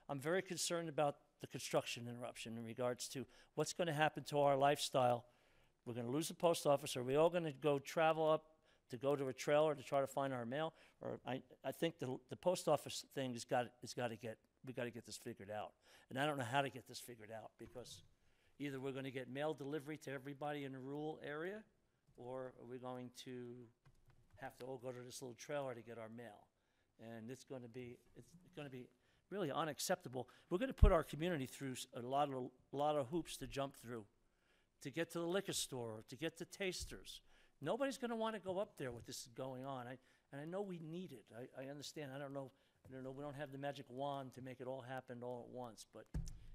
I'm very concerned about the construction interruption in regards to what's going to happen to our lifestyle. We're going to lose the post office. Are we all going to go travel up to go to a trailer to try to find our mail? Or I think the post office thing we got to get this figured out. And I don't know how to get this figured out, because either we're going to get mail delivery to everybody in a rural area, or are we going to have to all go to this little trailer to get our mail? And it's going to be really unacceptable. We're going to put our community through a lot of hoops to jump through, to get to the liquor store, to get to Tasters. Nobody's going to want to go up there with this going on. And I know we need it. I understand. I don't know. We don't have the magic wand to make it all happen all at once. But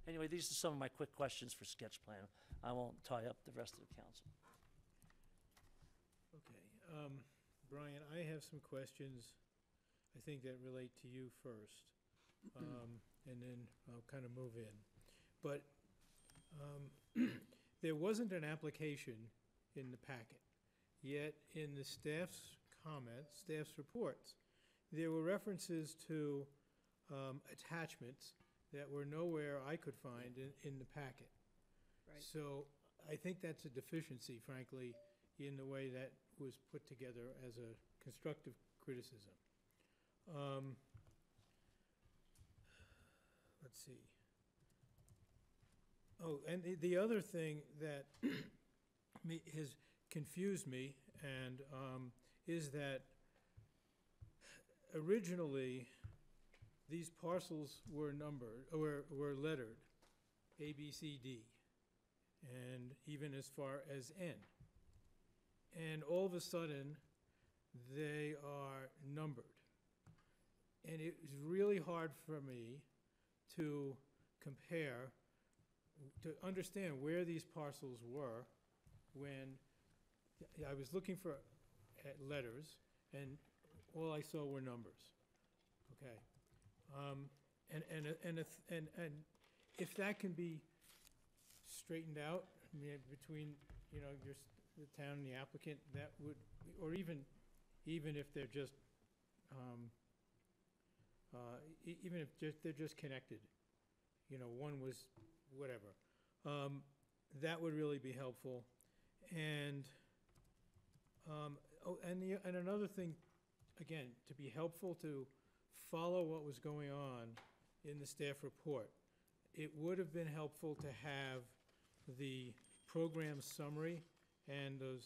anyway, these are some of my quick questions for sketch plan. I won't tie up the rest of the council. Okay. Brian, I have some questions, I think, that relate to you first. And then I'll kind of move in. But there wasn't an application in the packet. Yet in the staff's comments, staff's reports, there were references to attachments that were nowhere I could find in the packet. Right. So I think that's a deficiency, frankly, in the way that was put together as a constructive criticism. Let's see. Oh, and the other thing that has confused me and is that originally these parcels were numbered, or were lettered, A, B, C, D, and even as far as N. And all of a sudden, they are numbered. And it was really hard for me to compare, to understand where these parcels were when I was looking for letters, and all I saw were numbers. Okay. And if that can be straightened out, I mean, between the town and the applicant, that would, or even if they're just even if they're just connected, one was whatever, that would really be helpful. And and another thing, again, to be helpful to follow what was going on in the staff report, it would have been helpful to have the program summary and the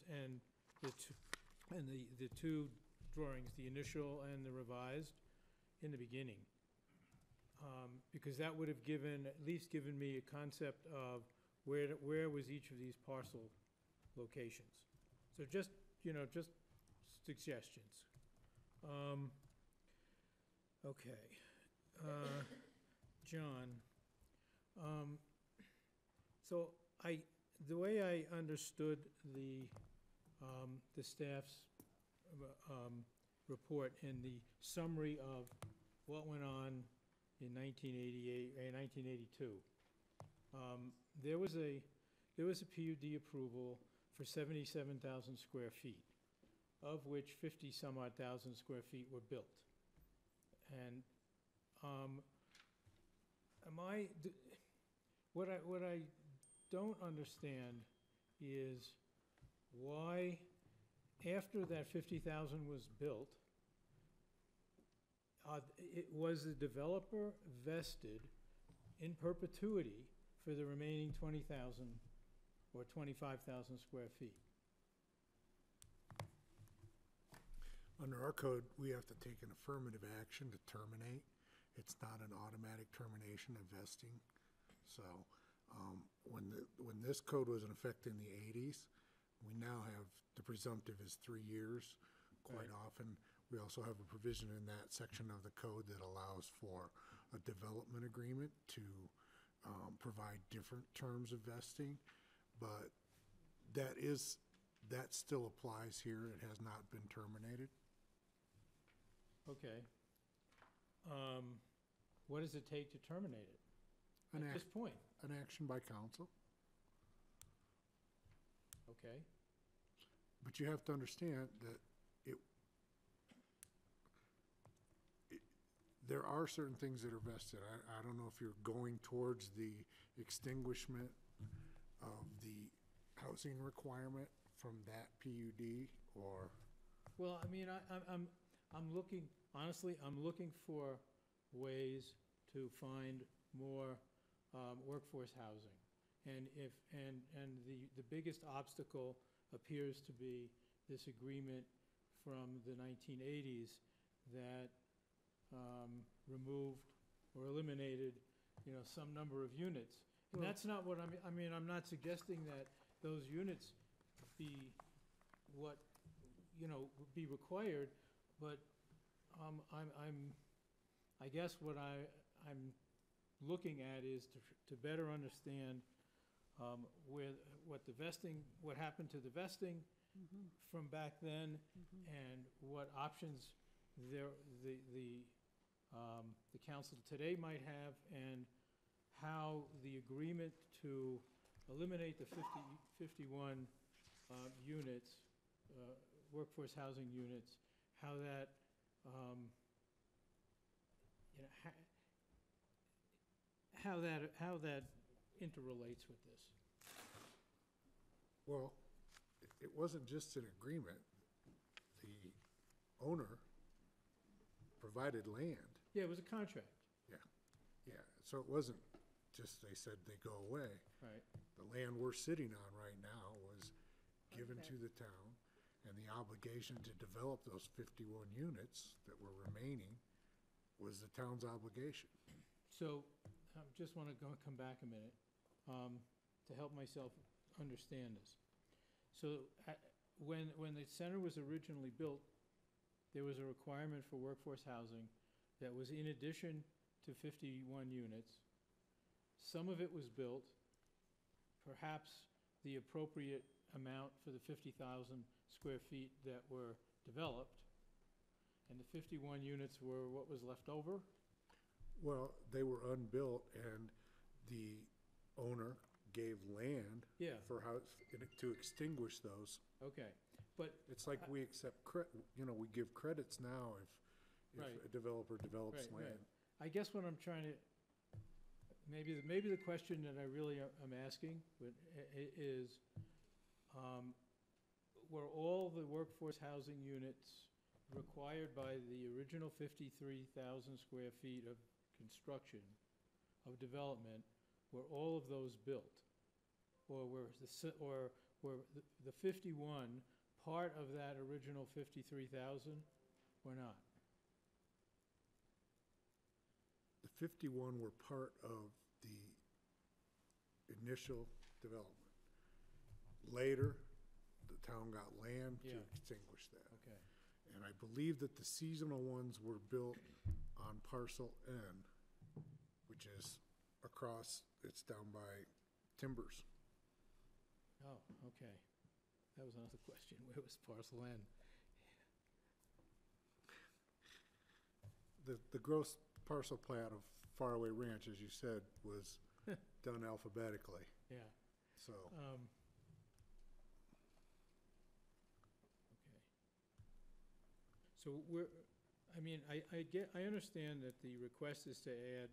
two drawings, the initial and the revised, in the beginning, because that would have at least given me a concept of where was each of these parcel locations. So just suggestions. Okay, John. So the way I understood the staff's report and the summary of what went on in 1988 and 1982, there was a PUD approval for 77,000 square feet, of which 50-some-odd thousand square feet were built. And what I don't understand is why, after that 50,000 was built, was the developer vested in perpetuity for the remaining 20,000 or 25,000 square feet? our code, we have to take an affirmative action to terminate. It's not an automatic termination of vesting. So, when this code was in effect in the 80s, we now have, the presumptive is 3 years quite often. We also have a provision in that section of the code that allows for a development agreement to provide different terms of vesting, but that still applies here. It has not been terminated. Okay. What does it take to terminate it An at this act- point? An action by council. Okay. But you have to understand that there are certain things that are vested. I don't know if you're going towards the extinguishment of the housing requirement from that PUD or. Well, I mean, I'm looking, honestly, I'm looking for ways to find more workforce housing. And the biggest obstacle appears to be this agreement from the 1980s that removed or eliminated, some number of units. And that's not what I'm not suggesting that those units be what, would be required, but I guess what I'm looking at is to better understand what happened to the vesting from back then, and what options the council today might have, and how the agreement to eliminate the 51 units, workforce housing units, how that, how that interrelates with this. Well, it wasn't just an agreement. The owner provided land. Yeah, it was a contract. Yeah. So it wasn't just they said they go away. Right. The land we're sitting on right now was given to the town, and the obligation to develop those 51 units that were remaining was the town's obligation. So, I just want to come back a minute to help myself understand this. So, when the center was originally built, there was a requirement for workforce housing that was in addition to 51 units. Some of it was built, perhaps the appropriate amount for the 50,000 square feet that were developed, and the 51 units were what was left over? Well, they were unbuilt, and the owner gave land for to extinguish those. Okay, but it's like we accept we give credits now if a developer develops land. I guess what I'm trying to, maybe the question that I really am asking is, were all the workforce housing units required by the original 53,000 square feet of construction, of development, were all of those built? Or were the 51 part of that original 53,000 or not? The 51 were part of the initial development. Later, the town got land to extinguish that. Okay. And I believe that the seasonal ones were built on parcel N, which is across, it's down by Timbers. Oh, okay. That was another question. Where was parcel N? The gross parcel plat of Faraway Ranch, as you said, was done alphabetically. Yeah. So. Okay. So I understand that the request is to add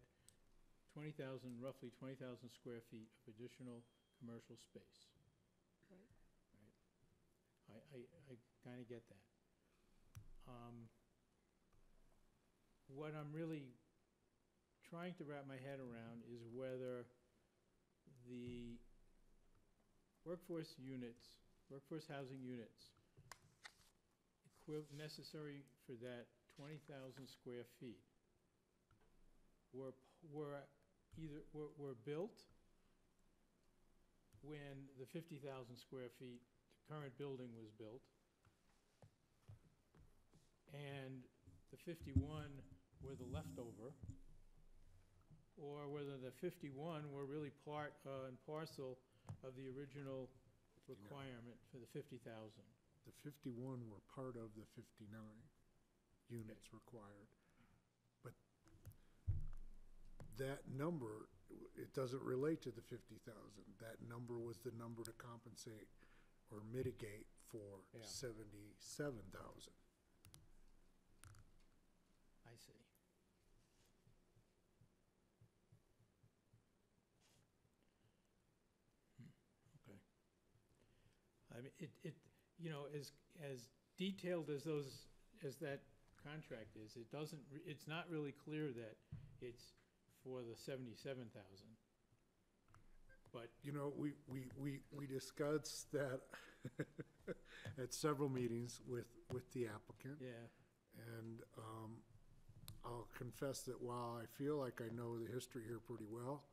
roughly 20,000 square feet of additional commercial space. Right. Right? I kind of get that. What I'm really trying to wrap my head around is whether the workforce housing units necessary for that 20,000 square feet were built when the 50,000 square feet, the current building was built, and the 51 were the leftover, or whether the 51 were really part and parcel of the original requirement for the 50,000. The 51 were part of the 59 units required. But that number, it doesn't relate to the 50,000. That number was the number to compensate or mitigate for 77,000. I see. Okay. I mean, you know, as detailed as that contract is, it's not really clear that it's for the 77,000. But, you know, we discussed that at several meetings with the applicant. yeah, And I'll confess that while I feel like I know the history here pretty well,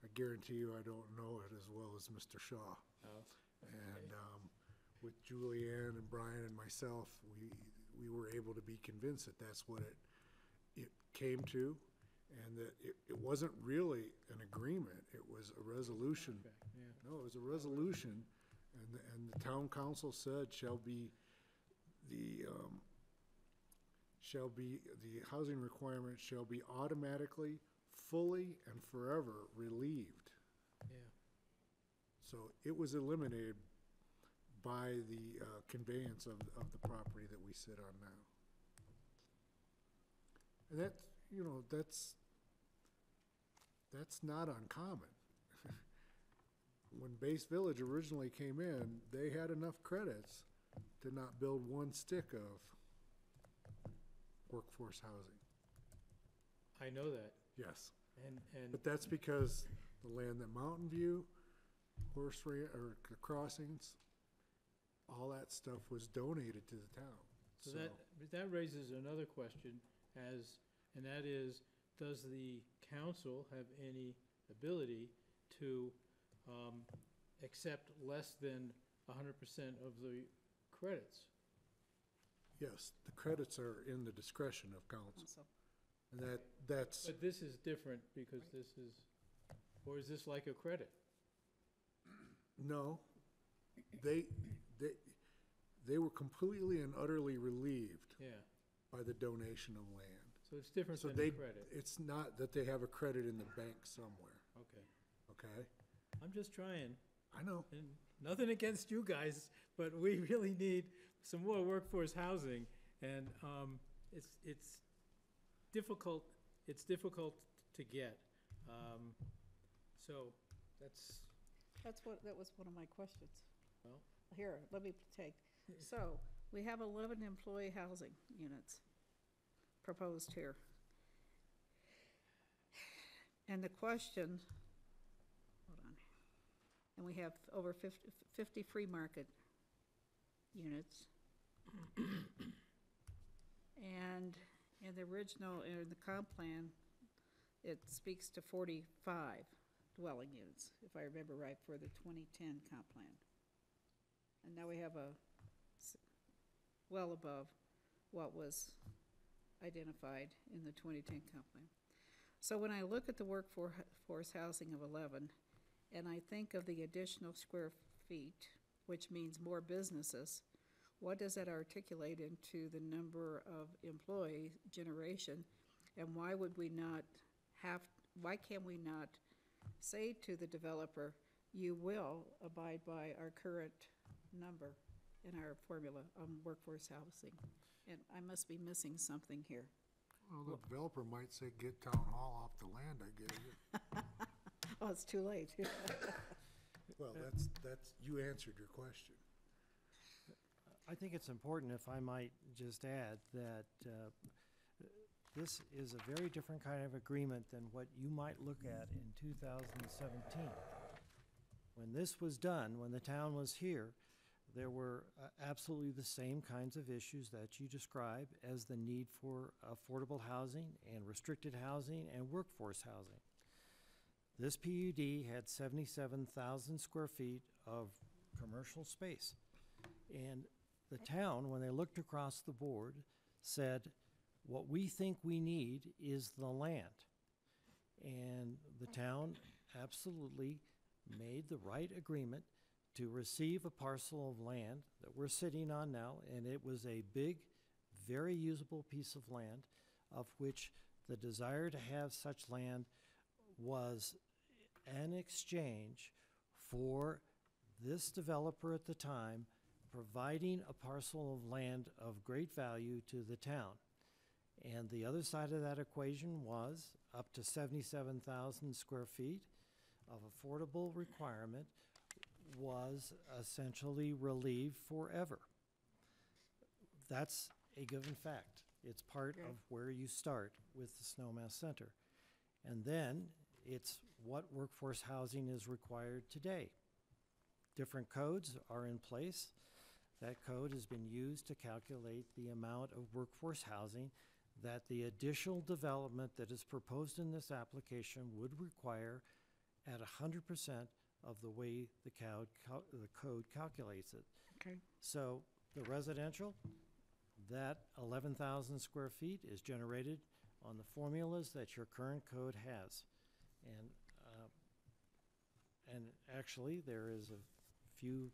I guarantee you I don't know it as well as Mr. Shaw. oh, And with Julianne and Brian and myself, we were able to be convinced that that's what it came to, and that it wasn't really an agreement, it was a resolution. contract, yeah. No, it was a resolution, and the town council said the housing requirement shall be automatically, fully, and forever relieved. Yeah. So it was eliminated by the conveyance of the property that we sit on now. And that's not uncommon. When Base Village originally came in, they had enough credits to not build one stick of workforce housing. I know that. Yes. And But that's because the land at Mountain View, or the crossings, all that stuff was donated to the town. so that raises another question, and that is, does the council have any ability to accept less than 100% of the credits? Yes, the credits are in the discretion of council. And that's, But this is different because or is this like a credit? no, they were completely and utterly relieved Yeah, by the donation of land. so it's different So than a credit. it's not that they have a credit in the bank somewhere, Okay, okay? I'm just trying, I know. and nothing against you guys, but we really need some more workforce housing, and it's difficult to get. So That was one of my questions. Well. Here, let me take, so, we have 11 employee housing units proposed here. And the question, hold on, and we have over 50 free market units. And in the original, in the comp plan, it speaks to 45 dwelling units, if I remember right, for the 2010 comp plan. And now we have well above what was identified in the 2010 comp plan. So when I look at the workforce housing of 11, and I think of the additional square feet, which means more businesses, what does that articulate into the number of employee generation? And why can we not say to the developer, you will abide by our current number in our formula on workforce housing? And I must be missing something here. Well, the developer might say, get town hall off the land I gave you. Oh, it's too late. Well, that's, you answered your question. I think it's important, if I might just add, that this is a very different kind of agreement than what you might look at in 2017. When this was done, when the town was here, there were absolutely the same kinds of issues that you describe as the need for affordable housing and restricted housing and workforce housing. This PUD had 77,000 square feet of commercial space. And the town, when they looked across the board, said, what we think we need is the land. And the town absolutely made the right agreement to receive a parcel of land that we're sitting on now, and it was a big, very usable piece of land, of which the desire to have such land was an exchange for this developer at the time providing a parcel of land of great value to the town. And the other side of that equation was up to 77,000 square feet of affordable requirement was essentially relieved forever. That's a given fact. It's part of where you start with the Snowmass Center. And then it's what workforce housing is required today. Different codes are in place. That code has been used to calculate the amount of workforce housing that the additional development that is proposed in this application would require at 100% of the way the code calculates it. Okay. So the residential, that 11,000 square feet is generated on the formulas that your current code has. And actually, there is a few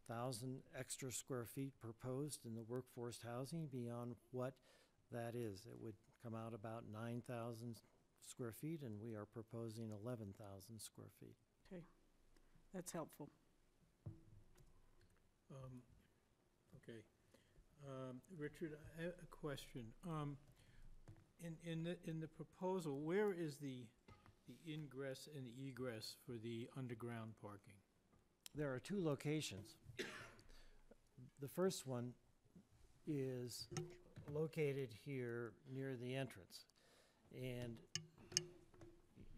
thousand extra square feet proposed in the workforce housing beyond what that is. It would come out about 9,000 square feet, and we are proposing 11,000 square feet. Okay, that's helpful. Okay. Richard, I have a question. In the proposal, where is the ingress and the egress for the underground parking? There are two locations. The first one is located here near the entrance. And,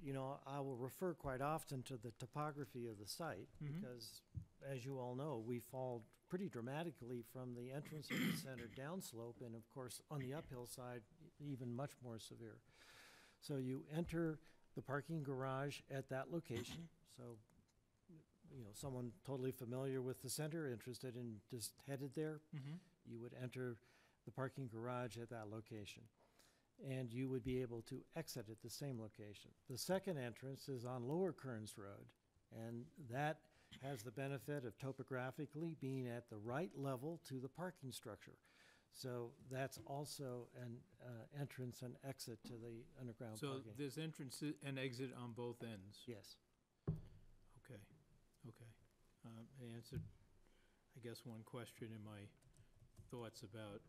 you know, I will refer quite often to the topography of the site because, as you all know, we fall pretty dramatically from the entrance of the center downslope, and of course, on the uphill side, even much more severe. So you enter the parking garage at that location. So, you know, someone totally familiar with the center, interested in just headed there, you would enter the parking garage at that location. And you would be able to exit at the same location. The second entrance is on Lower Kearns Road, and that has the benefit of topographically being at the right level to the parking structure. So that's also an entrance and exit to the underground parking. So there's entrance and exit on both ends? Yes. Okay, okay. I answered, I guess, one question in my thoughts about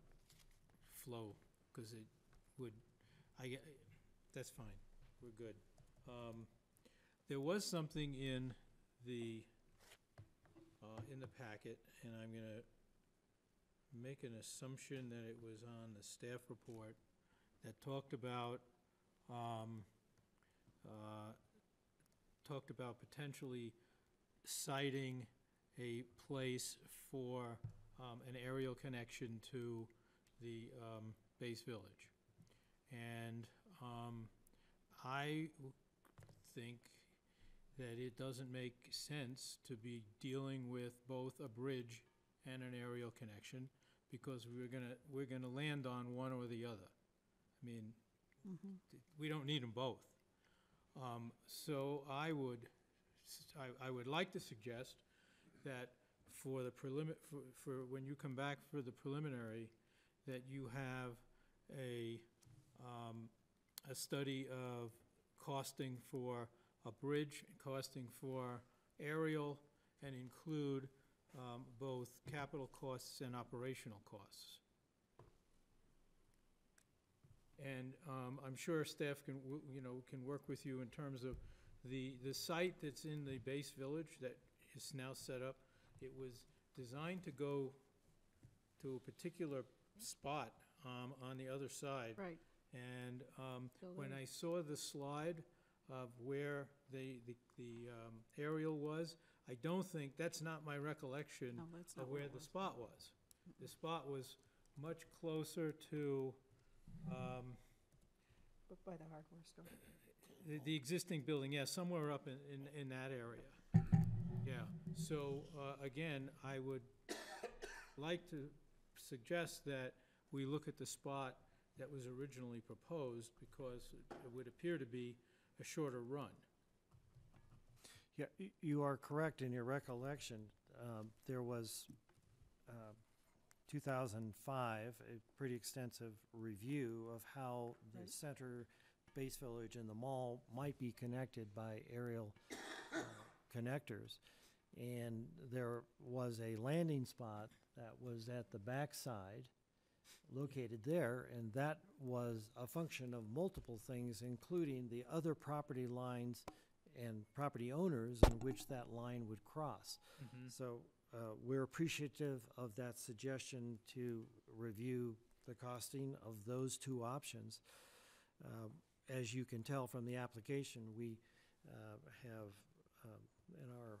flow, because it would, that's fine, we're good. There was something in the packet, and I'm gonna make an assumption that it was on the staff report that talked about potentially citing a place for an aerial connection to the base village. And I think that it doesn't make sense to be dealing with both a bridge and an aerial connection, because we're gonna land on one or the other. I mean, we don't need them both. So I would like to suggest that for the for when you come back for the preliminary, that you have a study of costing for a bridge, costing for aerial, and include both capital costs and operational costs. And I'm sure staff can, can work with you in terms of the site that's in the base village that is now set up. It was designed to go to a particular spot on the other side. Right. And when I saw the slide of where the aerial was, I don't think, that's not my recollection No, that's not of what where it the was. spot was. The spot was much closer to, But by the hardware store. the existing building, yeah, somewhere up in that area. Yeah, so, again, I would like to suggest that we look at the spot that was originally proposed, because it would appear to be a shorter run. Yeah, you are correct in your recollection. There was, 2005, a pretty extensive review of how the Right. center, base village, and the mall might be connected by aerial connectors. And there was a landing spot that was at the backside, located there, and that was a function of multiple things, including the other property lines and property owners in which that line would cross. So we're appreciative of that suggestion to review the costing of those two options. As you can tell from the application, we have in our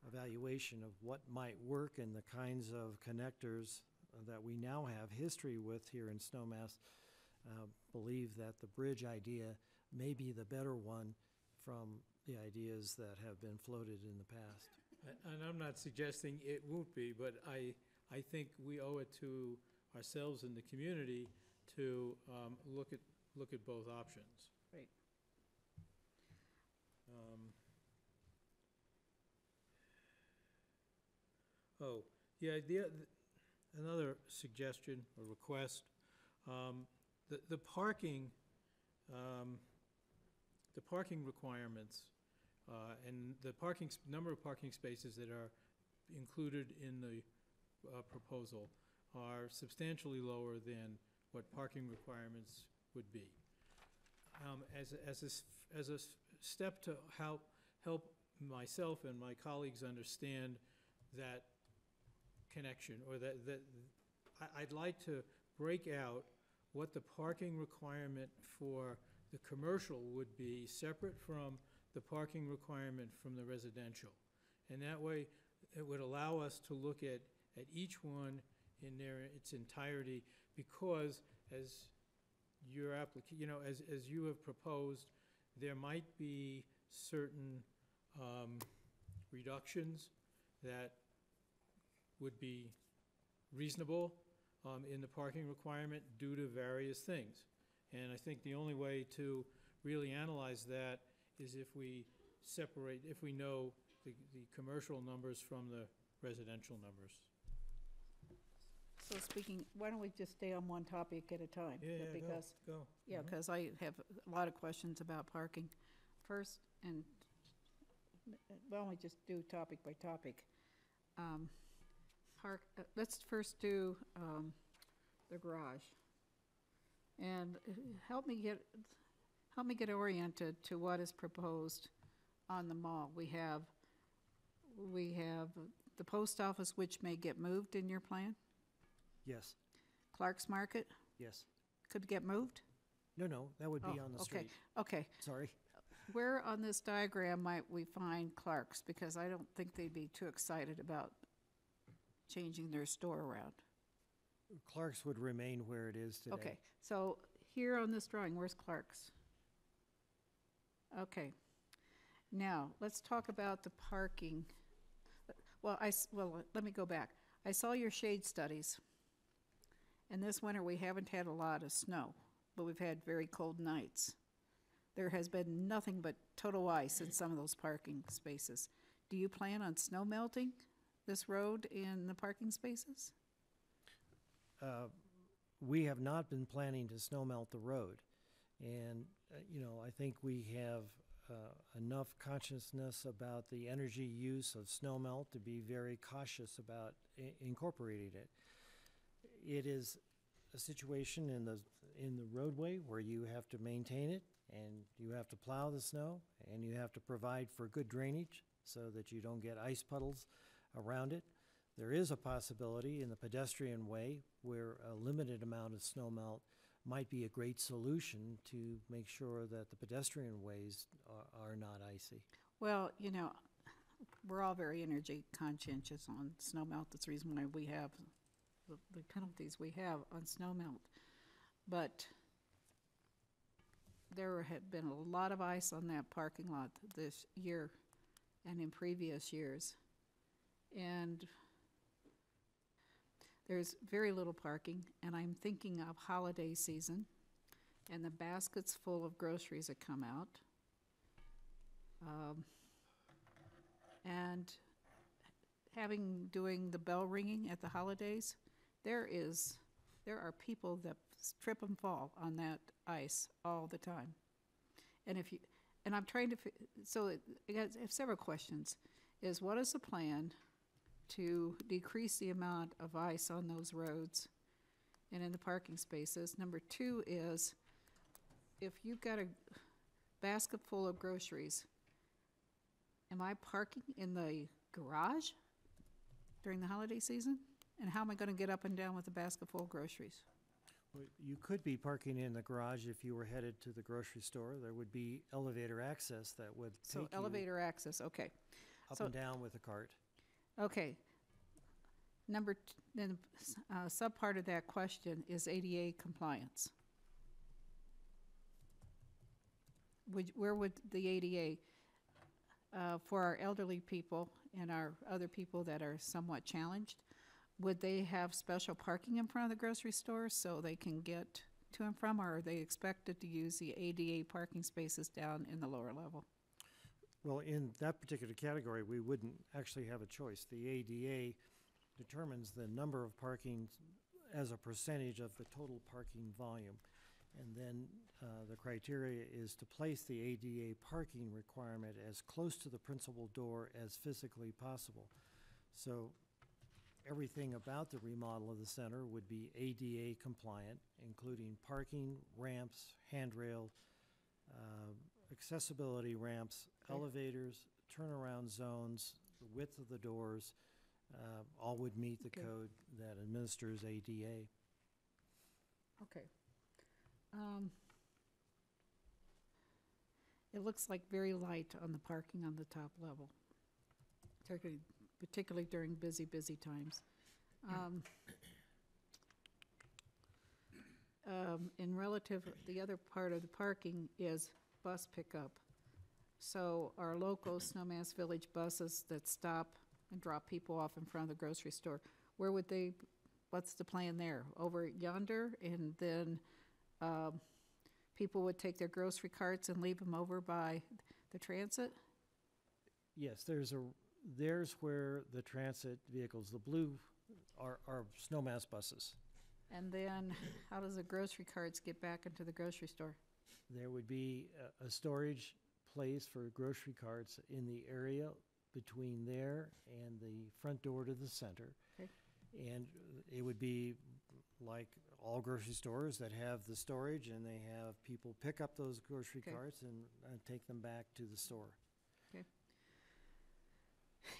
evaluation of what might work and the kinds of connectors that we now have history with here in Snowmass, believe that the bridge idea may be the better one from the ideas that have been floated in the past. And I'm not suggesting it won't be, but I think we owe it to ourselves and the community to look at both options. Right. Oh, yeah, another suggestion or request, the parking requirements, and the number of parking spaces that are included in the proposal are substantially lower than what parking requirements would be. As a step to help myself and my colleagues understand that connection, or that I'd like to break out what the parking requirement for the commercial would be separate from the parking requirement from the residential. And that way, it would allow us to look at each one in its entirety, because as your as you have proposed, there might be certain reductions that would be reasonable in the parking requirement due to various things. And I think the only way to really analyze that is if we separate, if we know the commercial numbers from the residential numbers. So speaking, why don't we just stay on one topic at a time? Yeah, Because, go. yeah, because I have a lot of questions about parking. First, and why don't we just do topic by topic? Let's first do the garage. And help me get oriented to what is proposed on the mall. We have the post office, which may get moved in your plan. Yes, Clark's Market yes. could get moved? No, that would be Oh, on the okay, street. okay. Sorry. Where on this diagram might we find Clark's? Because I don't think they'd be too excited about changing their store around. Clark's would remain where it is today. Okay, so here on this drawing, where's Clark's? Okay. Now, let's talk about the parking. Well, let me go back. I saw your shade studies. And this winter, we haven't had a lot of snow, but we've had very cold nights. There has been nothing but total ice in some of those parking spaces. Do you plan on snow melting this road in the parking spaces? We have not been planning to snow melt the road. And, I think we have enough consciousness about the energy use of snow melt to be very cautious about incorporating it. It is a situation in the roadway where you have to maintain it, and you have to plow the snow, and you have to provide for good drainage so that you don't get ice puddles around it. There is a possibility in the pedestrian way where a limited amount of snow melt might be a great solution to make sure that the pedestrian ways are not icy. Well, we're all very energy conscientious on snow melt. That's the reason why we have the penalties we have on snow melt. But there had been a lot of ice on that parking lot this year and in previous years. And there's very little parking, and I'm thinking of holiday season and the baskets full of groceries that come out. And doing the bell ringing at the holidays, there are people that trip and fall on that ice all the time. And I'm trying to, I have several questions. What is the plan to decrease the amount of ice on those roads and in the parking spaces? Number two is, if you've got a basket full of groceries, am I parking in the garage during the holiday season? And how am I going to get up and down with a basket full of groceries? Well, you could be parking in the garage if you were headed to the grocery store. There would be elevator access that would take you elevator access, okay. up and down with a cart. Okay. Then sub-part of that question is ADA compliance. Where would the ADA, for our elderly people and our other people that are somewhat challenged, would they have special parking in front of the grocery store so they can get to and from, or are they expected to use the ADA parking spaces down in the lower level? Well, in that particular category, we wouldn't actually have a choice. The ADA determines the number of parking as a percentage of the total parking volume. And then the criteria is to place the ADA parking requirement as close to the principal door as physically possible. So everything about the remodel of the center would be ADA compliant, including parking, ramps, handrail, accessibility ramps, elevators, turnaround zones, the width of the doors, all would meet the code that administers ADA. Okay. It looks like very light on the parking on the top level, particularly during busy times. The other part of the parking is bus pickup. So our local Snowmass Village buses that stop and drop people off in front of the grocery store, what's the plan there? Over yonder, and then people would take their grocery carts and leave them over by the transit? Yes, there's where the transit vehicles, the blue, are Snowmass buses. And then how does the grocery carts get back into the grocery store? There would be a storage place for grocery carts in the area between there and the front door to the center. Okay. And it would be like all grocery stores that have the storage, and they have people pick up those grocery carts and take them back to the store. Okay.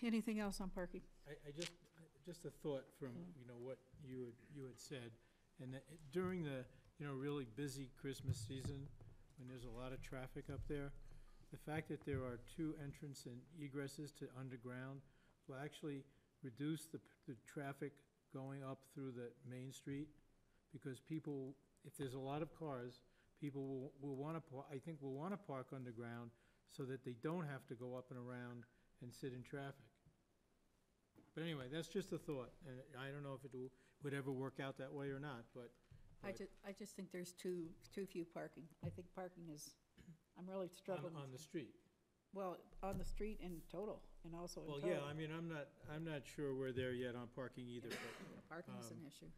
Anything else on parking? I just a thought from, what you had said, and that during the, really busy Christmas season, when there's a lot of traffic up there, the fact that there are 2 entrance and egresses to underground will actually reduce the traffic going up through the main street, because people, if there's a lot of cars, people will want to park underground so that they don't have to go up and around and sit in traffic. But anyway, that's just a thought, and I don't know if it would ever work out that way or not, but. I just think there's too few parking. I think parking is, I'm really struggling. On the street. Well, on the street in total, and also in Well, total. yeah, I'm not sure we're there yet on parking either, but. Parking is an issue.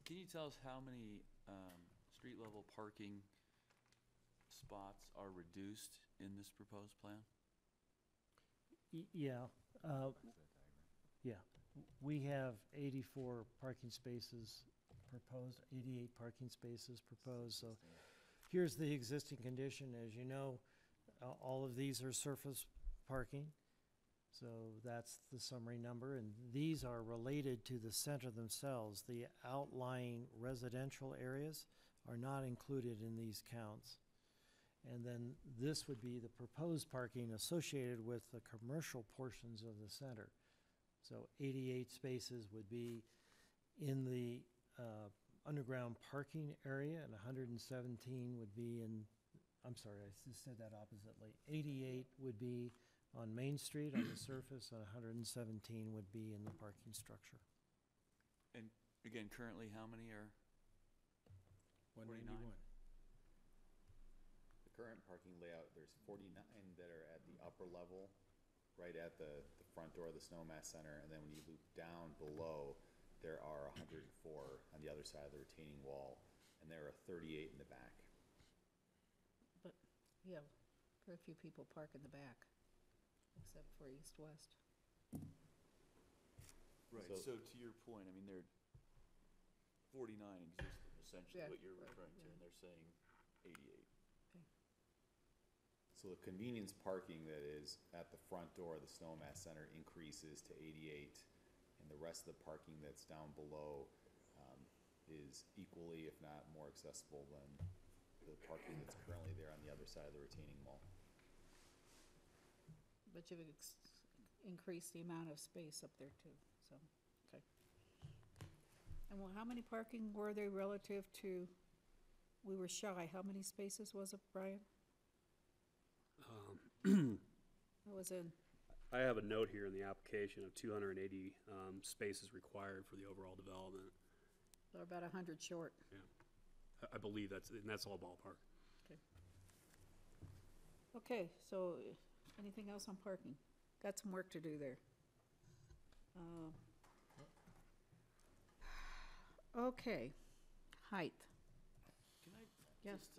Can you tell us how many street-level parking spots are reduced in this proposed plan? Yeah. We have 84 parking spaces proposed, 88 parking spaces proposed. So here's the existing condition. As you know, all of these are surface parking. So that's the summary number, and these are related to the center themselves. The outlying residential areas are not included in these counts. And then this would be the proposed parking associated with the commercial portions of the center. So 88 spaces would be in the underground parking area, and 117 would be in, I'm sorry, I said that oppositely. 88 would be on Main Street on the surface, and 117 would be in the parking structure. And again, currently, how many are? 191. The current parking layout, there's 49 that are at the upper level, right at the front door of the Snowmass Center, and then when you loop down below, there are 104 on the other side of the retaining wall, and there are 38 in the back. But, yeah, very few people park in the back, except for east-west. Right, so to your point, I mean, there are 49 existing, essentially, Yeah, what you're right, referring to, yeah. and they're saying 88. So the convenience parking that is at the front door of the Snowmass Center increases to 88, and the rest of the parking that's down below is equally, if not more accessible than the parking that's currently there on the other side of the retaining wall. But you've increased the amount of space up there too, so, okay. And well, how many parking were there relative to, we were shy, how many spaces was it, Brian? It was in, I have a note here in the application of 280 spaces required for the overall development. they're about 100 short. Yeah, I believe that's all ballpark. Okay, so anything else on parking? Got some work to do there. Okay, height. Can I Yeah. just,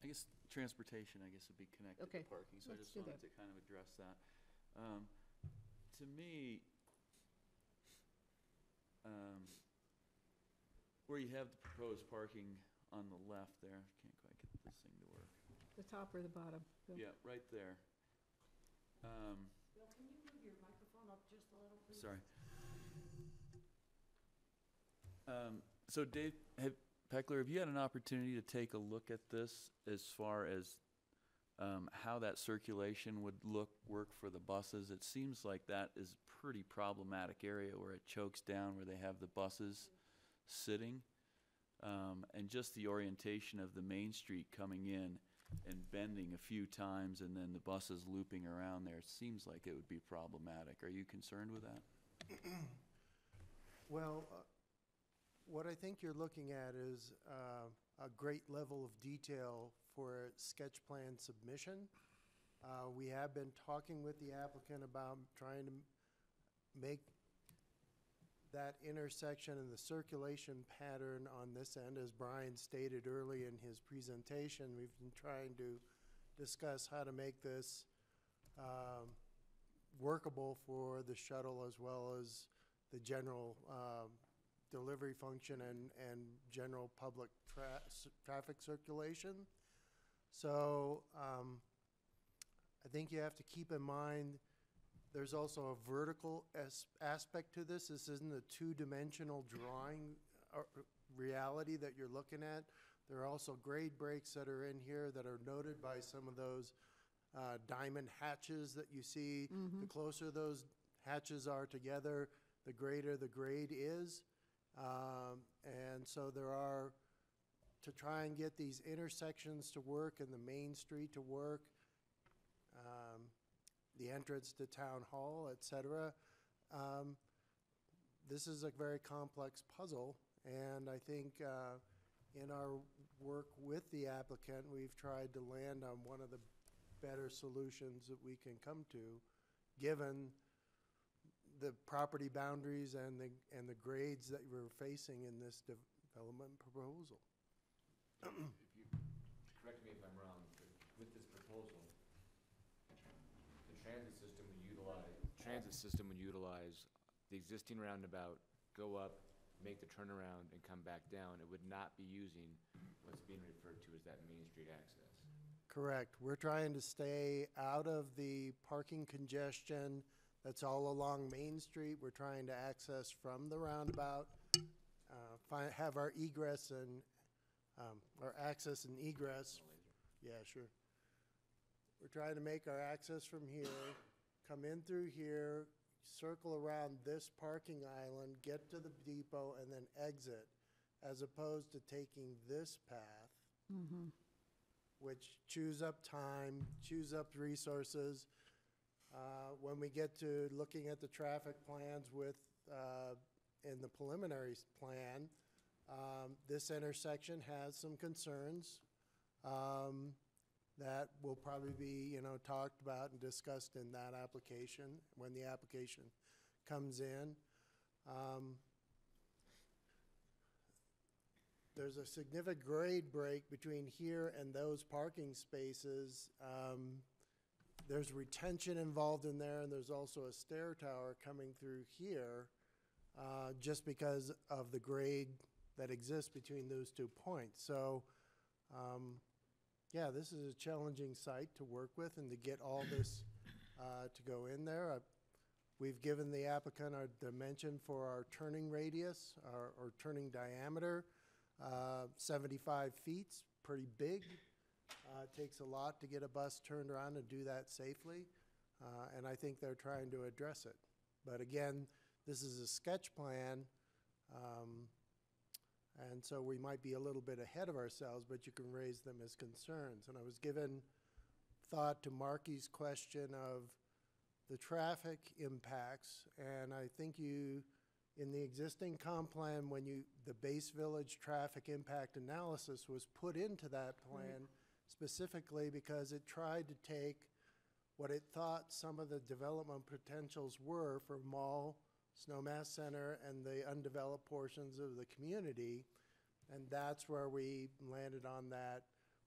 I guess transportation, I guess, would be connected Okay, to parking, so I let's just do wanted that. to kind of address that. To me, where you have the proposed parking on the left there, can't quite get this thing to work. The top or the bottom? Bill? Yeah, right there. Bill, can you move your microphone up just a little, please? Sorry. So Dave, Peckler, have you had an opportunity to take a look at this as far as how that circulation would work for the buses? It seems like that is a pretty problematic area where it chokes down where they have the buses sitting. And just the orientation of the Main Street coming in and bending a few times and then the buses looping around there, it seems like it would be problematic. Are you concerned with that? Well, what I think you're looking at is a great level of detail for a sketch plan submission. We have been talking with the applicant about trying to make that intersection and the circulation pattern on this end, as Brian stated early in his presentation. We've been trying to discuss how to make this workable for the shuttle as well as the general delivery function and general public traffic circulation. So I think you have to keep in mind there's also a vertical aspect to this. This isn't a two-dimensional drawing reality that you're looking at. There are also grade breaks that are in here that are noted by some of those diamond hatches that you see. The closer those hatches are together, the greater the grade is. And so there are, to try and get these intersections to work and the Main Street to work, the entrance to Town Hall, et cetera. This is a very complex puzzle, and I think in our work with the applicant, we've tried to land on one of the better solutions that we can come to, given the property boundaries and the grades that we're facing in this development proposal. If you correct me if I'm wrong, but with this proposal, the transit system would utilize the existing roundabout, go up, make the turnaround, and come back down. It would not be using what's being referred to as that Main Street access. Correct. We're trying to stay out of the parking congestion that's all along Main Street. We're trying to access from the roundabout, have our egress and our access and egress. Yeah, sure. We're trying to make our access from here, come in through here, circle around this parking island, get to the depot, and then exit, as opposed to taking this path, which chews up time, chews up resources. When we get to looking at the traffic plans with, in the preliminary plan, this intersection has some concerns that will probably be, you know, talked about and discussed in that application when the application comes in. There's a significant grade break between here and those parking spaces. There's retention involved in there, and there's also a stair tower coming through here just because of the grade that exists between those 2 points. So, yeah, this is a challenging site to work with and to get all this to go in there. We've given the applicant our dimension for our turning radius, or turning diameter, 75 feet, pretty big. It takes a lot to get a bus turned around and do that safely, and I think they're trying to address it. But again, this is a sketch plan, and so we might be a little bit ahead of ourselves, but you can raise them as concerns. And I was given thought to Marky's question of the traffic impacts, and I think you, in the existing comp plan, when the base village traffic impact analysis was put into that plan specifically because it tried to take what it thought some of the development potentials were for Mall, Snowmass Center, and the undeveloped portions of the community, and that's where we landed on that.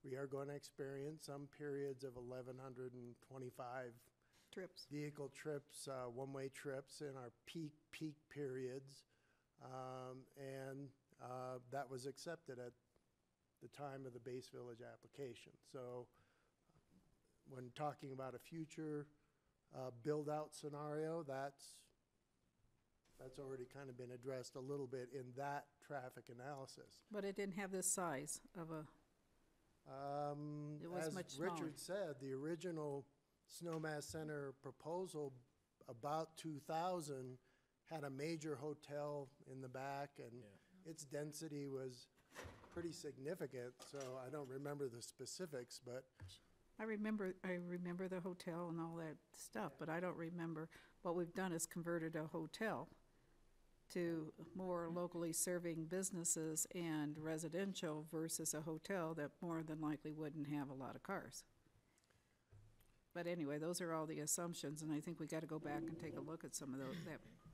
We are going to experience some periods of 1,125 trips. Vehicle trips, one-way trips in our peak periods, and that was accepted at the time of the base village application. So when talking about a future build-out scenario, that's already kind of been addressed a little bit in that traffic analysis. But it didn't have this size of a, it was much As smaller. Richard said, the original Snowmass Center proposal, about 2000, had a major hotel in the back, and its density was pretty significant, so I don't remember the specifics, but I remember the hotel and all that stuff, but I don't remember. What we've done is converted a hotel to more locally serving businesses and residential versus a hotel that more than likely wouldn't have a lot of cars. But anyway, those are all the assumptions, and I think we gotta go back and take a look at some of those.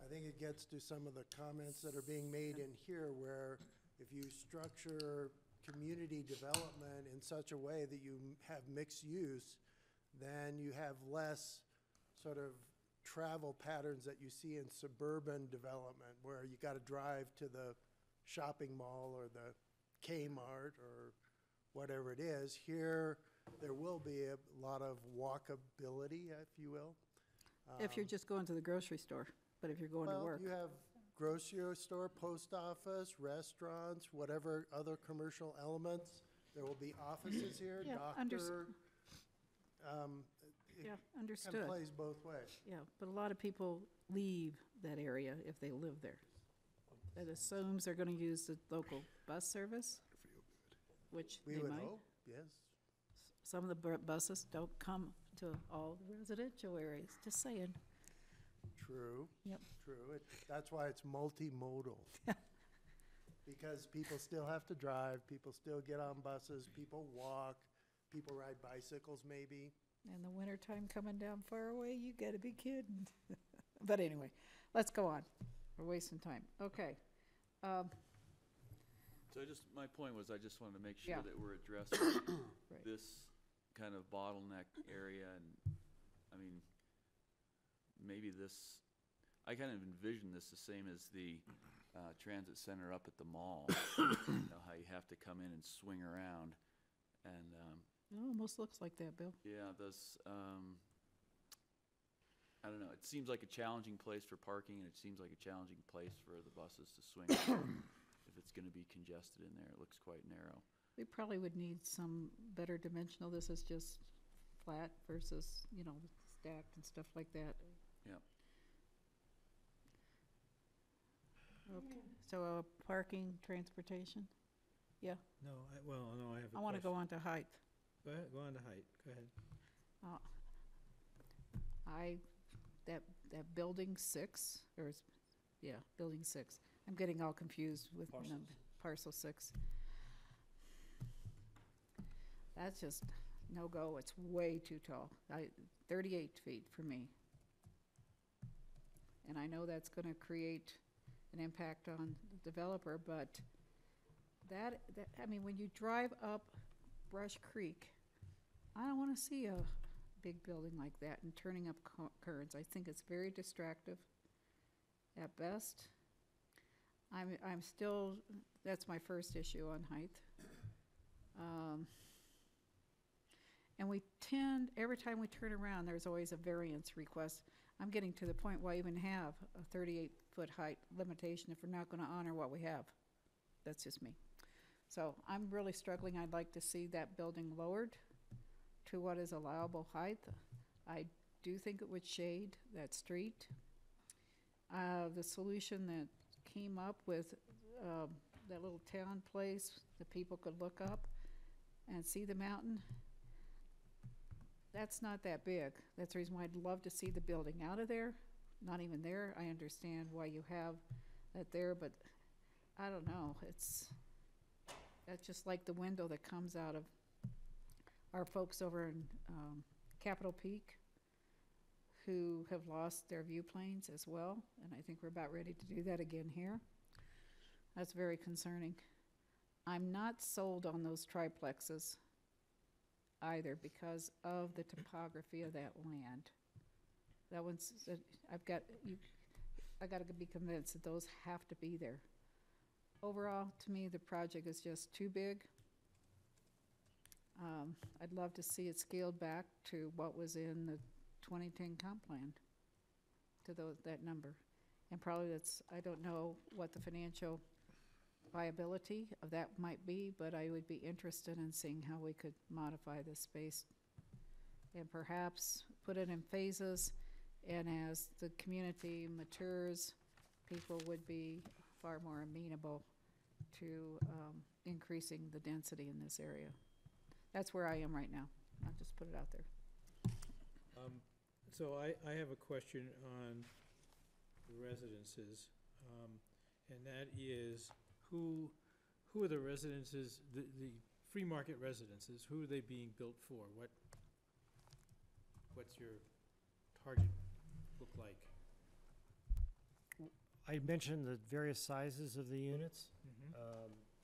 I think it gets to some of the comments that are being made in here where if you structure community development in such a way that you have mixed use, then you have less sort of travel patterns that you see in suburban development where you got to drive to the shopping mall or the Kmart or whatever it is. Here, there will be a lot of walkability, if you will. If you're just going to the grocery store, but if you're going to work. You have grocery store, post office, restaurants, whatever other commercial elements. There will be offices here, Yeah, doctor. Yeah, understood. Kind of plays both ways. Yeah, but a lot of people leave that area if they live there. That assumes they're gonna use the local bus service, which We they would might. hope, yes. Some of the buses don't come to all the residential areas, just saying. True. Yep. True. That's why it's multimodal. Because people still have to drive, people still get on buses, people walk, people ride bicycles maybe. And the wintertime coming down far away, you gotta be kidding. But anyway, let's go on. We're wasting time. Okay. So my point was, I just wanted to make sure Yeah. that we're addressing Right. this kind of bottleneck area, and, I mean, maybe this, I kind of envision this the same as the transit center up at the mall. You know, how you have to come in and swing around, and, It almost looks like that, Bill. yeah, those, I don't know, it seems like a challenging place for parking, and it seems like a challenging place for the buses to swing around. If it's gonna be congested in there, it looks quite narrow. We probably would need some better dimensional. This is just flat versus, you know, stacked and stuff like that. Yep. Okay. So, parking, transportation? Yeah, No, no, I have a question. I want to go on to height. Go ahead, go on to height, go ahead. That building 6, building 6. I'm getting all confused with parcel 6. That's just no-go. It's way too tall. 38 feet for me. And I know that's going to create an impact on the developer, but I mean, when you drive up Brush Creek, I don't want to see a big building like that and turning up curves. I think it's very distractive at best. I'm still, that's my first issue on height. And we tend, every time we turn around, there's always a variance request. I'm getting to the point where I even have a 38-foot height limitation if we're not going to honor what we have. That's just me. So I'm really struggling. I'd like to see that building lowered to what is allowable height. I do think it would shade that street. The solution that came up with that little town place that people could look up and see the mountain, that's not that big. That's the reason why I'd love to see the building out of there. Not even there. I understand why you have that there, but I don't know. That's just like the window that comes out of our folks over in Capitol Peak who have lost their view planes as well, and I think we're about ready to do that again here. That's very concerning. I'm not sold on those triplexes either because of the topography of that land. That one's, I got to be convinced that those have to be there. Overall, to me, the project is just too big. I'd love to see it scaled back to what was in the 2010 comp plan, to that number. And probably I don't know what the financial viability of that might be, but I would be interested in seeing how we could modify this space and perhaps put it in phases. And as the community matures, people would be far more amenable to increasing the density in this area. That's where I am right now. I'll just put it out there. So I have a question on the residences, and that is, who are the residences, the free market residences, who are they being built for? What's your target look like? I mentioned the various sizes of the units.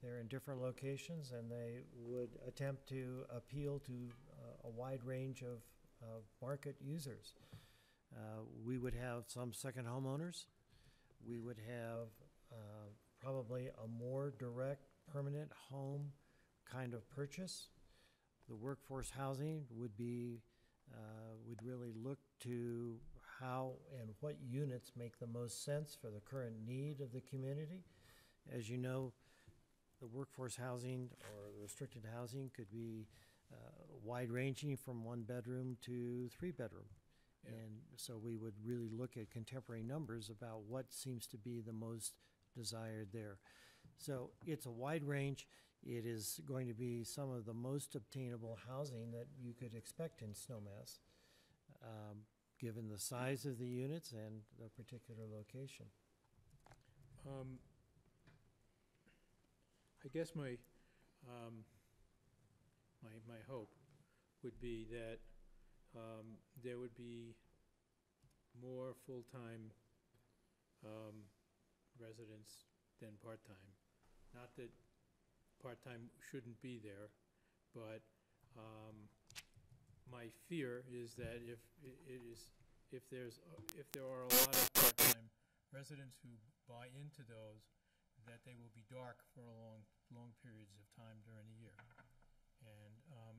They're in different locations, and they would attempt to appeal to a wide range of market users. We would have some second homeowners. We would have probably a more direct, permanent home kind of purchase. The workforce housing would be, would really look to how and what units make the most sense for the current need of the community. As you know, the workforce housing or restricted housing could be wide-ranging from 1 bedroom to 3 bedroom. Yeah. And so we would really look at contemporary numbers about what seems to be the most desired there. So it's a wide range. It is going to be some of the most obtainable housing that you could expect in Snowmass, given the size of the units and the particular location. I guess my hope would be that there would be more full-time residents than part-time. Not that part-time shouldn't be there, but my fear is that if there are a lot of part-time residents who buy into those, that they will be dark for long periods of time during the year.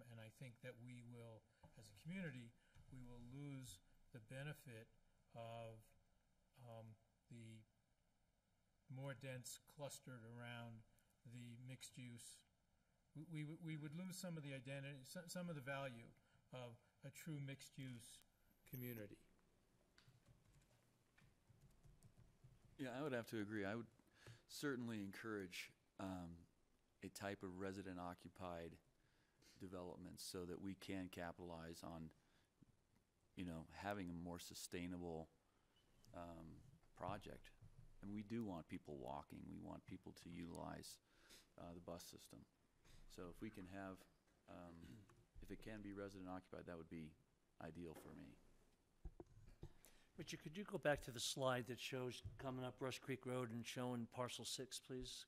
And I think that we will, as a community, we will lose the benefit of the more dense clustered around the mixed use. We would lose some of the identity, some of the value of a true mixed-use community. Yeah, I would have to agree. I would certainly encourage a type of resident-occupied development so that we can capitalize on, having a more sustainable project. And we do want people walking. We want people to utilize the bus system. So if we can have, if it can be resident-occupied, that would be ideal for me. Richard, could you go back to the slide that shows coming up Rush Creek Road and showing parcel 6, please?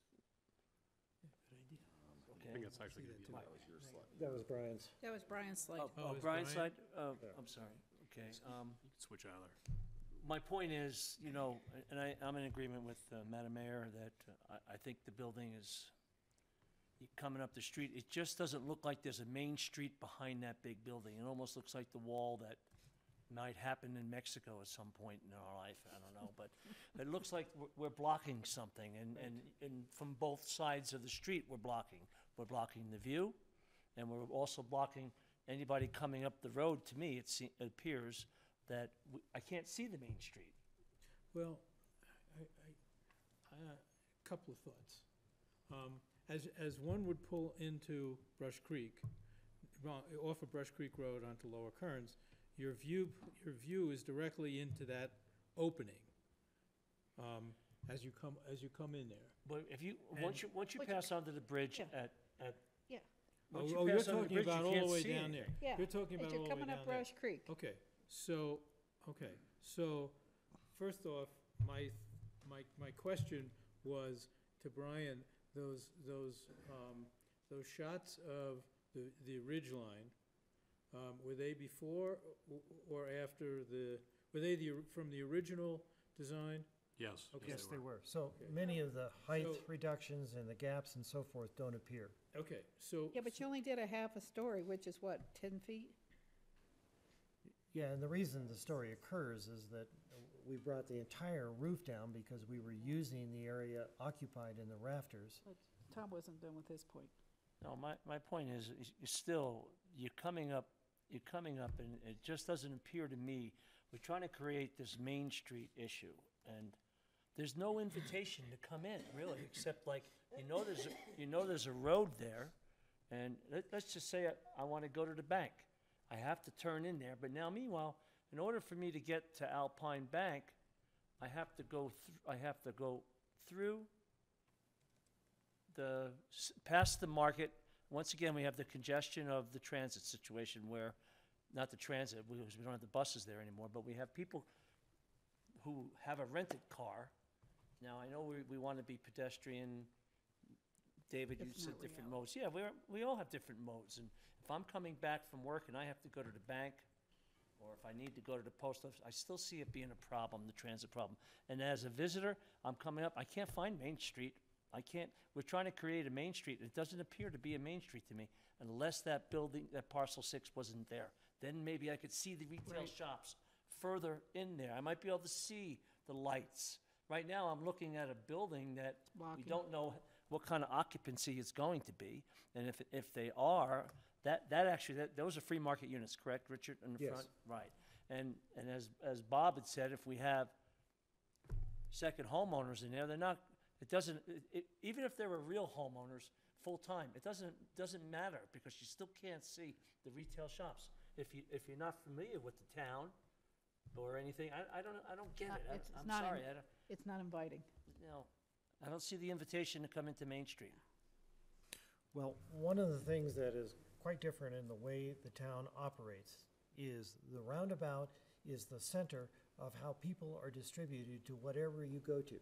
I think it's actually going to be. That was your slide. That was Brian's. That was Brian's slide. Oh, it's Brian's Brian? slide? I'm sorry. Okay. You can switch out of there. My point is, and I'm in agreement with Madam Mayor that I think the building is coming up the street. It just doesn't look like there's a main street behind that big building. It almost looks like the wall that might happen in Mexico at some point in our life. I don't know, but it looks like we're blocking something, and from both sides of the street we're blocking. We're blocking the view, and we're also blocking anybody coming up the road. To me, it appears that I can't see the main street. Well, a couple of thoughts. As one would pull into Brush Creek, off of Brush Creek Road onto Lower Kearns, your view is directly into that opening as you come in there. But if you once you pass onto the bridge at Yeah. Oh, once you you're pass on the talking bridge, you about all can't the way see down anything. there. Yeah. You're talking about As all you're the way coming down up there. Rush Creek. Okay, so first off, my question was to Brian, those shots of the ridge line, were they before or after were they from the original design? Yes. Okay. Yes, they were. So many of the height So- reductions and the gaps and so forth don't appear. Okay, so. Yeah, but you only did a half a story, which is what, 10 feet? Yeah, and the reason the story occurs is that we brought the entire roof down because we were using the area occupied in the rafters. But Tom wasn't done with his point. No, my point is, you're coming up, and it just doesn't appear to me, we're trying to create this Main Street issue, and there's no invitation to come in, really, except like, there's a road there, and let's just say I want to go to the bank. I have to turn in there, but now meanwhile, in order for me to get to Alpine Bank, I have to go through past the market. Once again, we have the congestion of the transit situation where, not the transit, because we don't have the buses there anymore, but we have people who have a rented car. Now, I know we want to be pedestrian. David, you said different modes. Yeah, we all have different modes. And if I'm coming back from work and I have to go to the bank, or if I need to go to the post office, I still see it being a problem, the transit problem. And as a visitor, I'm coming up, I can't find Main Street. We're trying to create a Main Street. It doesn't appear to be a Main Street to me unless that building, that parcel 6 wasn't there. Then maybe I could see the retail shops further in there. I might be able to see the lights. Right now, I'm looking at a building that we don't know what kind of occupancy it's going to be. And if they are, those are free market units, correct, Richard, in the Yes. front? Right. And as Bob had said, if we have second homeowners in there, even if they were real homeowners, full-time, it doesn't matter because you still can't see the retail shops. If you're not familiar with the town or anything, I don't get it. I'm sorry. It's not inviting. No, I don't see the invitation to come into Main Street. Well, one of the things that is quite different in the way the town operates is the roundabout is the center of how people are distributed to whatever you go to.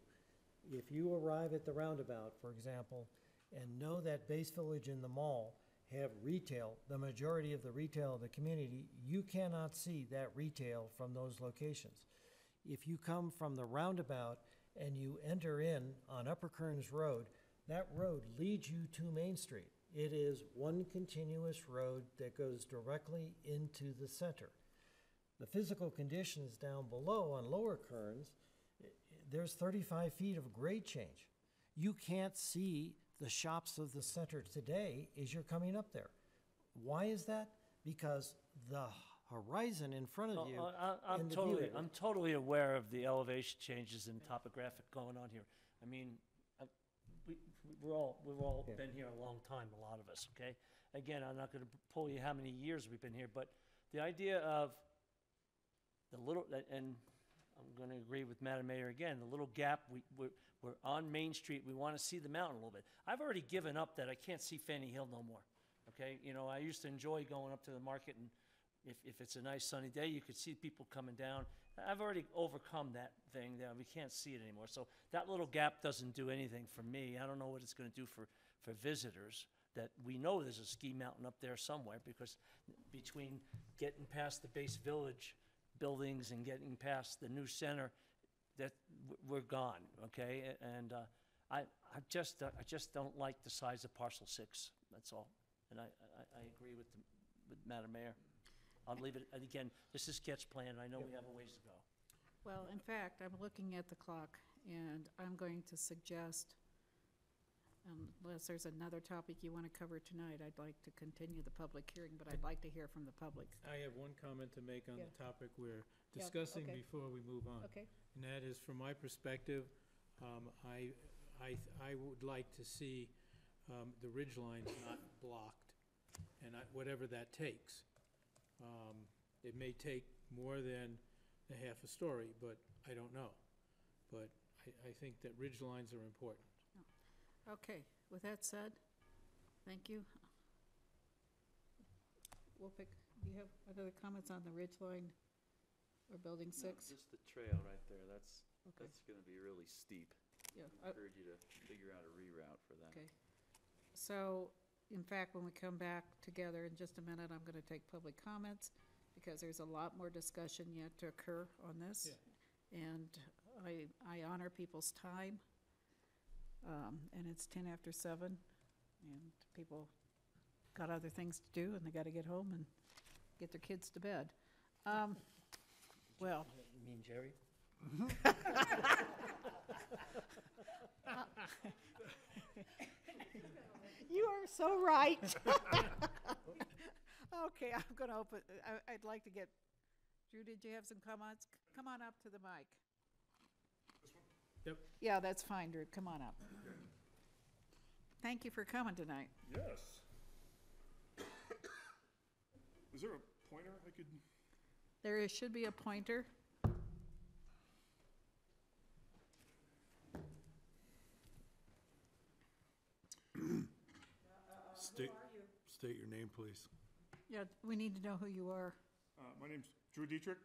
If you arrive at the roundabout, for example, and know that Base Village and the mall have retail, the majority of the retail of the community, you cannot see that retail from those locations. If you come from the roundabout and you enter in on Upper Kearns Road, that road leads you to Main Street. It is one continuous road that goes directly into the center. The physical conditions down below on Lower Kearns, there's 35 feet of grade change. You can't see the shops of the center today as you're coming up there. Why is that? Because the horizon in front of you. I'm and the view area. totally aware of the elevation changes and topographic going on here. I mean, we've all Yeah. been here a long time, a lot of us, okay? Again, I'm not gonna pull you how many years we've been here, but the idea of the little, and I'm gonna agree with Madam Mayor again, the little gap, we're on Main Street, we wanna see the mountain a little bit. I've already given up that I can't see Fanny Hill no more, okay? You know, I used to enjoy going up to the market, and if it's a nice sunny day, you could see people coming down. I've already overcome that thing, that we can't see it anymore. So that little gap doesn't do anything for me. I don't know what it's gonna do for visitors, that we know there's a ski mountain up there somewhere, because between getting past the base village buildings and getting past the new center, that we're gone, okay? And I just don't like the size of parcel 6, that's all. And I agree with Madam Mayor. I'll leave it, and again, this is sketch plan, I know we have a ways to go. Well, in fact, I'm looking at the clock, and I'm going to suggest, unless there's another topic you want to cover tonight, I'd like to continue the public hearing, but I'd like to hear from the public. I have one comment to make on Yeah. the topic we're Yeah, discussing okay. before we move on. Okay. And that is, from my perspective, I would like to see the ridge lines not blocked, and whatever that takes. It may take more than a half a story, but I don't know. But I think that ridge lines are important. Okay, with that said, thank you. We'll pick, do you have other comments on the ridge line or building 6? Just the trail right there, that's Okay. gonna be really steep. Yeah, I encourage you to figure out a reroute for that. Okay. So, in fact, when we come back together in just a minute, I'm gonna take public comments, because there's a lot more discussion yet to occur on this. Yeah. And I honor people's time. And it's 10 after 7, and people got other things to do, and they gotta get home and get their kids to bed. Well. You mean Jerry? You are so right. Okay, I'm gonna open, I'd like to get, Drew, did you have some comments? Come on up to the mic. Yep. Yeah, that's fine, Drew, come on up. Thank you for coming tonight. Yes. Is there a pointer I could? There should be a pointer. State your name, please. Yeah, we need to know who you are. My name's Drew Dietrich.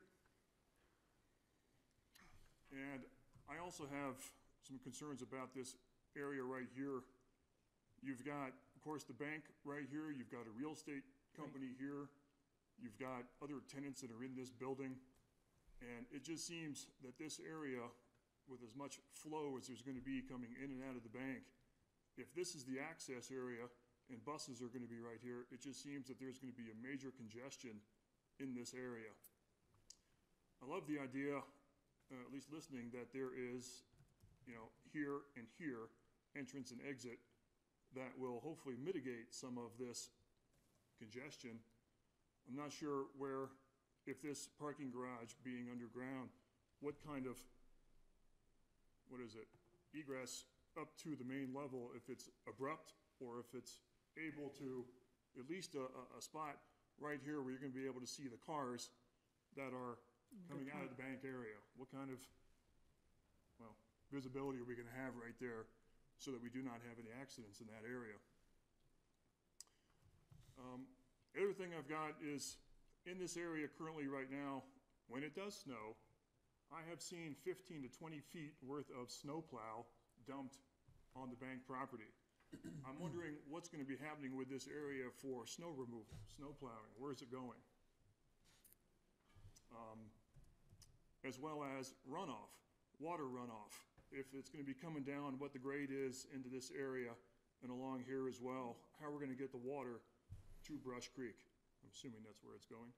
And I also have some concerns about this area right here. You've got, of course, the bank right here. You've got a real estate company here. You've got other tenants that are in this building. And it just seems that this area, with as much flow as there's going to be coming in and out of the bank, if this is the access area and buses are going to be right here, it just seems that there's going to be a major congestion in this area. I love the idea, at least listening, that there is, here and here, entrance and exit, that will hopefully mitigate some of this congestion. I'm not sure where, if this parking garage being underground, what kind of, egress up to the main level, if it's abrupt, or if it's able to, at least a spot right here where you're gonna be able to see the cars that are coming out of the bank area. What kind of, visibility are we gonna have right there so that we do not have any accidents in that area? The other thing I've got is, in this area currently right now, when it does snow, I have seen 15 to 20 feet worth of snowplow dumped on the bank property. I'm wondering what's gonna be happening with this area for snow removal, snow plowing. Where is it going? As well as runoff, water runoff. If it's gonna be coming down, what the grade is into this area and along here as well, how we're gonna get the water to Brush Creek. I'm assuming that's where it's going,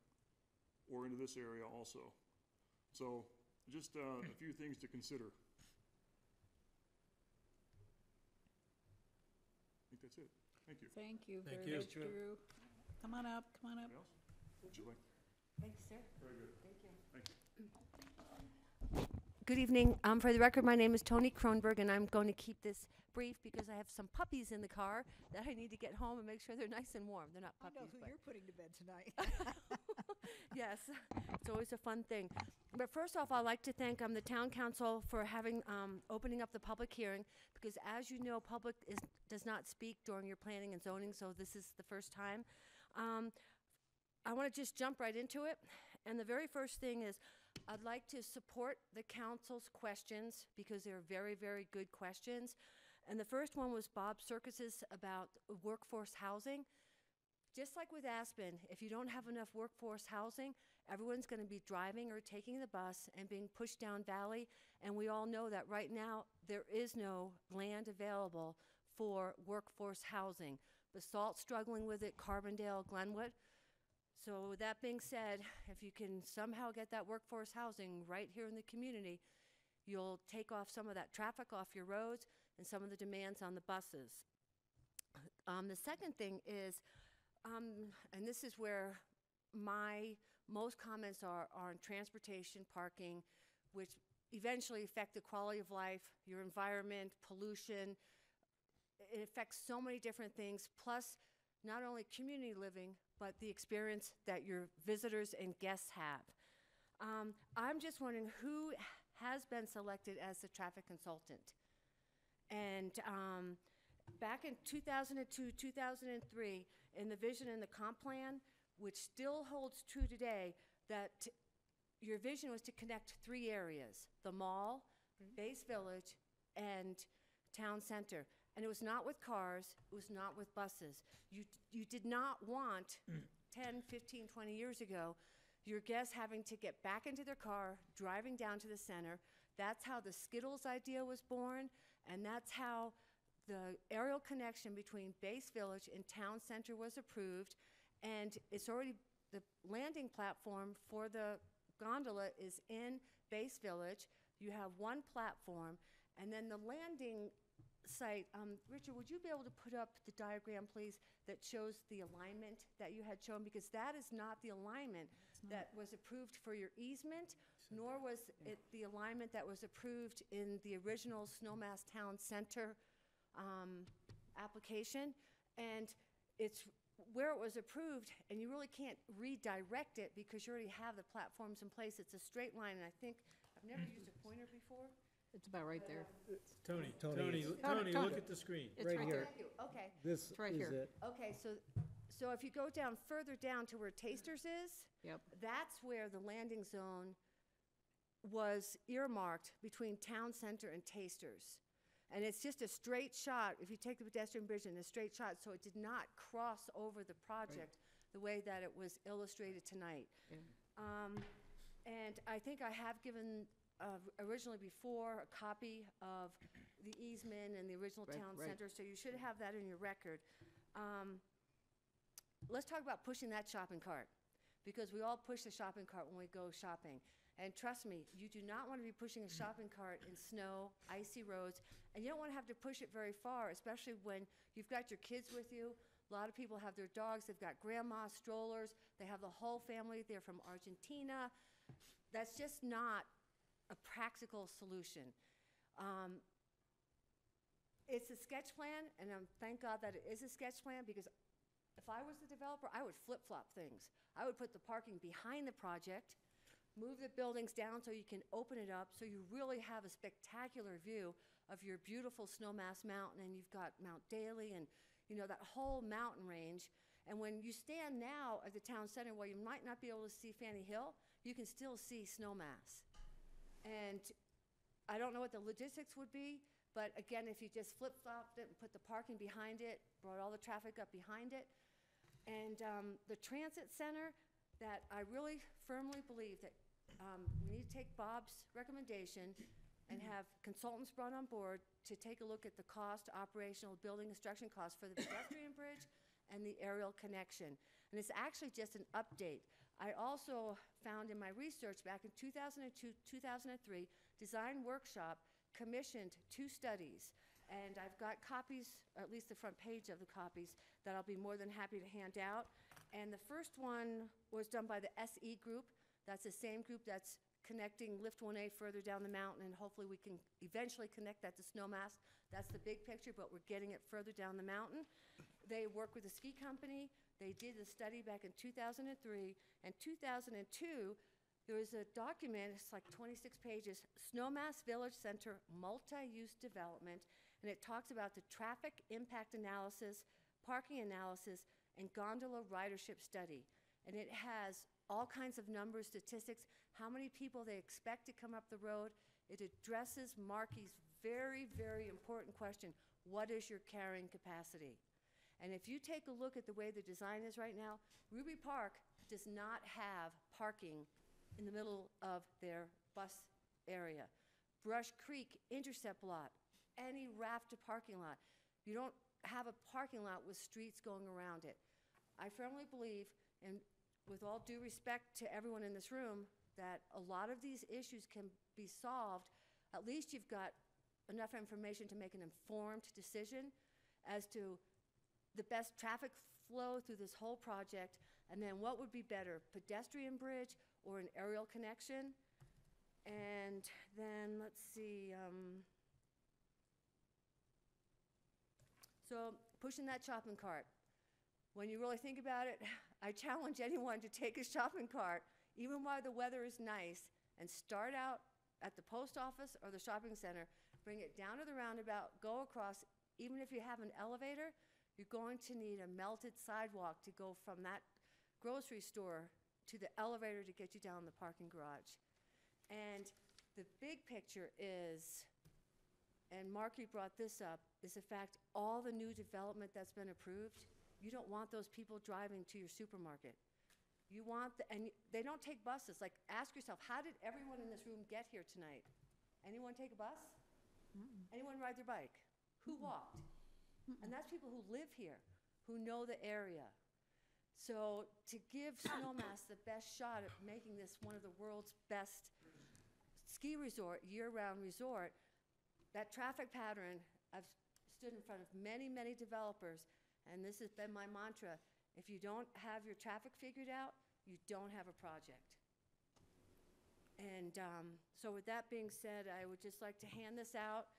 or into this area also. So just a few things to consider. I think that's it. Thank you. Thank you Thank very you. much, Drew. Come on up, come on up. Anything else? Would you like? Thank you, sir. Very good. Thank you. Thank you. Good evening. For the record, my name is Tony Kronberg, and I'm going to keep this brief because I have some puppies in the car that I need to get home and make sure they're nice and warm. They're not I puppies. know who but you're putting to bed tonight. Yes, it's always a fun thing. But first off, I'd like to thank the town council for having opening up the public hearing, because as you know, public does not speak during your planning and zoning, so this is the first time. I want to just jump right into it. And the very first thing is, I'd like to support the council's questions because they're very, very good questions. And the first one was Bob Circus's about workforce housing. Just like with Aspen, if you don't have enough workforce housing, everyone's going to be driving or taking the bus and being pushed down valley. And we all know that right now there is no land available for workforce housing. Basalt's struggling with it, Carbondale, Glenwood. So with that being said, if you can somehow get that workforce housing right here in the community, you'll take off some of that traffic off your roads and some of the demands on the buses. The second thing is, and this is where my most comments are on transportation, parking, which eventually affect the quality of life, your environment, pollution. It affects so many different things, plus not only community living, but the experience that your visitors and guests have. I'm just wondering who has been selected as the traffic consultant. And back in 2002, 2003, in the vision and the comp plan, which still holds true today, that your vision was to connect 3 areas: the mall, Base Village, and town center. And it was not with cars, it was not with buses. You did not want 10, 15, 20 years ago, your guests having to get back into their car, driving down to the center. That's how the Skittles idea was born, and that's how the aerial connection between Base Village and town center was approved. And it's already, the landing platform for the gondola is in Base Village. You have 1 platform, and then the landing site, Richard, would you be able to put up the diagram, please, that shows the alignment that you had shown? Because that is not the alignment that was approved for your easement, nor was it the alignment that was approved in the original Snowmass Town Center application. And it's where it was approved, and you really can't redirect it because you already have the platforms in place. It's a straight line, and I think, I've never used a pointer before. It's about right there. Tony, Tony, look at the screen. It's right here. Thank you. Okay. This It's right is here. it. Okay, so if you go down further down to where Tasters is, Yep. that's where the landing zone was earmarked between town center and Tasters. And it's just a straight shot, if you take the pedestrian bridge in a straight shot, so it did not cross over the project the way that it was illustrated tonight. Yeah. And I think I have given, originally before, a copy of the easement and the original Right, town right. center, so you should have that in your record. Let's talk about pushing that shopping cart, because we all push the shopping cart when we go shopping. And trust me, you do not want to be pushing a shopping cart in snow, icy roads, and you don't want to have to push it very far, especially when you've got your kids with you. A lot of people have their dogs, they've got grandma strollers, they have the whole family, they're from Argentina. That's just not a practical solution. It's a sketch plan, and thank God that it is a sketch plan, because if I was the developer, I would flip-flop things. I would put the parking behind the project, move the buildings down so you can open it up, so you really have a spectacular view of your beautiful Snowmass Mountain, and you've got Mount Daly and, you know, that whole mountain range. And when you stand now at the town center, while you might not be able to see Fanny Hill, you can still see Snowmass. And I don't know what the logistics would be, but again, if you just flip-flopped it and put the parking behind it, brought all the traffic up behind it. And the transit center, that I really firmly believe that we need to take Bob's recommendation and have consultants brought on board to take a look at the cost, operational, building construction costs for the pedestrian bridge and the aerial connection. And it's actually just an update. I also found in my research back in 2002, 2003, Design Workshop commissioned 2 studies. And I've got copies, or at least the front page of the copies, that I'll be more than happy to hand out. And the first one was done by the SE group. That's the same group that's connecting Lift 1A further down the mountain, and hopefully we can eventually connect that to Snowmass. That's the big picture, but we're getting it further down the mountain. They work with a ski company. They did the study back in 2003. And 2002, there was a document, it's like 26 pages, Snowmass Village Center Multi-Use Development, and it talks about the traffic impact analysis, parking analysis, and gondola ridership study. And it has all kinds of numbers, statistics, how many people they expect to come up the road. It addresses Marky's very, very important question, what is your carrying capacity? And if you take a look at the way the design is right now, Ruby Park does not have parking in the middle of their bus area. Brush Creek intercept lot, any raft parking lot. You don't have a parking lot with streets going around it. I firmly believe, and with all due respect to everyone in this room, that a lot of these issues can be solved. At least you've got enough information to make an informed decision as to the best traffic flow through this whole project, and then what would be better, pedestrian bridge or an aerial connection? And then, let's see, so pushing that shopping cart. When you really think about it, I challenge anyone to take a shopping cart, even while the weather is nice, and start out at the post office or the shopping center, bring it down to the roundabout, go across. Even if you have an elevator, you're going to need a melted sidewalk to go from that grocery store to the elevator to get you down the parking garage. And the big picture is, and Marky brought this up, is the fact all the new development that's been approved, you don't want those people driving to your supermarket. You want and they don't take buses. Like, ask yourself, how did everyone in this room get here tonight? Anyone take a bus? Anyone ride their bike? Who walked? And that's people who live here, who know the area. So to give Snowmass the best shot at making this one of the world's best ski resort, year-round resort, that traffic pattern, I've stood in front of many, many developers, and this has been my mantra: if you don't have your traffic figured out, you don't have a project. And so with that being said, I would just like to hand this out.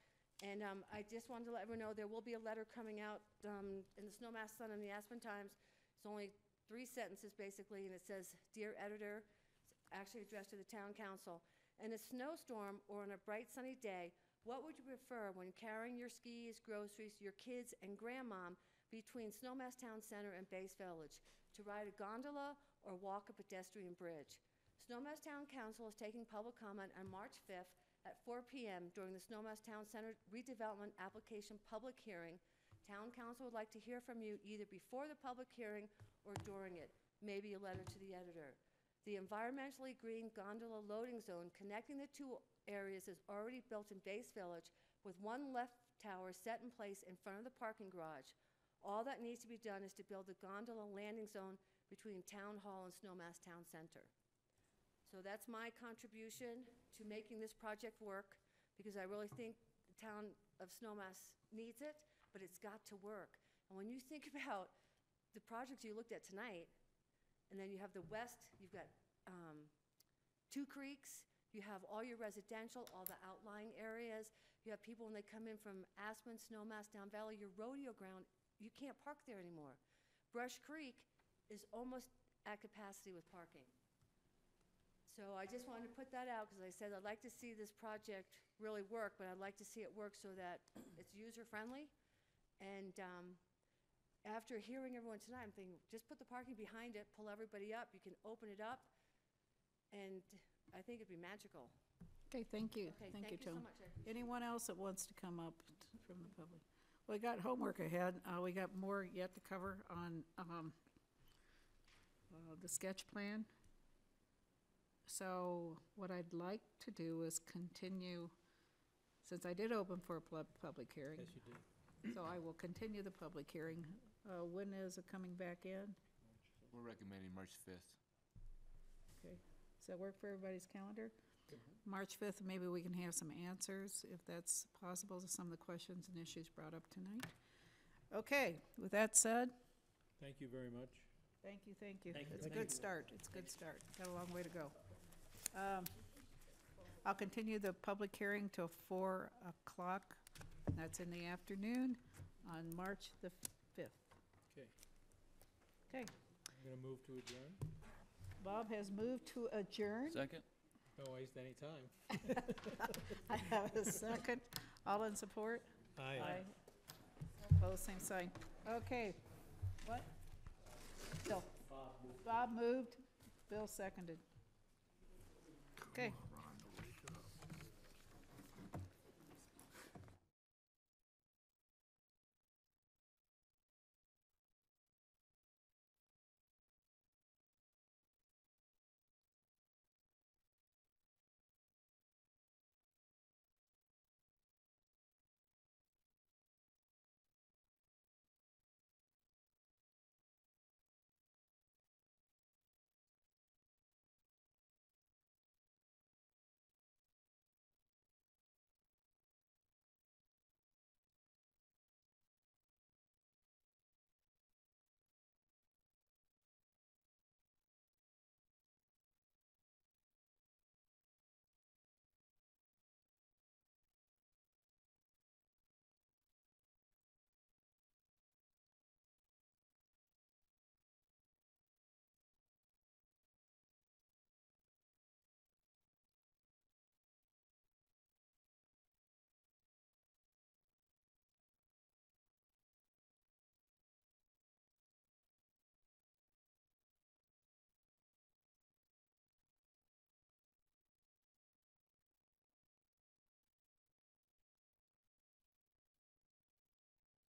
And I just wanted to let everyone know there will be a letter coming out in the Snowmass Sun and the Aspen Times. It's only 3 sentences, basically, and it says, "Dear Editor," it's actually addressed to the Town Council. "In a snowstorm or on a bright sunny day, what would you prefer when carrying your skis, groceries, your kids, and grandmom between Snowmass Town Center and Base Village? To ride a gondola or walk a pedestrian bridge?" Snowmass Town Council is taking public comment on March 5th at 4 p.m. during the Snowmass Town Center redevelopment application public hearing. Town Council would like to hear from you either before the public hearing or during it, maybe a letter to the editor. The environmentally green gondola loading zone connecting the two areas is already built in Base Village, with one left tower set in place in front of the parking garage. All that needs to be done is to build a gondola landing zone between Town Hall and Snowmass Town Center. So that's my contribution to making this project work, because I really think the town of Snowmass needs it, but it's got to work. And when you think about the projects you looked at tonight, and then you have the west, you've got Two Creeks, you have all your residential, all the outlying areas, you have people when they come in from Aspen, Snowmass, Down Valley, your rodeo ground, you can't park there anymore. Brush Creek is almost at capacity with parking. So I just wanted to put that out, because I said I'd like to see this project really work, but I'd like to see it work so that it's user-friendly. And after hearing everyone tonight, I'm thinking, just put the parking behind it, pull everybody up, you can open it up, and I think it'd be magical. Okay, thank you. Okay, Thank you, so Joan. much. I appreciate it. Anyone else that wants to come up from the public? We got homework ahead. We got more yet to cover on the sketch plan. So what I'd like to do is continue, since I did open for a public hearing. Yes, you did. So I will continue the public hearing. When is it coming back in? We're recommending March 5th. Okay. Does that work for everybody's calendar? March 5th, maybe we can have some answers, if that's possible, to some of the questions and issues brought up tonight. Okay, with that said, Thank you very much. Thank you, thank you. Thank you. It's a Thank good you. start, it's a good start. Got a long way to go. I'll continue the public hearing till 4 o'clock. That's in the afternoon on March the 5th. Okay, Okay, I'm gonna move to adjourn. Bob has moved to adjourn. Second? Don't waste any time. I have a second. All in support? Aye. Opposed, same sign. Okay. What? Bill. Bob moved. Bill seconded. Okay.